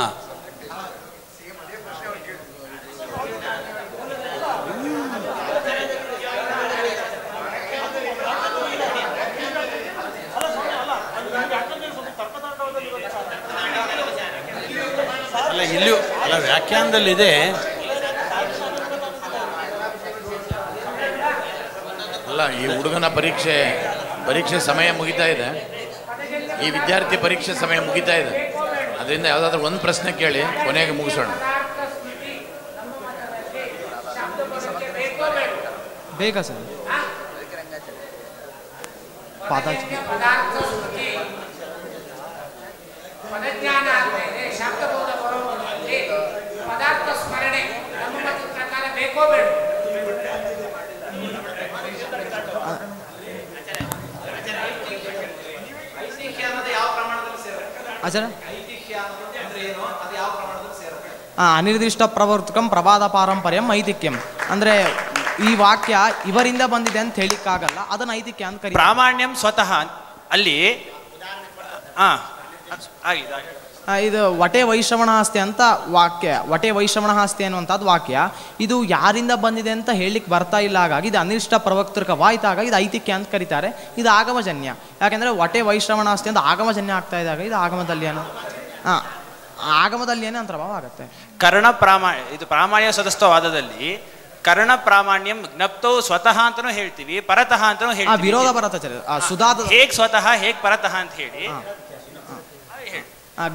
ಅಲ್ಲ, ಇಲ್ಲಿಯೂ ಅಲ್ಲ, ವ್ಯಾಖ್ಯಾನದಲ್ಲಿದೆ. ಅಲ್ಲ, ಈ ಹುಡುಗನ ಪರೀಕ್ಷೆ ಸಮಯ ಮುಗಿತಾ ಇದೆ. ಈ ವಿದ್ಯಾರ್ಥಿ ಪರೀಕ್ಷೆ ಸಮಯ ಮುಗಿತಾ ಇದೆ. ಅದರಿಂದ ಯಾವುದಾದ್ರೂ ಒಂದು ಪ್ರಶ್ನೆ ಕೇಳಿ ಕೊನೆಗೆ ಮುಗಿಸೋಣ. ಬೇಗ ಸರ್. ಪದಾರ್ಥ ಸ್ಮರಣೆ ನಮ್ಮ ಮತದ ಪ್ರಕಾರ ಬೇಕೋ ಬೇಡ? ಅನಿರ್ದಿಷ್ಟ ಪ್ರವರ್ತಕಂ ಪ್ರವಾದ ಪಾರಂಪರ್ಯಂ ಐತಿಕ್ಯಂ ಅಂದ್ರೆ ಈ ವಾಕ್ಯ ಇವರಿಂದ ಬಂದಿದೆ ಅಂತ ಹೇಳಿಕ್ಕಾಗಲ್ಲ, ಅದನ್ನ ಐತಿಕ್ಯ ಅಂತ ಕರೀತಾರೆ. ಪ್ರಾಮಾಣ್ಯಂ ಸ್ವತಃ ಅಲ್ಲಿ ಇದು ವಟೆ ವೈಶ್ರವಣಾಸ್ತಿ ಅಂತ ವಾಕ್ಯ. ವಟೆ ವೈಶ್ರವಣಾಸ್ತಿ ಅನ್ನುವಂಥದ್ದು ವಾಕ್ಯ. ಇದು ಯಾರಿಂದ ಬಂದಿದೆ ಅಂತ ಹೇಳಲಿಕ್ಕೆ ಬರ್ತಾ ಇಲ್ಲ. ಹಾಗಾಗಿ ಇದು ಅನಿಷ್ಟ ಪ್ರವಕ್ತೃಕವಾಯ್ತಾಗ ಇದು ಐತಿಕ್ಯ ಅಂತ ಕರೀತಾರೆ. ಇದು ಆಗಮಜನ್ಯ. ಯಾಕೆಂದರೆ ವಟೆ ವೈಶ್ರವಣಾಸ್ತಿ ಅಂತ ಆಗಮಜನ್ಯ ಆಗ್ತಾ ಇದ್ದಾಗ ಇದು ಆಗಮದಲ್ಯನ ಆಗಮದಲ್ಯನೇ ಅಂತರ್ಭಾವ ಆಗುತ್ತೆ. ಇದು ಪ್ರಾಮಾಣ್ಯ ಸದಸ್ಥವಾದದಲ್ಲಿ ಕರ್ಣ ಪ್ರಾಮಾಣ್ಯಂ ಜ್ಞಪ್ತೋ ಸ್ವತಃ ಅಂತನೂ ಹೇಳ್ತೀವಿ, ಪರತಃ ಅಂತನೂ ಹೇಳ್ತೀವಿ. ವಿರೋಧ ಬರತ್ತೆ ಸುಧಾದ ಹೇಗ್ ಸ್ವತಃ ಹೇಗ್ ಪರತಃ ಅಂತ ಹೇಳಿ.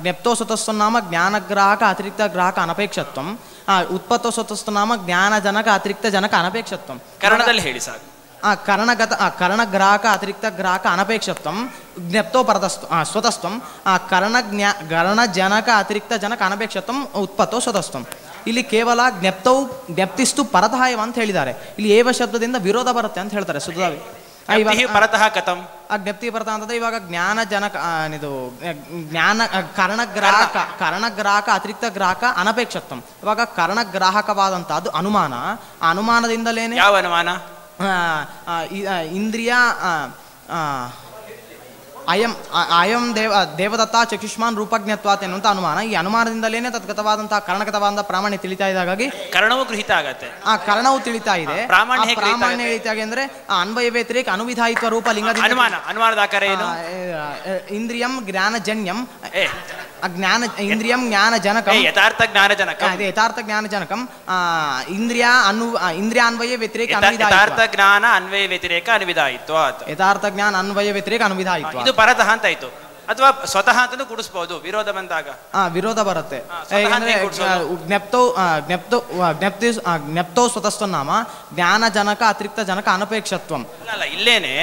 ಜ್ಞಪ್ತೋ ಸ್ವತಸ್ಥ ನಾಮ ಜ್ಞಾನಗ್ರಾಹಕ ಅತಿರಿಕ್ತ ಗ್ರಾಹಕ ಅನಪೇಕ್ಷತ್ವಂ, ಉತ್ಪತ್ತೋ ಸ್ವತಸ್ಥ ನಾಮ ಜ್ಞಾನಜನಕ ಅತಿರಿಕ್ತ ಜನಕ ಅನಪೇಕ್ಷತ್ವಂ. ಕರ್ಣದಲ್ಲಿ ಹೇಳಿ ಸಾಕು. ಕರ್ಣಗ್ರಾಹಕ ಅತಿರಿಕ್ತ ಗ್ರಾಹಕ ಅನಪೇಕ್ಷತ್ವಂ, ಜ್ಞಪ್ತೋ ಸ್ವತಸ್ತ್ವಂ, ಕರ್ಣಜನಕ ಅತಿರಿಕ್ತ ಜನಕ ಅನಪೇಕ್ಷತ್ವಂ, ಉತ್ಪತ್ತೋ ಸ್ವತಸ್ತ್ವಂ. ಇಲ್ಲಿ ಕೇವಲ ಜ್ಞಪ್ತಿಸ್ತು ಪರತಃ ಅಂತ ಹೇಳಿದ್ದಾರೆ. ಇಲ್ಲಿ ಏವ ಶಬ್ದದಿಂದ ವಿರೋಧ ಬರುತ್ತೆ ಅಂತ ಹೇಳ್ತಾರೆ ಸುಧಾವಿ. ಪರತಃ ಕಥಂ ಜ್ಞಪ್ತಿ ಪರತಃ ಅಂತಂದ್ರೆ ಇವಾಗ ಜ್ಞಾನ ಜನಕ ಇದು ಜ್ಞಾನ ಕರ್ಣಗ್ರಾಹಕ ಅತಿರಿಕ್ತ ಗ್ರಾಹಕ ಅನಪೇಕ್ಷತ್ವಂ. ಇವಾಗ ಕರ್ಣಗ್ರಾಹಕವಾದಂತಹದ್ದು ಅನುಮಾನ. ಆ ಅನುಮಾನದಿಂದಲೇನೆ ಯಾವ ಅನುಮಾನ? ಇಂದ್ರಿಯ ಅಯಂ ದೇವದತ್ತ ಚಕ್ಷುಷ್ಮಾನ್ ರೂಪಜ್ಞತ್ವಾತ್ ಎನ್ನುವಂಥ ಅನುಮಾನ. ಈ ಅನುಮಾನದಿಂದಲೇನೆ ತದ್ಗತವಾದಂತಹ ಕರ್ಣಗತವಾದಂತಹ ಪ್ರಾಮಾಣ್ಯ ತಿಳಿತಾ ಇದೆ. ಹಾಗಾಗಿ ಕರ್ಣವು ಗೃಹೀತ ಆಗತ್ತೆ. ಆ ಕರ್ಣವು ತಿಳಿತಾ ಇದೆ. ಪ್ರಾಮಾಣ್ಯ ತಿಳಿತಾ ಇದೆ ಅಂದ್ರೆ ಅನ್ವಯ ವ್ಯತಿರೇಕ ಅನುವಿಧಾಯಿತ್ವ ರೂಪ ಲಿಂಗದಿಂದ ಅನುಮಾನದ ಆಕಾರ ಏನು? ಇಂದ್ರಿಯಂ ಜ್ಞಾನಜನ್ಯಂ ಜ್ಞಾನ ಇಂದ್ರಿಯಂ ಜ್ಞಾನಜನಕಂ ಯಥಾರ್ಥ ಜ್ಞಾನಜನಕಂ. ಯಥಾರ್ಥ ಜ್ಞಾನಜನಕಂ ಇಂದ್ರಿಯಾನ್ವಯ ವ್ಯತಿರೇಕ ಯಥಾರ್ಥ ಜ್ಞಾನ ಅನ್ವಯ ವ್ಯತಿರೇಕ ಅನುವಿಧಾಯಿತ್ವ. ಯಥಾರ್ಥ ಜ್ಞಾನ ಅನ್ವಯ ವ್ಯತಿರೇಕ ಅನುವಿಧಾಯಿತ್ವ. ಇದು ಪರತಃ ಅಂತ ಆಯ್ತು. ಅಥವಾ ಸ್ವತಃ ಅಂತಲೂ ಕೂಡಿಸಬಹುದು ವಿರೋಧ ಬಂದಾಗ. ವಿರೋಧ ಬರುತ್ತೆ. ಜ್ಞಪ್ತೋ ಸ್ವತಸ್ತ್ವ ನಾಮ ಜ್ಞಾನಜನಕ ಅತಿರಿಕ್ತ ಜನಕ ಅನಪೇಕ್ಷತ್ವಂ. ಅಲ್ಲ ಇಲ್ಲೇನೆ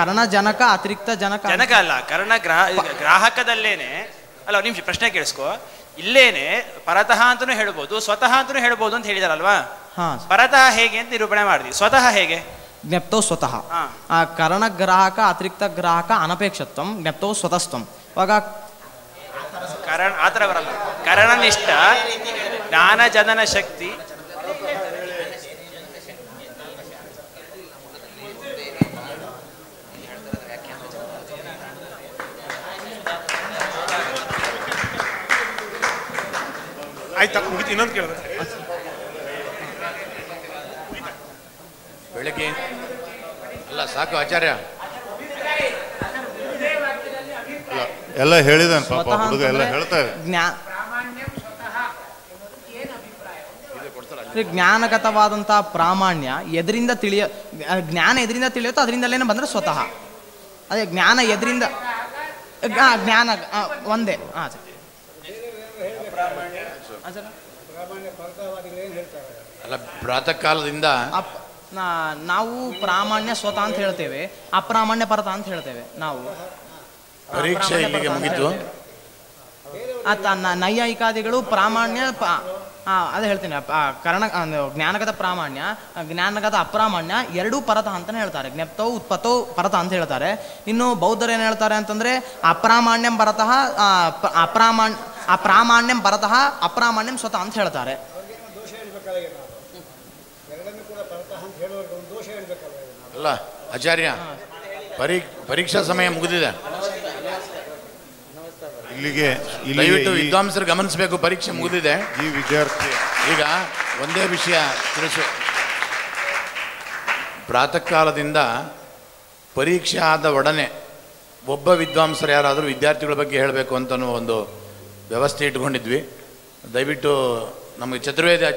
ಕರ್ಣಜನಕ ಅತಿರಿಕ್ತ ಜನಕ ಅಲ್ಲ ಗ್ರಾಹಕದಲ್ಲೇನೆ ಅಲ್ಲ. ನಿಮಿಷ ಪ್ರಶ್ನೆ ಕೇಳಿಸ್ಕೊ. ಇಲ್ಲೇನೆ ಪರತಃ ಅಂತನೂ ಹೇಳ್ಬೋದು ಸ್ವತಃ ಅಂತನೂ ಹೇಳ್ಬೋದು ಅಂತ ಹೇಳಿದಾರಲ್ವಾ? ಪರತಃ ಹೇಗೆ ಅಂತ ನಿರೂಪಣೆ ಮಾಡಿದ್ವಿ. ಸ್ವತಃ ಹೇಗೆ? ಜ್ಞಪ್ತೋ ಸ್ವತಃ ಕರ್ಣಗ್ರಾಹಕ ಅತಿರಿಕ್ತ ಗ್ರಾಹಕ ಅನಪೇಕ್ಷತ್ವಂ ಜ್ಞಪ್ತೋ ಸ್ವತಸ್ತ್ವಂ. ಇವಾಗ ಆತರ ಬರಲ್ಲ. ಕರಣನಿಷ್ಠ ಜ್ಞಾನ ಜನನ ಶಕ್ತಿ ಆಯ್ತಾ ಮುಗಿತು. ಇನ್ನೊಂದು ಕೇಳಿದ್ರೆ ಬೆಳಗ್ಗೆ ಅಲ್ಲ ಸಾಕು ಆಚಾರ್ಯ ಎಲ್ಲ ಹೇಳಿದಾನೆ ಪಾಪ ಹುಡುಗ ಎಲ್ಲ ಹೇಳ್ತಾರೆ. ಜ್ಞಾನಗತವಾದಂತಹ ಪ್ರಾಮಾಣ್ಯ ಎದರಿಂದ ಜ್ಞಾನ ಎದರಿಂದ ತಿಳಿಯುತ್ತೋ ಅದರಿಂದಲೇನೆ ಬಂದ್ರೆ ಸ್ವತಃ. ಅದೇ ಜ್ಞಾನ ಎದರಿಂದ ಜ್ಞಾನ ಒಂದೇ. ಅಲ್ಲ ಪ್ರಾತಃ ಕಾಲದಿಂದ ನಾವು ಪ್ರಾಮಾಣ್ಯ ಸ್ವತಃ ಅಂತ ಹೇಳ್ತೇವೆ, ಅಪ್ರಾಮಾಣ್ಯ ಪರತ ಅಂತ ಹೇಳ್ತೇವೆ ನಾವು. ಪರೀಕ್ಷೆ ಇಲ್ಲಿಗೆ ಮುಗಿತು. ನೈಯಾಯಿಕಾದಿಗಳು ಪ್ರಾಮಾಣ್ಯ ಅದೇ ಹೇಳ್ತೀನಿ ಜ್ಞಾನಗತ ಪ್ರಾಮಾಣ್ಯ ಜ್ಞಾನಗತ ಅಪ್ರಾಮಾಣ್ಯ ಎರಡೂ ಪರತಃ ಅಂತಾನೆ ಹೇಳ್ತಾರೆ. ಜ್ಞಪ್ತೋ ಉತ್ಪತ್ತೋ ಪರತಃ ಅಂತ ಹೇಳ್ತಾರೆ. ಇನ್ನು ಬೌದ್ಧರು ಏನು ಹೇಳ್ತಾರೆ ಅಂತಂದ್ರೆ ಅಪ್ರಾಮಾಣ್ಯಂ ಪರತಃ ಅಪ್ರಾಮಾಣ್ಯಂ ಪರತಃ ಅಪ್ರಾಮಾಣ್ಯಂ ಸ್ವತಃ ಅಂತ ಹೇಳ್ತಾರೆ. ಅಲ್ಲ ಆಚಾರ್ಯ ಪರೀಕ್ಷಾ ಸಮಯ ಮುಗಿದಿದೆ. ಇಲ್ಲಿಗೆ ದಯವಿಟ್ಟು ವಿದ್ವಾಂಸರು ಗಮನಿಸಬೇಕು. ಪರೀಕ್ಷೆ ಮುಗಿದಿದೆ. ಈ ವಿದ್ಯಾರ್ಥಿ ಈಗ ಒಂದೇ ವಿಷಯ ತಿಳಿಸು. ಪ್ರಾತಃ ಕಾಲದಿಂದ ಪರೀಕ್ಷೆ ಆದ ಒಡನೆ ಒಬ್ಬ ವಿದ್ವಾಂಸರು ಯಾರಾದರೂ ವಿದ್ಯಾರ್ಥಿಗಳ ಬಗ್ಗೆ ಹೇಳಬೇಕು ಅಂತ ಒಂದು ವ್ಯವಸ್ಥೆ ಇಟ್ಕೊಂಡಿದ್ವಿ. ದಯವಿಟ್ಟು ನಮಗೆ ಚತುರ್ವೇದಿ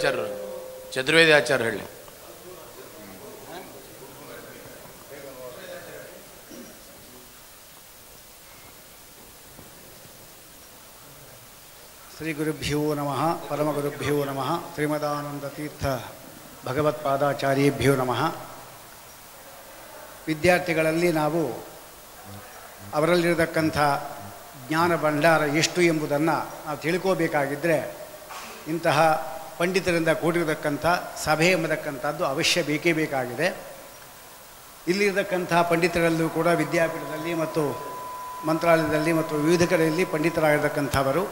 ಆಚಾರ್ಯ ಹೇಳಿ. ಶ್ರೀ ಗುರುಭ್ಯೋ ನಮಃ ಪರಮಗುರುಭ್ಯೋ ನಮಃ ಶ್ರೀಮದಾನಂದತೀರ್ಥ ಭಗವತ್ಪಾದಾಚಾರ್ಯೇಭ್ಯೋ ನಮಃ. ವಿದ್ಯಾರ್ಥಿಗಳಲ್ಲಿ ನಾವು ಅವರಲ್ಲಿರತಕ್ಕಂಥ ಜ್ಞಾನ ಭಂಡಾರ ಎಷ್ಟು ಎಂಬುದನ್ನು ನಾವು ತಿಳ್ಕೋಬೇಕಾಗಿದ್ದರೆ ಇಂತಹ ಪಂಡಿತರಿಂದ ಕೂಡಿರತಕ್ಕಂಥ ಸಭೆ ಎಂಬತಕ್ಕಂಥದ್ದು ಅವಶ್ಯ ಬೇಕೇ ಬೇಕಾಗಿದೆ. ಇಲ್ಲಿರತಕ್ಕಂಥ ಪಂಡಿತರಲ್ಲೂ ಕೂಡ ವಿದ್ಯಾಪೀಠದಲ್ಲಿ ಮತ್ತು ಮಂತ್ರಾಲಯದಲ್ಲಿ ಮತ್ತು ವಿವಿಧ ಕಡೆಯಲ್ಲಿ ಪಂಡಿತರಾಗಿರ್ತಕ್ಕಂಥವರು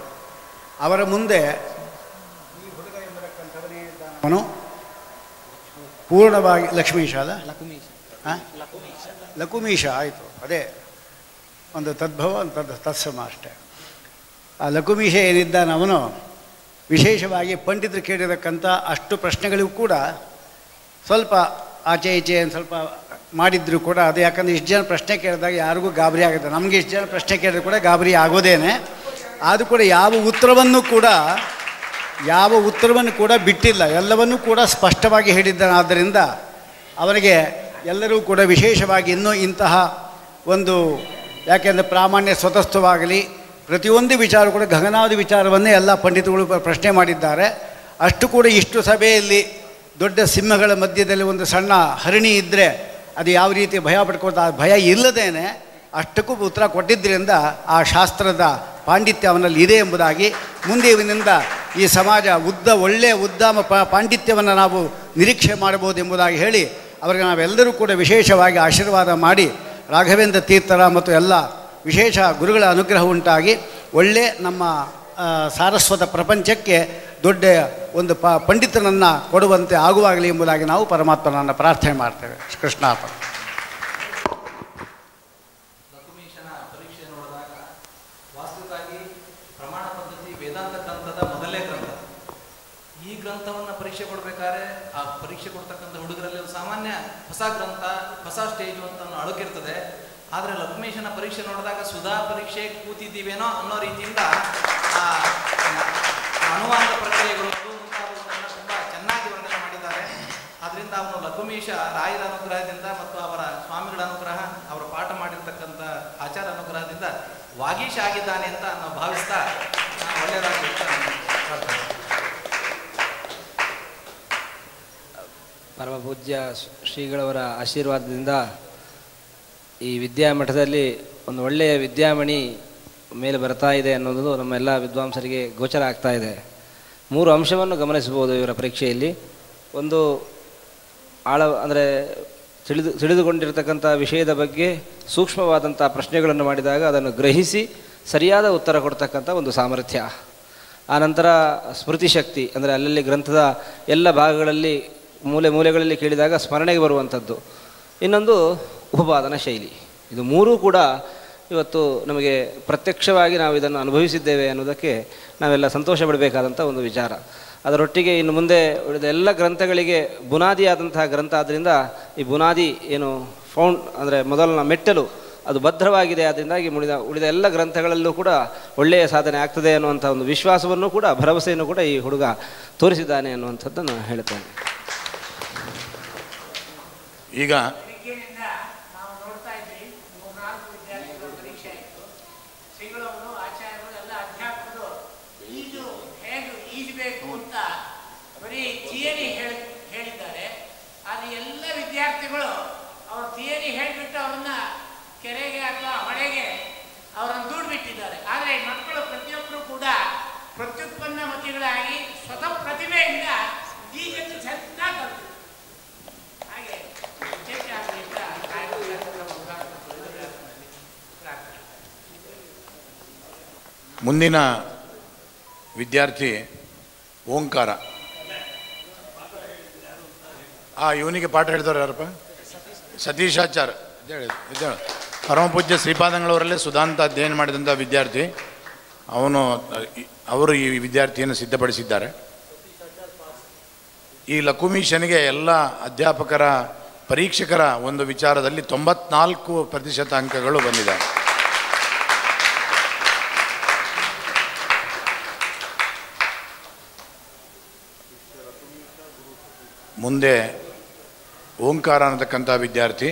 ಅವರ ಮುಂದೆ ಈ ಹುಡುಗ ಎಂಬತಕ್ಕಂಥವನು ಪೂರ್ಣವಾಗಿ ಲಕ್ಷ್ಮೀಶ ಅಲ್ಲ ಲಕುಮೀಶ ಆಯಿತು. ಅದೇ ಒಂದು ತದ್ಭವ ಒಂದು ತತ್ಸಮ ಅಷ್ಟೇ. ಆ ಲಕುಮೀಶ ಏನಿದ್ದಾನವನು ವಿಶೇಷವಾಗಿ ಪಂಡಿತರು ಕೇಳಿರತಕ್ಕಂಥ ಅಷ್ಟು ಪ್ರಶ್ನೆಗಳಿಗೂ ಕೂಡ ಸ್ವಲ್ಪ ಆಚೆ ಈಚೆ ಸ್ವಲ್ಪ ಮಾಡಿದ್ರು ಕೂಡ ಅದು ಯಾಕಂದರೆ ಇಷ್ಟು ಜನ ಪ್ರಶ್ನೆ ಕೇಳಿದಾಗ ಯಾರಿಗೂ ಗಾಬರಿ ಆಗುತ್ತೆ. ನಮಗೆ ಇಷ್ಟು ಜನ ಪ್ರಶ್ನೆ ಕೇಳಿದ್ರು ಕೂಡ ಗಾಬರಿ ಆಗೋದೇನೆ. ಆದರೂ ಕೂಡ ಯಾವ ಉತ್ತರವನ್ನು ಕೂಡ ಬಿಟ್ಟಿಲ್ಲ, ಎಲ್ಲವನ್ನೂ ಕೂಡ ಸ್ಪಷ್ಟವಾಗಿ ಹೇಳಿದ್ದಾನೆ. ಆದ್ದರಿಂದ ಅವನಿಗೆ ಎಲ್ಲರೂ ಕೂಡ ವಿಶೇಷವಾಗಿ ಇನ್ನೂ ಇಂತಹ ಒಂದು ಯಾಕೆಂದರೆ ಪ್ರಾಮಾಣ್ಯ ಸ್ವತಸ್ಥವಾಗಲಿ ಪ್ರತಿಯೊಂದು ವಿಚಾರ ಕೂಡ ಗಗನಾದ ವಿಚಾರವನ್ನೇ ಎಲ್ಲ ಪಂಡಿತಗಳು ಪ್ರಶ್ನೆ ಮಾಡಿದ್ದಾರೆ. ಅಷ್ಟು ಕೂಡ ಇಷ್ಟು ಸಭೆಯಲ್ಲಿ ದೊಡ್ಡ ಸಿಂಹಗಳ ಮಧ್ಯದಲ್ಲಿ ಒಂದು ಸಣ್ಣ ಹರಿಣಿ ಇದ್ದರೆ ಅದು ಯಾವ ರೀತಿ ಭಯ ಪಡ್ಕೊಳ್ತಾ ಭಯ ಇಲ್ಲದೇನೆ ಅಷ್ಟಕ್ಕೂ ಉತ್ತರ ಕೊಟ್ಟಿದ್ದರಿಂದ ಆ ಶಾಸ್ತ್ರದ ಪಾಂಡಿತ್ಯ ಅವನಲ್ಲಿ ಇದೆ ಎಂಬುದಾಗಿ ಮುಂದೆ ಇವನಿಂದ ಈ ಸಮಾಜ ಒಳ್ಳೆಯ ಉದ್ದಾಮ ಪಾಂಡಿತ್ಯವನ್ನು ನಾವು ನಿರೀಕ್ಷೆ ಮಾಡಬಹುದು ಎಂಬುದಾಗಿ ಹೇಳಿ ಅವರಿಗೆ ನಾವೆಲ್ಲರೂ ಕೂಡ ವಿಶೇಷವಾಗಿ ಆಶೀರ್ವಾದ ಮಾಡಿ ರಾಘವೇಂದ್ರ ತೀರ್ಥರ ಮತ್ತು ಎಲ್ಲ ವಿಶೇಷ ಗುರುಗಳ ಅನುಗ್ರಹ ಉಂಟಾಗಿ ಒಳ್ಳೆ ನಮ್ಮ ಸಾರಸ್ವತ ಪ್ರಪಂಚಕ್ಕೆ ದೊಡ್ಡ ಒಂದು ಪಂಡಿತನನ್ನು ಕೊಡುವಂತೆ ಆಗುವಾಗಲಿ ಎಂಬುದಾಗಿ ನಾವು ಪರಮಾತ್ಮನನ್ನು ಪ್ರಾರ್ಥನೆ ಮಾಡ್ತೇವೆ. ಕೃಷ್ಣಾರ್ಪಣ. ಲಕುಮೀಶನ ಪರೀಕ್ಷೆ ನೋಡಿದಾಗ ವಾಸ್ತವವಾಗಿ ಪ್ರಮಾಣ ಪದ್ಧತಿ ವೇದಾಂತ ಗ್ರಂಥದ ಮೊದಲೇ ಗ್ರಂಥ. ಈ ಗ್ರಂಥವನ್ನು ಪರೀಕ್ಷೆ ಕೊಡಬೇಕಾದ್ರೆ ಆ ಪರೀಕ್ಷೆ ಕೊಡ್ತಕ್ಕಂಥ ಹುಡುಗರಲ್ಲಿ ಒಂದು ಸಾಮಾನ್ಯ ಹೊಸ ಗ್ರಂಥ, ಹೊಸ ಸ್ಟೇಜು ಅಂತ ಅಳುಕಿರ್ತದೆ. ಆದರೆ ಲಕ್ಷ್ಮೇಶನ ಪರೀಕ್ಷೆ ನೋಡಿದಾಗ ಸುಧಾ ಪರೀಕ್ಷೆ ಕೂತಿದ್ದೀವೇನೋ ಅನ್ನೋ ರೀತಿಯಿಂದ ಅನುವಾದ ಪ್ರಕ್ರಿಯೆಗಳು ಮುಂತಾದವುಗಳನ್ನು ತುಂಬ ಚೆನ್ನಾಗಿ ವರ್ಣನೆ ಮಾಡಿದ್ದಾರೆ. ಆದ್ದರಿಂದ ಅವನು ಲಘುಮೀಶ ರಾಯರ ಅನುಗ್ರಹದಿಂದ ಮತ್ತು ಅವರ ಸ್ವಾಮಿಗಳ ಅನುಗ್ರಹ, ಅವರು ಪಾಠ ಮಾಡಿರ್ತಕ್ಕಂಥ ಆಚಾರ ಅನುಗ್ರಹದಿಂದ ವಾಗೀಶ ಆಗಿದ್ದಾನೆ ಅಂತ ನಾವು ಭಾವಿಸ್ತಾ ಒಳ್ಳೆಯದಾಗಿ ಪರಮ ಪೂಜ್ಯ ಶ್ರೀಗಳವರ ಆಶೀರ್ವಾದದಿಂದ ಈ ವಿದ್ಯಾಮಠದಲ್ಲಿ ಒಂದು ಒಳ್ಳೆಯ ವಿದ್ಯಾಮಣಿ ಮೇಲೆ ಬರ್ತಾ ಇದೆ ಅನ್ನೋದು ನಮ್ಮೆಲ್ಲ ವಿದ್ವಾಂಸರಿಗೆ ಗೋಚರ ಆಗ್ತಾ ಇದೆ. 3 ಅಂಶವನ್ನು ಗಮನಿಸಬಹುದು ಇವರ ಪರೀಕ್ಷೆಯಲ್ಲಿ. ಒಂದು ಅಂದರೆ ತಿಳಿದುಕೊಂಡಿರ್ತಕ್ಕಂಥ ವಿಷಯದ ಬಗ್ಗೆ ಸೂಕ್ಷ್ಮವಾದಂಥ ಪ್ರಶ್ನೆಗಳನ್ನು ಮಾಡಿದಾಗ ಅದನ್ನು ಗ್ರಹಿಸಿ ಸರಿಯಾದ ಉತ್ತರ ಕೊಡ್ತಕ್ಕಂಥ ಒಂದು ಸಾಮರ್ಥ್ಯ. ಆನಂತರ ಸ್ಮೃತಿಶಕ್ತಿ, ಅಂದರೆ ಅಲ್ಲಲ್ಲಿ ಗ್ರಂಥದ ಎಲ್ಲ ಭಾಗಗಳಲ್ಲಿ ಮೂಲೆಗಳಲ್ಲಿ ಕೇಳಿದಾಗ ಸ್ಮರಣೆಗೆ ಬರುವಂಥದ್ದು. ಇನ್ನೊಂದು ಉಪಪಾದನ ಶೈಲಿ. ಇದು 3 ಕೂಡ ಇವತ್ತು ನಮಗೆ ಪ್ರತ್ಯಕ್ಷವಾಗಿ ನಾವು ಇದನ್ನು ಅನುಭವಿಸಿದ್ದೇವೆ ಅನ್ನೋದಕ್ಕೆ ನಾವೆಲ್ಲ ಸಂತೋಷ ಪಡಬೇಕಾದಂಥ ಒಂದು ವಿಚಾರ. ಅದರೊಟ್ಟಿಗೆ ಇನ್ನು ಮುಂದೆ ಉಳಿದ ಎಲ್ಲ ಗ್ರಂಥಗಳಿಗೆ ಬುನಾದಿಯಾದಂತಹ ಗ್ರಂಥ ಆದ್ದರಿಂದ ಈ ಬುನಾದಿ ಏನು ಅಂದರೆ ಮೊದಲನ ಮೆಟ್ಟಲು ಅದು ಭದ್ರವಾಗಿದೆ. ಅದರಿಂದಾಗಿ ಉಳಿದ ಎಲ್ಲ ಗ್ರಂಥಗಳಲ್ಲೂ ಕೂಡ ಒಳ್ಳೆಯ ಸಾಧನೆ ಆಗ್ತದೆ ಅನ್ನುವಂಥ ಒಂದು ವಿಶ್ವಾಸವನ್ನು ಕೂಡ, ಭರವಸೆಯನ್ನು ಕೂಡ ಈ ಹುಡುಗ ತೋರಿಸಿದ್ದಾನೆ ಅನ್ನುವಂಥದ್ದನ್ನು ಹೇಳ್ತೇನೆ. ಈಗ ಹೇಳಿದ್ದಾರೆ. ಆದರೆ ಎಲ್ಲ ವಿದ್ಯಾರ್ಥಿಗಳು ಅವ್ರ ಥಿಯರಿ ಹೇಳಿಬಿಟ್ಟು ಅವ್ರನ್ನ ಕೆರೆಗೆ ಅಥವಾ ಹೊಳೆಗೆ ಅವರನ್ನು ದೂಡ್ಬಿಟ್ಟಿದ್ದಾರೆ. ಆದರೆ ಮಕ್ಕಳು ಪ್ರತಿಯೊಬ್ಬರು ಕೂಡ ಪ್ರತ್ಯುತ್ಪನ್ನ ಮತಿಗಳಾಗಿ ಸ್ವತಃ ಪ್ರತಿಭೆಯಿಂದ ಈಜನ್ನು ಚೆನ್ನಾಗಿ ಕಲ್ತಿದ್ದಾರೆ. ಹಾಗೆ ಮುಂದಿನ ವಿದ್ಯಾರ್ಥಿ ಓಂಕಾರ. ಇವನಿಗೆ ಪಾಠ ಹೇಳಿದವರು ಯಾರಪ್ಪ? ಸತೀಶಾಚಾರ್ ಪರಮ ಪೂಜ್ಯ ಶ್ರೀಪಾದಂಗಳವರಲ್ಲೇ ಸುಧಾಂತ ಅಧ್ಯಯನ ಮಾಡಿದಂಥ ವಿದ್ಯಾರ್ಥಿ. ಅವರು ಈ ವಿದ್ಯಾರ್ಥಿಯನ್ನು ಸಿದ್ಧಪಡಿಸಿದ್ದಾರೆ. ಈ ಲಕುಮೀಶನಿಗೆ ಎಲ್ಲ ಅಧ್ಯಾಪಕರ ಪರೀಕ್ಷಕರ ಒಂದು ವಿಚಾರದಲ್ಲಿ 94% ಅಂಕಗಳು ಬಂದಿದೆ. ಮುಂದೆ ಓಂಕಾರ ಅನ್ನತಕ್ಕಂಥ ವಿದ್ಯಾರ್ಥಿ